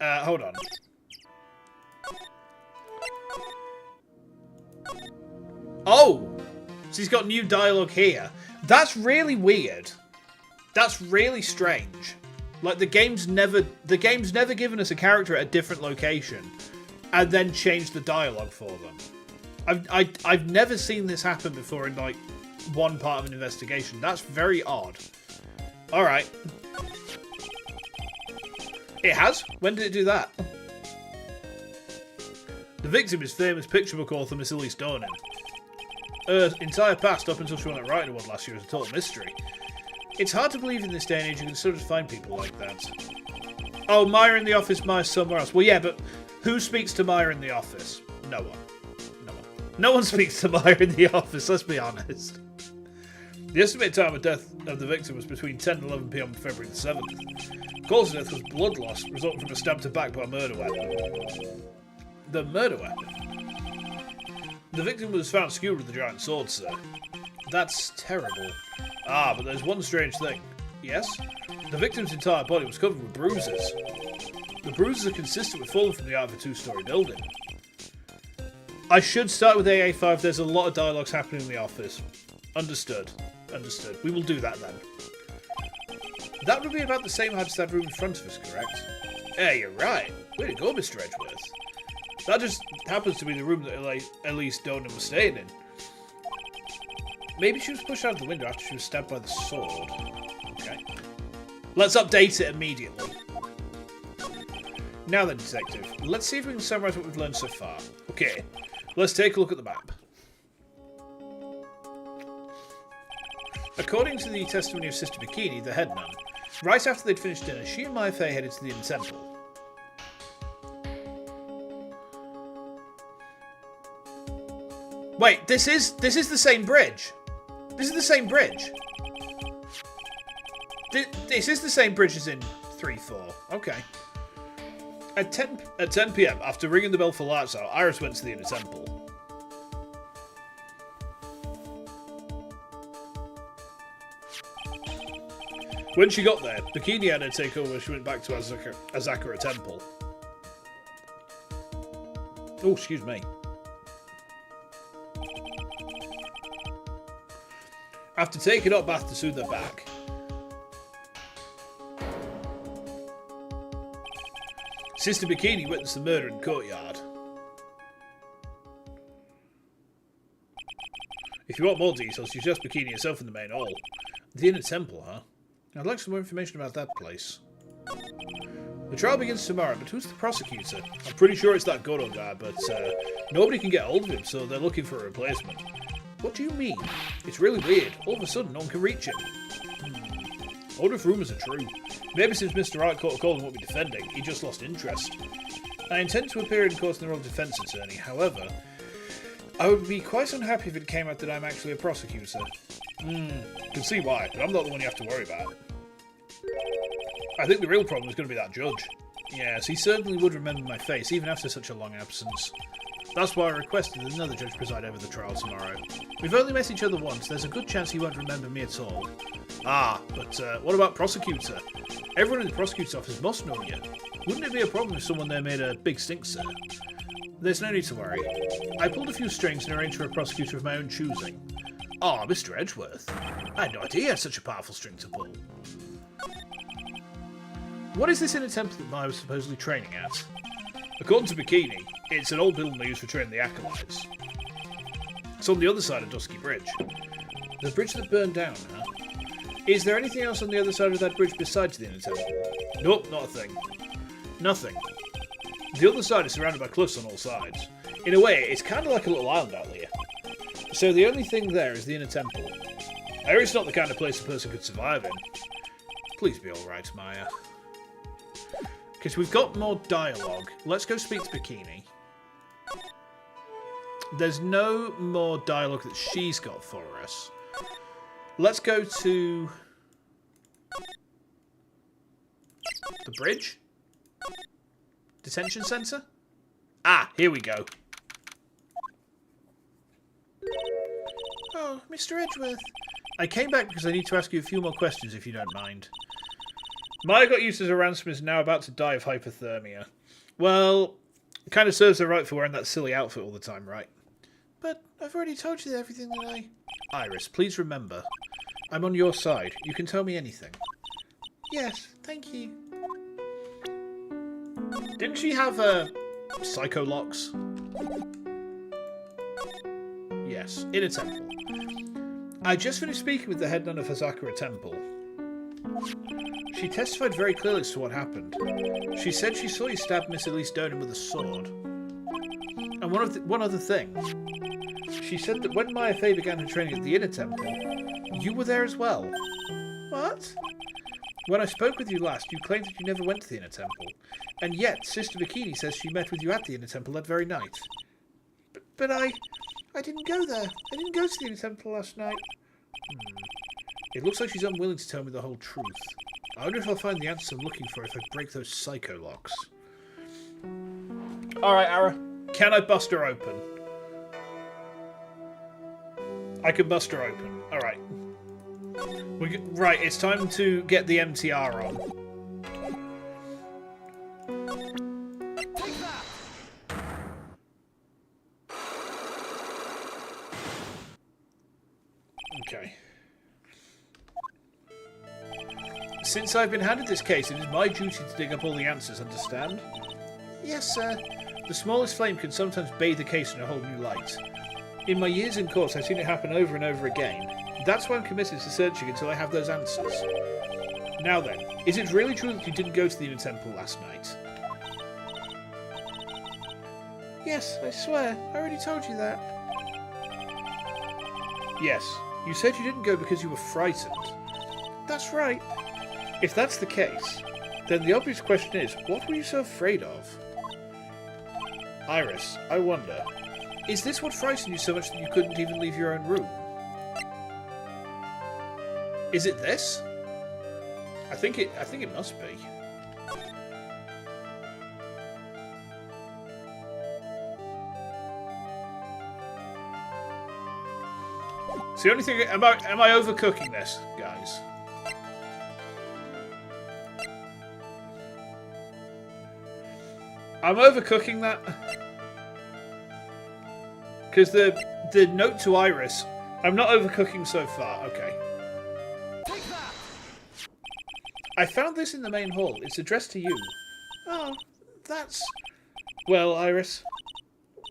hold on. Oh! So he's got new dialogue here. That's really weird. That's really strange. Like, the game's never given us a character at a different location and then changed the dialogue for them. I've never seen this happen before in, like, one part of an investigation. That's very odd. Alright. It has? When did it do that? The victim is famous picture book author Miss Elise Dornan. Her entire past up until she went at writing award last year is a total mystery. It's hard to believe in this day and age you can sort of find people like that. Oh, Maya in the office, Maya somewhere else. Well, yeah, but who speaks to Maya in the office? No one. No one. No one speaks to Maya in the office, let's be honest. The estimated time of death of the victim was between 10 and 11 PM on February the 7th. Cause of death was blood loss resulting from a stab to back by a murder weapon. The murder weapon? The victim was found skewered with a giant sword, sir. That's terrible. Ah, but there's one strange thing. Yes? The victim's entire body was covered with bruises. The bruises are consistent with falling from the height of a two-story building. I should start with AA5. There's a lot of dialogues happening in the office. Understood. Understood. We will do that then. That would be about the same height as that room in front of us, correct? Yeah, you're right. Way to go, Mr. Edgeworth. That just happens to be the room that Elise Dornan was staying in. Maybe she was pushed out of the window after she was stabbed by the sword. Okay. Let's update it immediately. Now then, Detective, let's see if we can summarize what we've learned so far. Okay, let's take a look at the map. According to the testimony of Sister Bikini, the head nun, right after they'd finished dinner, she and Maya Fey headed to the Inner Temple. Wait, this is the same bridge. This is the same bridge. This is the same bridge as in 3-4. Okay. At 10 p.m, after ringing the bell for lights out, Iris went to the Inner Temple. When she got there, Bikini had her take over. She went back to Azakura Temple. Oh, excuse me. After taking a hot bath to soothe her back, Sister Bikini witnessed the murder in the courtyard. If you want more details, she's just Bikini herself in the main hall. The Inner Temple, huh? I'd like some more information about that place. The trial begins tomorrow, but who's the prosecutor? I'm pretty sure it's that Goro guy, but nobody can get hold of him, so they're looking for a replacement. What do you mean? It's really weird. All of a sudden, no one can reach him. I wonder if rumours are true. Maybe since Mr. Wright caught a call and won't be defending, he just lost interest. I intend to appear in court in the role of defence attorney. However, I would be quite unhappy if it came out that I'm actually a prosecutor. Can see why, but I'm not the one you have to worry about. I think the real problem is going to be that judge. Yes, he certainly would remember my face, even after such a long absence. That's why I requested that another judge preside over the trial tomorrow. We've only met each other once, there's a good chance he won't remember me at all. Ah, but what about prosecutor? Everyone in the prosecutor's office must know you. Wouldn't it be a problem if someone there made a big stink, sir? There's no need to worry. I pulled a few strings and arranged for a prosecutor of my own choosing. Ah, Mr. Edgeworth. I had no idea you had such a powerful string to pull. What is this Inner Temple that Maya was supposedly training at? According to Bikini, it's an old building they use for training the acolytes. It's on the other side of Dusky Bridge. The bridge that burned down, huh? Is there anything else on the other side of that bridge besides the Inner Temple? Nope, not a thing. Nothing. The other side is surrounded by cliffs on all sides. In a way, it's kind of like a little island out here. So the only thing there is the Inner Temple. I hear it's not the kind of place a person could survive in. Please be alright, Maya. Okay, so we've got more dialogue. Let's go speak to Bikini. There's no more dialogue that she's got for us. Let's go to the bridge? Detention centre? Ah, here we go. Oh, Mr. Edgeworth. I came back because I need to ask you a few more questions, if you don't mind. Maya got used as a ransom is now about to die of hypothermia. Well, it kind of serves her right for wearing that silly outfit all the time, right? But I've already told you everything that I... Iris, please remember. I'm on your side. You can tell me anything. Yes, thank you. Didn't she have psycho locks? Yes, Inner Temple. I just finished speaking with the head nun of Hazakura Temple. She testified very clearly as to what happened. She said she saw you stab Miss Elise Donan with a sword. And one other thing. She said that when Maya Fey began her training at the Inner Temple, you were there as well. What? When I spoke with you last, you claimed that you never went to the Inner Temple. And yet, Sister Bikini says she met with you at the Inner Temple that very night. But I didn't go there. I didn't go to the Inner Temple last night. It looks like she's unwilling to tell me the whole truth. I wonder if I'll find the answers I'm looking for if I break those psycho locks. Alright, Ara. Can I bust her open? I can bust her open. Alright. Right, it's time to get the MTR on. Okay. Since I've been handed this case, it is my duty to dig up all the answers, understand? Yes, sir. The smallest flame can sometimes bathe a case in a whole new light. In my years in court, I've seen it happen over and over again. That's why I'm committed to searching until I have those answers. Now then, is it really true that you didn't go to the Inner Temple last night? Yes, I swear. I already told you that. Yes, you said you didn't go because you were frightened. That's right. If that's the case, then the obvious question is, what were you so afraid of? Iris, I wonder, is this what frightened you so much that you couldn't even leave your own room? Is it this? I think it must be. It's the only thing. Am I overcooking this, guys? I'm overcooking that because the note to Iris. I'm not overcooking so far. Okay. I found this in the main hall. It's addressed to you. Oh, that's... Well, Iris,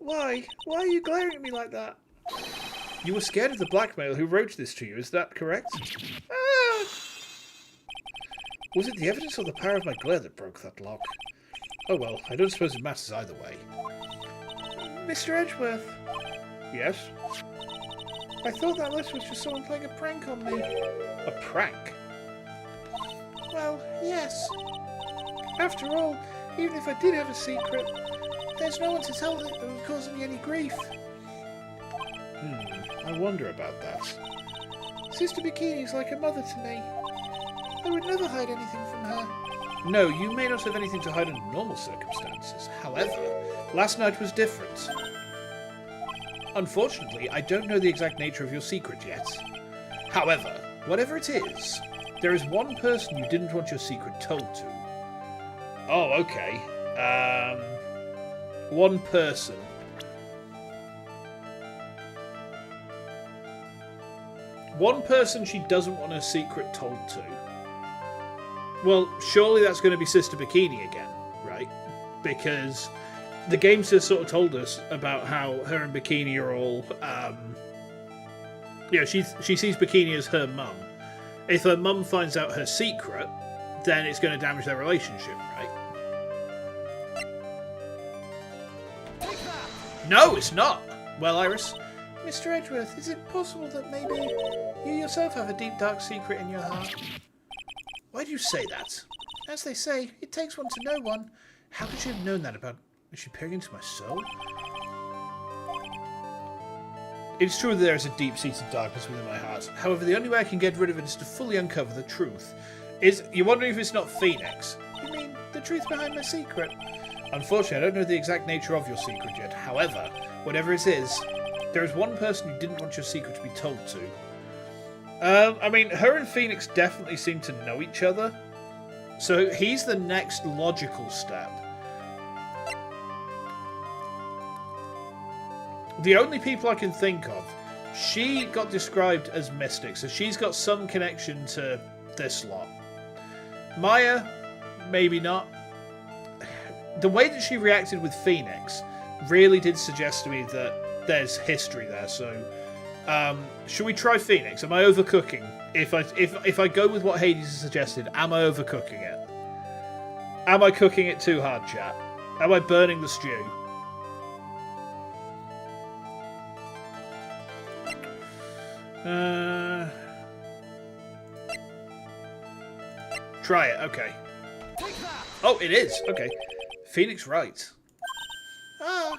Why? Why are you glaring at me like that? you were scared of the blackmailer who wrote this to you. Is that correct? Ah! Was it the evidence or the power of my glare that broke that lock? Oh well, I don't suppose it matters either way. Mr. Edgeworth, Yes? I thought that letter was just someone playing a prank on me. A prank? Well, yes. After all, even if I did have a secret, there's no one to tell that would cause me any grief. I wonder about that. Sister Bikini's like a mother to me. I would never hide anything from her. No, you may not have anything to hide under normal circumstances. However, last night was different. Unfortunately, I don't know the exact nature of your secret yet. However, whatever it is, there is one person you didn't want your secret told to. Oh, okay. One person. One person she doesn't want her secret told to. Well, surely that's going to be Sister Bikini again, right? Because the game's just sort of told us about how her and Bikini are all... she sees Bikini as her mum. If her mum finds out her secret, then it's going to damage their relationship, right? No, it's not! Well, Iris... Mr. Edgeworth, is it possible that maybe you yourself have a deep, dark secret in your heart? Why do you say that? As they say, it takes one to know one. How could you have known that about... Is she peering into my soul? It's true that there is a deep-seated darkness within my heart. However, the only way I can get rid of it is to fully uncover the truth. You're wondering if it's not Phoenix? You mean the truth behind my secret? Unfortunately, I don't know the exact nature of your secret yet. However, whatever it is, there is one person you didn't want your secret to be told to. I mean, her and Phoenix definitely seem to know each other. So he's the next logical step. The only people I can think of, she got described as mystic, so she's got some connection to this lot. Maya, maybe not. The way that she reacted with Phoenix really did suggest to me that there's history there, so should we try Phoenix? Am I overcooking? If I go with what Hades has suggested, am I overcooking it? Am I cooking it too hard, chat? Am I burning the stew? Try it, okay. Oh, it is, okay. Phoenix right. Ah,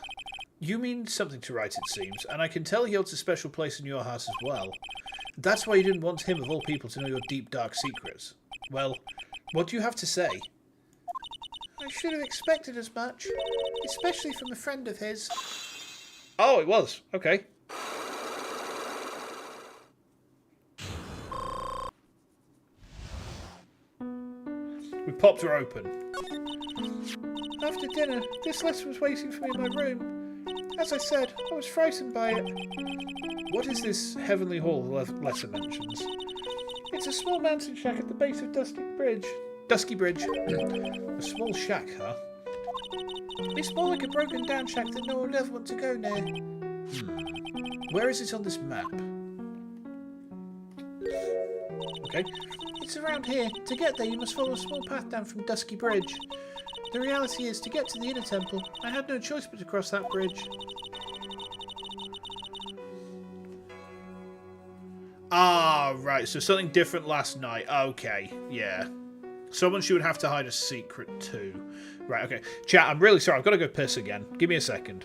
You mean something to write, it seems, and I can tell he holds a special place in your heart as well. That's why you didn't want him, of all people, to know your deep, dark secrets. Well, what do you have to say? I should have expected as much, especially from a friend of his. Oh, it was. Okay. We popped her open. After dinner, this letter was waiting for me in my room. As I said, I was frightened by it. What is this heavenly hall the letter mentions? It's a small mountain shack at the base of Dusky Bridge. Dusky Bridge. A small shack, huh? It's more like a broken down shack that no one would ever want to go near. Where is it on this map? Okay. It's around here. To get there, you must follow a small path down from Dusky Bridge. The reality is, to get to the inner temple, I had no choice but to cross that bridge. Ah, right. So something different last night. Okay, yeah. Someone she would have to hide a secret to. Right, okay. Chat, I'm really sorry. I've got to go piss again. Give me a second.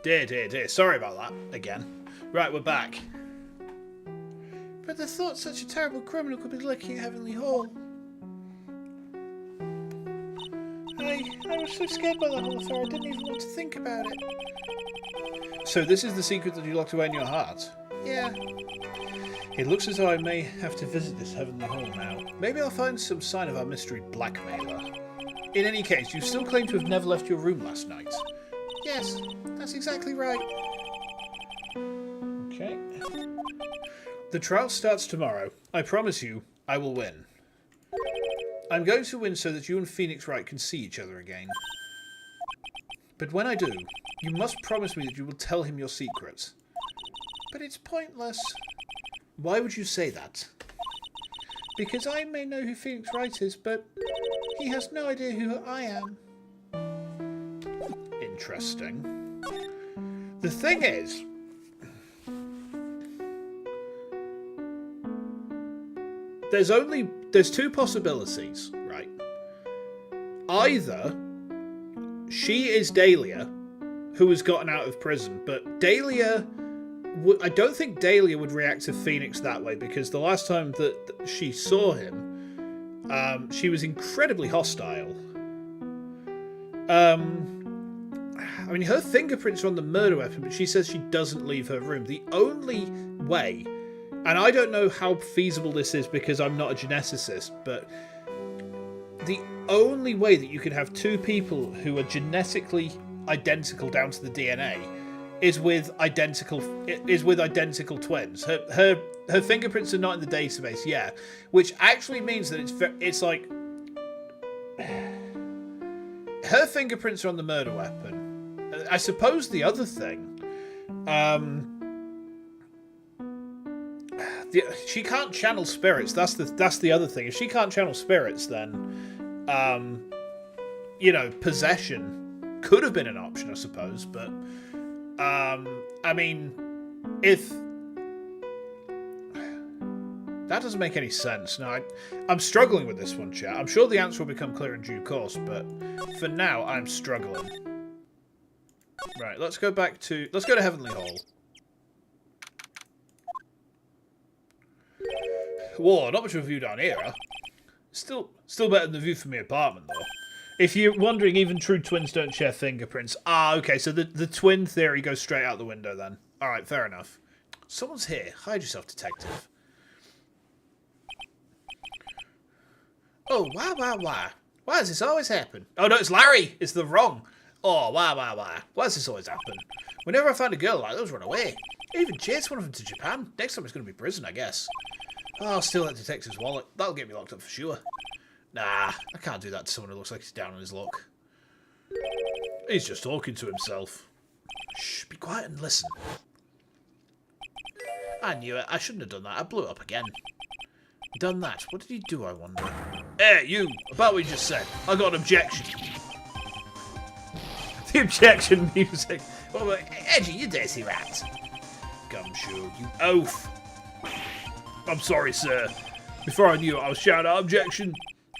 Dear. Sorry about that, again. Right, we're back. But the thought such a terrible criminal could be lurking at Heavenly Hall. I was so scared by that whole affair, I didn't even want to think about it. So this is the secret that you locked away in your heart? Yeah. It looks as though I may have to visit this Heavenly Hall now. Maybe I'll find some sign of our mystery blackmailer. In any case, you still claim to have never left your room last night. Yes, that's exactly right. Okay. The trial starts tomorrow. I promise you, I will win. I'm going to win so that you and Phoenix Wright can see each other again. But when I do, you must promise me that you will tell him your secrets. But it's pointless. Why would you say that? Because I may know who Phoenix Wright is, but he has no idea who I am. Interesting. The thing is, there's two possibilities, right? Either she is Dahlia, who has gotten out of prison, but Dahlia, I don't think Dahlia would react to Phoenix that way, because the last time that she saw him, she was incredibly hostile. I mean, her fingerprints are on the murder weapon, but she says she doesn't leave her room. The only way, and I don't know how feasible this is because I'm not a geneticist, but the only way that you could have two people who are genetically identical down to the DNA is with identical twins. Her fingerprints are not in the database, yeah, which actually means that it's like her fingerprints are on the murder weapon. I suppose the other thing, she can't channel spirits. That's the other thing. If she can't channel spirits, then, possession could have been an option, I suppose. But, I mean, if that doesn't make any sense. No, I'm struggling with this one, chat. I'm sure the answer will become clear in due course, but for now, I'm struggling. Right, let's go to Heavenly Hall. Whoa, not much of a view down here, huh? Still better than the view from my apartment, though. If you're wondering, even true twins don't share fingerprints. Ah, okay, so the twin theory goes straight out the window then. Alright, fair enough. Someone's here. Hide yourself, detective. Oh, why? Why does this always happen? Oh, no, it's Larry! It's the wrong. Oh, why? Why does this always happen? Whenever I find a girl like those, run away. I even chased one of them to Japan. Next time it's going to be prison, I guess. Oh, I'll steal that detective's wallet. That'll get me locked up for sure. Nah, I can't do that to someone who looks like he's down on his luck. He's just talking to himself. Shh, be quiet and listen. I knew it. I shouldn't have done that. I blew it up again. Done that. What did he do, I wonder? Hey, you! About what you just said. I got an objection. The objection music. Oh, Edgy, you dirty rat. Gumshoe, you oaf. I'm sorry, sir. Before I knew it, I was shouting out objection.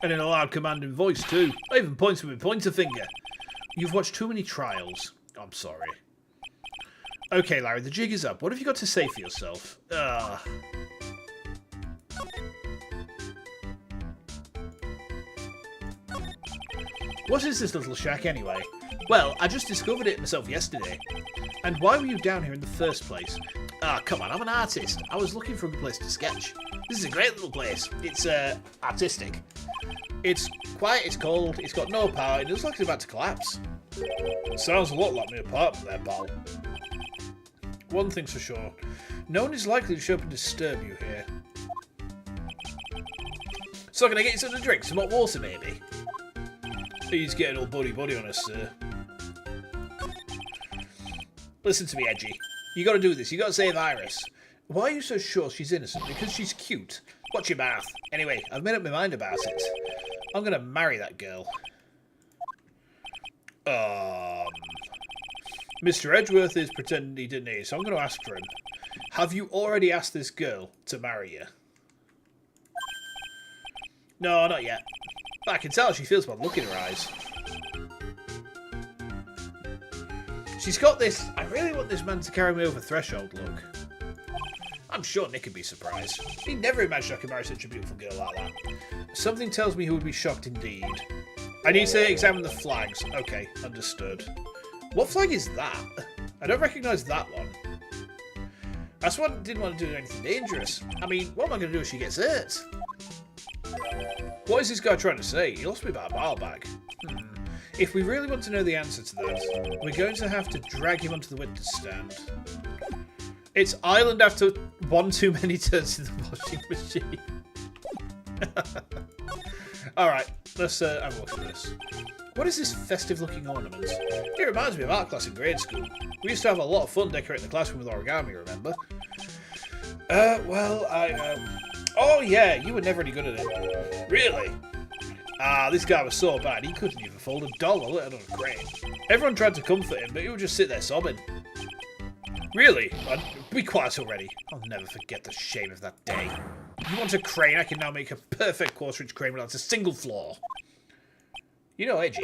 And in a loud commanding voice, too. I even pointed with my pointer finger. You've watched too many trials. I'm sorry. Okay, Larry, the jig is up. What have you got to say for yourself? What is this little shack, anyway? Well, I just discovered it myself yesterday. And why were you down here in the first place? Come on, I'm an artist. I was looking for a good place to sketch. This is a great little place. It's, artistic. It's quiet, it's cold, it's got no power, it looks like it's about to collapse. Sounds a lot like my apartment there, pal. One thing's for sure. No one is likely to show up and disturb you here. So can I get you something to drink? Some hot water, maybe? He's getting all buddy-buddy on us, sir. Listen to me, Edgy. You gotta do this. You gotta save Iris. Why are you so sure she's innocent? Because she's cute. Watch your mouth. Anyway, I've made up my mind about it. I'm gonna marry that girl. Mr. Edgeworth is pretending he didn't hear, so I'm going to ask for him. Have you already asked this girl to marry you? No, not yet. But I can tell she feels by the look in her eyes. She's got this, I really want this man to carry me over threshold look. I'm sure Nick would be surprised. He never imagined I could marry such a beautiful girl like that. Something tells me he would be shocked indeed. I need to examine the flags. Okay, understood. What flag is that? I don't recognise that one. That's why I didn't want to do anything dangerous. I mean, what am I going to do if she gets hurt? What is this guy trying to say? He lost me about a mile back. If we really want to know the answer to that, we're going to have to drag him onto the witness stand. It's Island after one too many turns in the washing machine. Alright, let's have a look at this. What is this festive-looking ornament? It reminds me of art class in grade school. We used to have a lot of fun decorating the classroom with origami, remember? Oh, yeah, you were never any good at it. Really? This guy was so bad, he couldn't even fold a dollar, let alone a crane. Everyone tried to comfort him, but he would just sit there sobbing. Really? Be quiet already. I'll never forget the shame of that day. You want a crane? I can now make a perfect quarter-inch crane without a single flaw. You know, Edgy,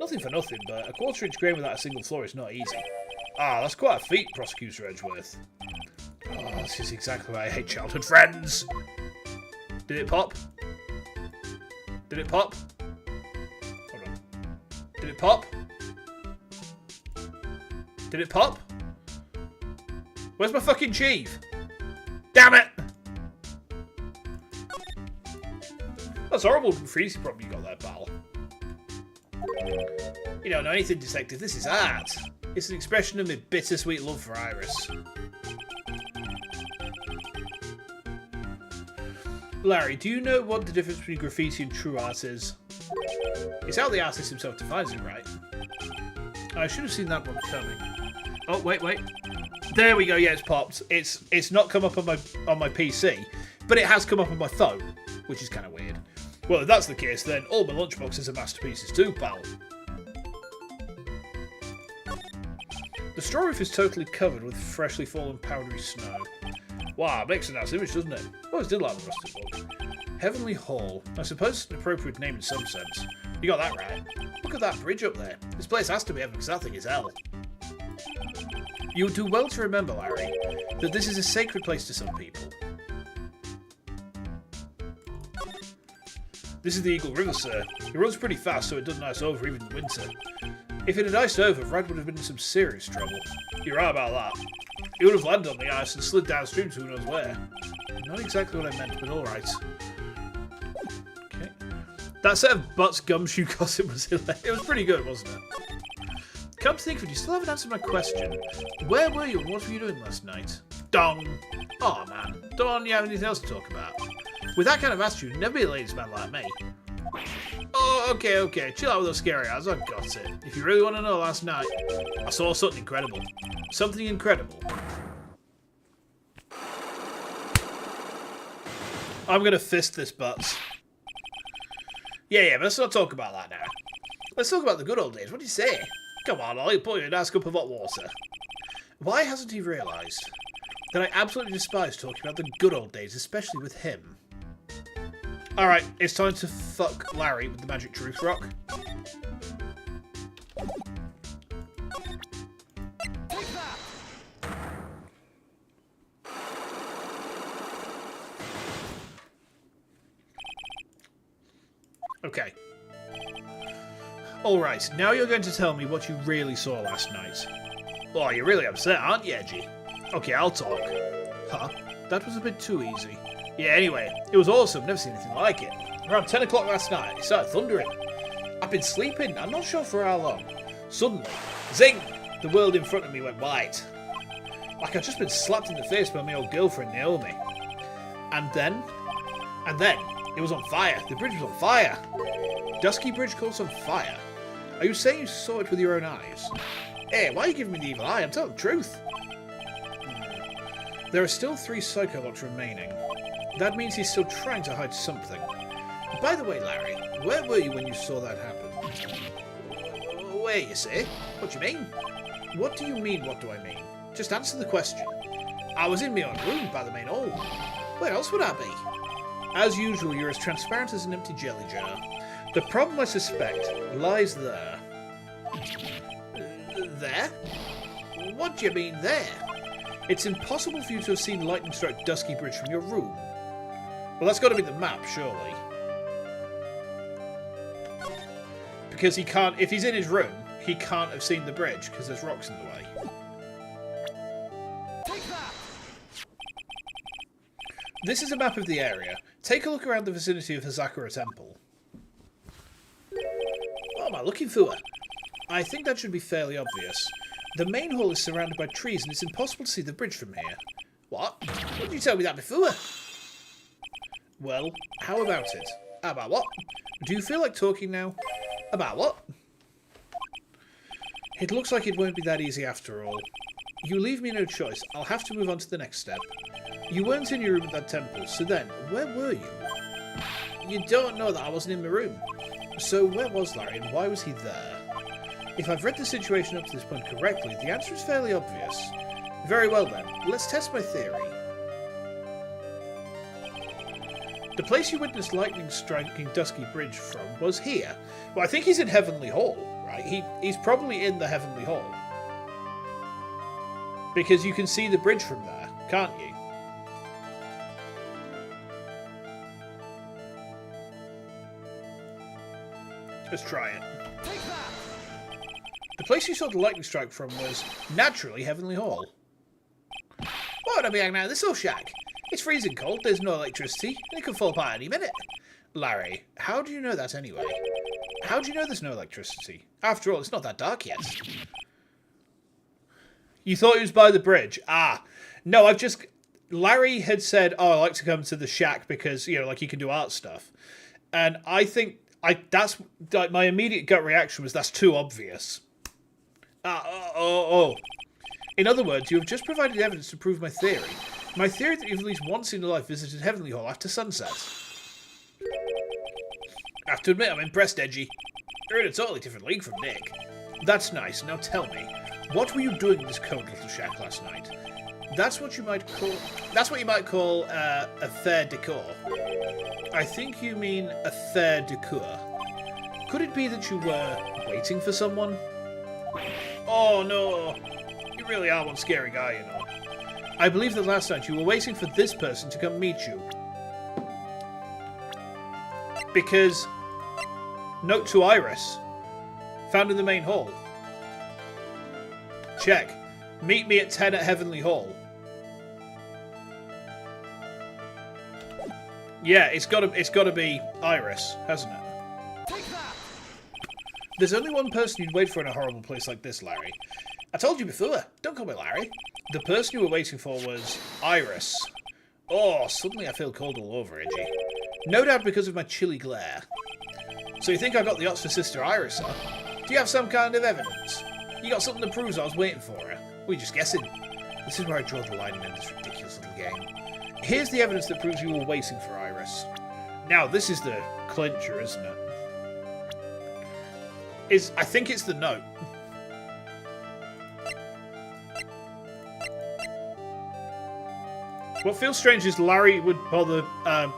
Nothing for nothing, but a quarter-inch crane without a single flaw is not easy. that's quite a feat, Prosecutor Edgeworth. This is exactly why I hate childhood friends. Did it pop? Did it pop? Hold on. Did it pop? Did it pop? Where's my fucking chief? Damn it! That's horrible freezing problem you got there, pal. You don't know anything, Detective. This is art. It's an expression of my bittersweet love for Iris. Larry, do you know what the difference between graffiti and true art is? It's how the artist himself defines it, right? I should have seen that one coming. Oh, wait. There we go. Yeah, it's popped. It's not come up on my PC, but it has come up on my phone, which is kind of weird. Well, if that's the case, then all my lunchboxes are masterpieces too, pal. The straw roof is totally covered with freshly fallen powdery snow. Wow, it makes a nice image, doesn't it? I always did like the rusted look. Heavenly Hall. I suppose it's an appropriate name in some sense. You got that right. Look at that bridge up there. This place has to be heaven because that thing is hell. You would do well to remember, Larry, that this is a sacred place to some people. This is the Eagle River, sir. It runs pretty fast, so it doesn't ice over even in the winter. If it had iced over, Rad would have been in some serious trouble. You're right about that. He would have landed on the ice and slid downstream to who knows where. Not exactly what I meant, but alright. Okay. That set of Butts Gumshoe gossip was hilarious. It was pretty good, wasn't it? Come to think of it, you still haven't answered my question. Where were you and what were you doing last night? Dong. Oh man, don't you have anything else to talk about? With that kind of attitude, never be a ladies' man like me. Oh! Oh, okay. Chill out with those scary eyes. I got it. If you really want to know, last night, I saw something incredible. Something incredible. I'm going to fist this butts. Yeah, but let's not talk about that now. Let's talk about the good old days. What do you say? Come on, I'll pour you a nice cup of hot water. Why hasn't he realised that I absolutely despise talking about the good old days, especially with him? Alright, it's time to fuck Larry with the magic truth rock. Okay. Alright, now you're going to tell me what you really saw last night. Oh, you're really upset, aren't you, Edgy? Okay, I'll talk. Huh? That was a bit too easy. Yeah, anyway, it was awesome. Never seen anything like it. Around 10 o'clock last night, it started thundering. I've been sleeping, I'm not sure for how long. Suddenly, zing! The world in front of me went white. Like I'd just been slapped in the face by my old girlfriend, Naomi. And then, it was on fire. The bridge was on fire. Dusky Bridge caught on fire. Are you saying you saw it with your own eyes? Hey, why are you giving me the evil eye? I'm telling the truth. There are still 3 psychologs remaining. That means he's still trying to hide something. By the way, Larry, where were you when you saw that happen? Where, you say? What do you mean? What do you mean, what do I mean? Just answer the question. I was in my own room by the main hall. Where else would I be? As usual, you're as transparent as an empty jelly jar. The problem, I suspect, lies there. There? What do you mean there? It's impossible for you to have seen lightning strike Dusky Bridge from your room. Well, that's got to be the map, surely. Because he can't... If he's in his room, he can't have seen the bridge, because there's rocks in the way. This is a map of the area. Take a look around the vicinity of Hazakura Temple. What am I looking for? I think that should be fairly obvious. The main hall is surrounded by trees and it's impossible to see the bridge from here. What? Why didn't you tell me that before? Well, how about it? About what? Do you feel like talking now? About what? It looks like it won't be that easy after all. You leave me no choice. I'll have to move on to the next step. You weren't in your room at that temple, so then, where were you? You don't know that I wasn't in my room. So where was Larry and why was he there? If I've read the situation up to this point correctly, the answer is fairly obvious. Very well then, let's test my theory. The place you witnessed lightning striking Dusky Bridge from was here. Well, I think he's in Heavenly Hall, right? He's probably in the Heavenly Hall. Because you can see the bridge from there, can't you? Let's try it. The place you saw the lightning strike from was, naturally, Heavenly Hall. Why would I be hanging out in this old shack? It's freezing cold, there's no electricity, and it could fall apart any minute. Larry, how do you know that anyway? How do you know there's no electricity? After all, it's not that dark yet. You thought he was by the bridge? Ah, no, I've just... Larry had said, oh, I like to come to the shack because, you know, like, he can do art stuff. And I think... that's like, my immediate gut reaction was that's too obvious. In other words, you have just provided evidence to prove my theory. My theory that you've at least once in your life visited Heavenly Hall after sunset. I have to admit, I'm impressed, Edgy. You're in a totally different league from Nick. That's nice. Now tell me, what were you doing in this cold little shack last night? That's what you might call... That's what you might call a fair decor. I think you mean a fair decor. Could it be that you were waiting for someone? Oh no, you really are one scary guy, you know. I believe that last night you were waiting for this person to come meet you. Because... Note to Iris. Found in the main hall. Check. Meet me at 10 at Heavenly Hall. Yeah, it's gotta be Iris, hasn't it? There's only one person you'd wait for in a horrible place like this, Larry. I told you before, don't call me Larry. The person you were waiting for was Iris. Oh, suddenly I feel cold all over, Edgy. No doubt because of my chilly glare. So you think I got the odds for Sister Iris, huh? Do you have some kind of evidence? You got something that proves I was waiting for her? Or are you just guessing? This is where I draw the line in this ridiculous little game. Here's the evidence that proves you were waiting for Iris. Now, this is the clincher, isn't it? I think it's the note. What feels strange is Larry would bother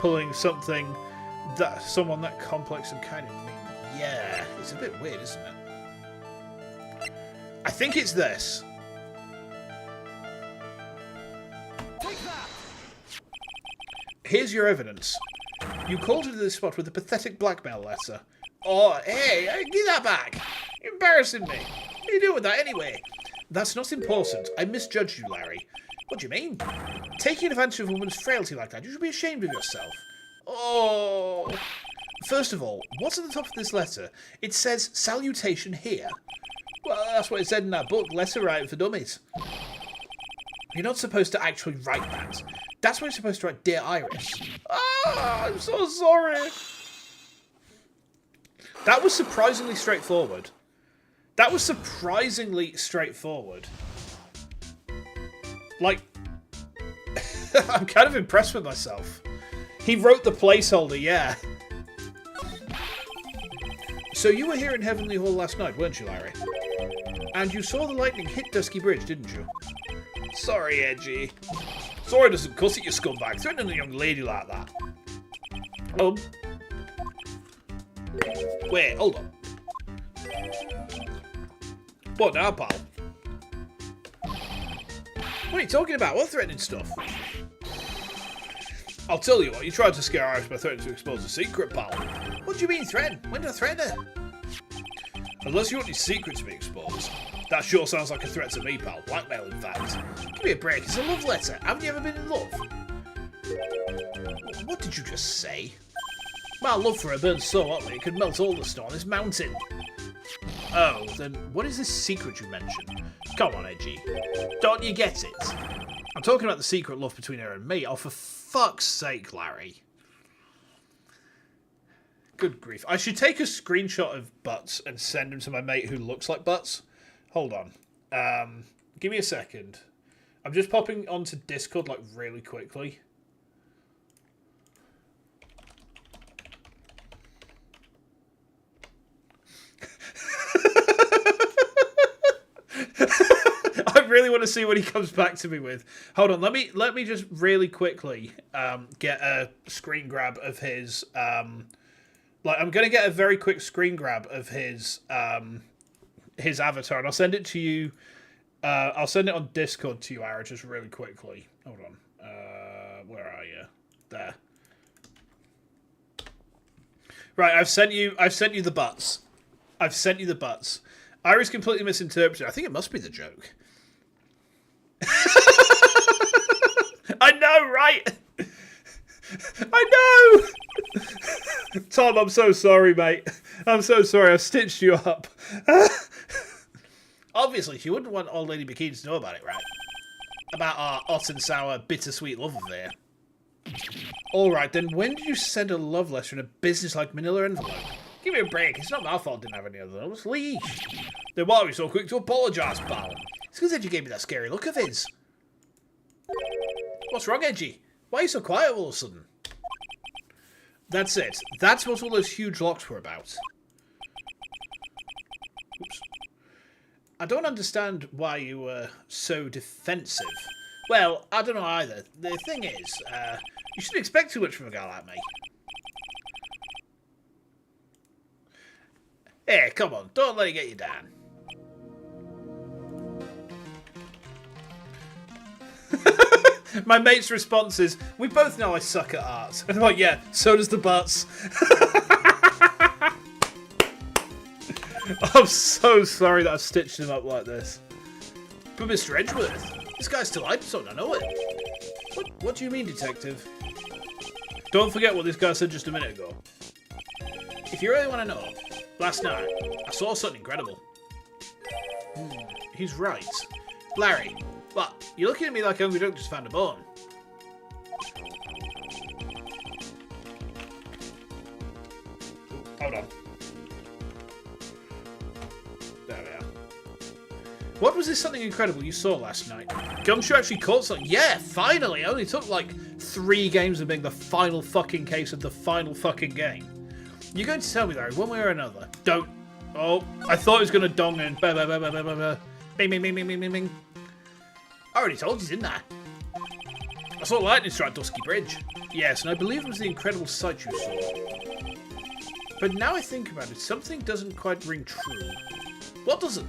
pulling someone that complex and kind of mean. Yeah, it's a bit weird, isn't it? I think it's this. Take that! Here's your evidence. You called into this spot with a pathetic blackmail letter. Oh, hey, give that back. You're embarrassing me. What are you doing with that anyway? That's not important. I misjudged you, Larry. What do you mean? Taking advantage of a woman's frailty like that, you should be ashamed of yourself. Oh. First of all, what's at the top of this letter? It says, salutation here. Well, that's what it said in that book, Letter Writing for Dummies. You're not supposed to actually write that. That's what you're supposed to write, Dear Iris. Ah, I'm so sorry. That was surprisingly straightforward. Like, I'm kind of impressed with myself. He wrote the placeholder, yeah. So you were here in Heavenly Hall last night, weren't you, Larry? And you saw the lightning hit Dusky Bridge, didn't you? Sorry, Edgy. Sorry doesn't cuss at you, scumbag. Threatening a young lady like that. Wait, hold on. What now, pal? What are you talking about? What threatening stuff? I'll tell you what, you tried to scare Iris by threatening to expose a secret, pal. What do you mean, threaten? When did I threaten her? Unless you want your secret to be exposed. That sure sounds like a threat to me, pal. Blackmail, in fact. Give me a break, it's a love letter. Haven't you ever been in love? What did you just say? My love for her burns so hotly it could melt all the snow on this mountain. Oh, then what is this secret you mentioned? Come on, Edgy. Don't you get it? I'm talking about the secret love between her and me. Oh, for fuck's sake, Larry. Good grief. I should take a screenshot of Butts and send him to my mate who looks like Butts. Hold on. Give me a second. I'm just popping onto Discord, like, really quickly. I really want to see what he comes back to me with. Hold on, let me just really quickly get a screen grab of his like I'm gonna get a very quick screen grab of his avatar, and I'll send it to you. I'll send it on Discord to you, Ara, just really quickly. Hold on. Where are you? There. Right, I've sent you the butts. I've sent you the butts. Iris completely misinterpreted. I think it must be the joke. I know, right? I know! Tom, I'm so sorry, mate. I'm so sorry. I've stitched you up. Obviously, she wouldn't want Old Lady Bikini to know about it, right? About our hot and sour, bittersweet love affair. Alright, then when did you send a love letter in a business-like manila envelope? Give me a break. It's not my fault I didn't have any of those. Leave. Then why are we so quick to apologise, pal? It's because Edgy gave me that scary look of his. What's wrong, Edgy? Why are you so quiet all of a sudden? That's it. That's what all those huge locks were about. Oops. I don't understand why you were so defensive. Well, I don't know either. The thing is, you shouldn't expect too much from a guy like me. Hey, come on, don't let it get you down. My mate's response is, we both know I suck at art. And I'm like, yeah, so does the butts. I'm so sorry that I've stitched him up like this. But Mr. Edgeworth, this guy's still hyped, so I know it. What do you mean, detective? Don't forget what this guy said just a minute ago. If you really want to know, last night, I saw something incredible. He's right. Larry, what? You're looking at me like Hungry Duck just found a bone. Hold on. What was this something incredible you saw last night? Gumshoe actually caught something. Yeah, finally. It only took like 3 games of being the final fucking case of the final fucking game. You're going to tell me, Larry, one way or another. Don't. Oh, I thought it was going to dong in. Bing, bing, bing, bing, bing, bing, bing. I already told you, didn't I? I saw lightning strike Dusky Bridge. Yes, and I believe it was the incredible sight you saw. But now I think about it, something doesn't quite ring true. What doesn't?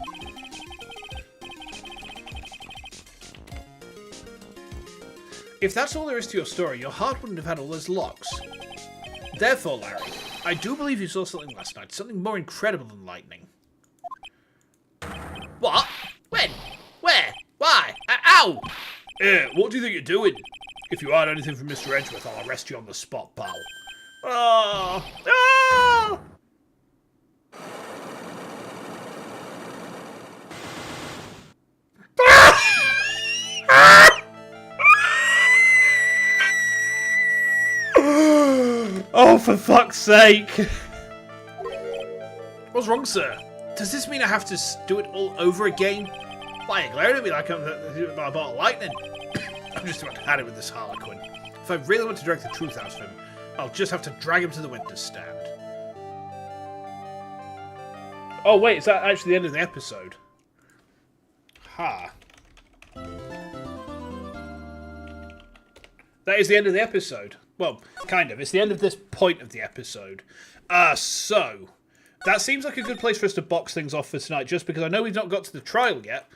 If that's all there is to your story, your heart wouldn't have had all those locks. Therefore, Larry, I do believe you saw something last night, something more incredible than lightning. What? When? Where? Why? Ow! What do you think you're doing? If you hide anything from Mr. Edgeworth, I'll arrest you on the spot, pal. Oh! Oh! Oh, for fuck's sake! What's wrong, sir? Does this mean I have to do it all over again? Why are you glaring at me like I'm about a bottle of lightning? I'm just about to had it with this Harlequin. If I really want to drag the truth out of him, I'll just have to drag him to the witness stand. Oh wait, is that actually the end of the episode? Ha. That is the end of the episode. Well, kind of. It's the end of this point of the episode. So, that seems like a good place for us to box things off for tonight, just because I know we've not got to the trial yet,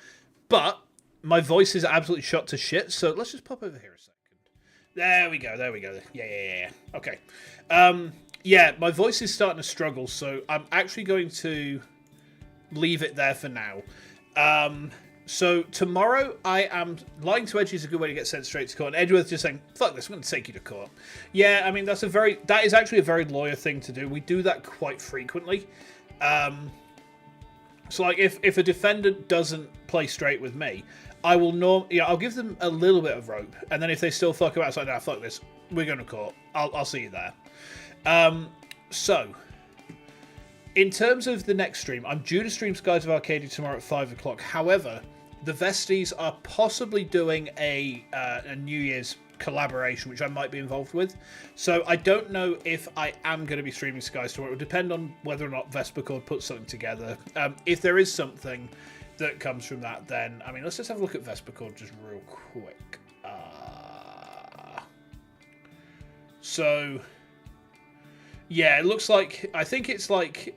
but my voice is absolutely shot to shit, so let's just pop over here a second. There we go, there we go. Yeah. Okay. Yeah, my voice is starting to struggle, so I'm actually going to leave it there for now. So tomorrow I am lying to Edgy is a good way to get sent straight to court. And Edgeworth just saying, "Fuck this, I'm going to take you to court." Yeah, I mean that is actually a very lawyer thing to do. We do that quite frequently. So like if a defendant doesn't play straight with me, I will I'll give them a little bit of rope, and then if they still fuck about, like, fuck this, we're going to court. I'll see you there. So. In terms of the next stream, I'm due to stream Skies of Arcadia tomorrow at 5 o'clock. However, the Vesties are possibly doing a New Year's collaboration, which I might be involved with. So I don't know if I am going to be streaming Skies tomorrow. It will depend on whether or not Vespercord puts something together. If there is something that comes from that, then, I mean, let's just have a look at Vespercord just real quick. So... yeah, it looks like I think it's like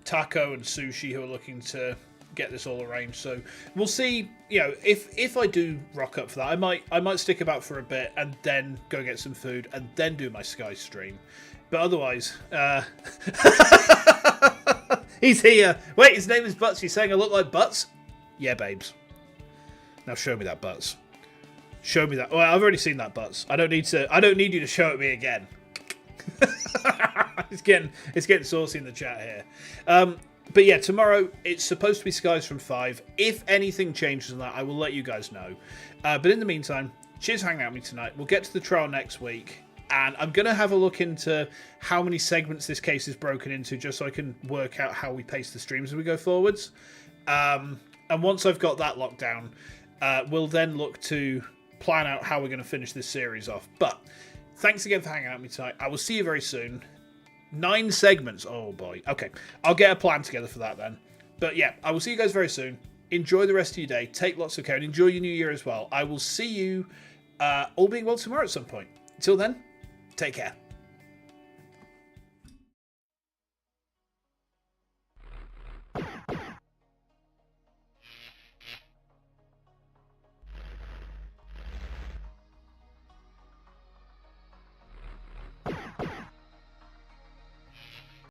Taco and Sushi who are looking to get this all arranged. So we'll see. You know, if I do rock up for that, I might stick about for a bit and then go get some food and then do my Sky stream. But otherwise, he's here. Wait, his name is Butts. He's saying I look like Butts. Yeah, babes. Now show me that Butts. Show me that. Well, I've already seen that, Butts. I don't need you to show it me again. It's getting saucy in the chat here. But yeah, tomorrow it's supposed to be Skies from 5. If anything changes on that, I will let you guys know. But in the meantime, cheers for hanging out with me tonight. We'll get to the trial next week, and I'm going to have a look into how many segments this case is broken into, just so I can work out how we pace the streams as we go forwards. And once I've got that locked down, we'll then look to plan out how we're going to finish this series off. But thanks again for hanging out with me tonight. I will see you very soon. 9 segments. Oh boy. Okay, I'll get a plan together for that then. But yeah, I will see you guys very soon. Enjoy the rest of your day. Take lots of care and enjoy your new year as well. I will see you all being well tomorrow at some point. Until then, take care.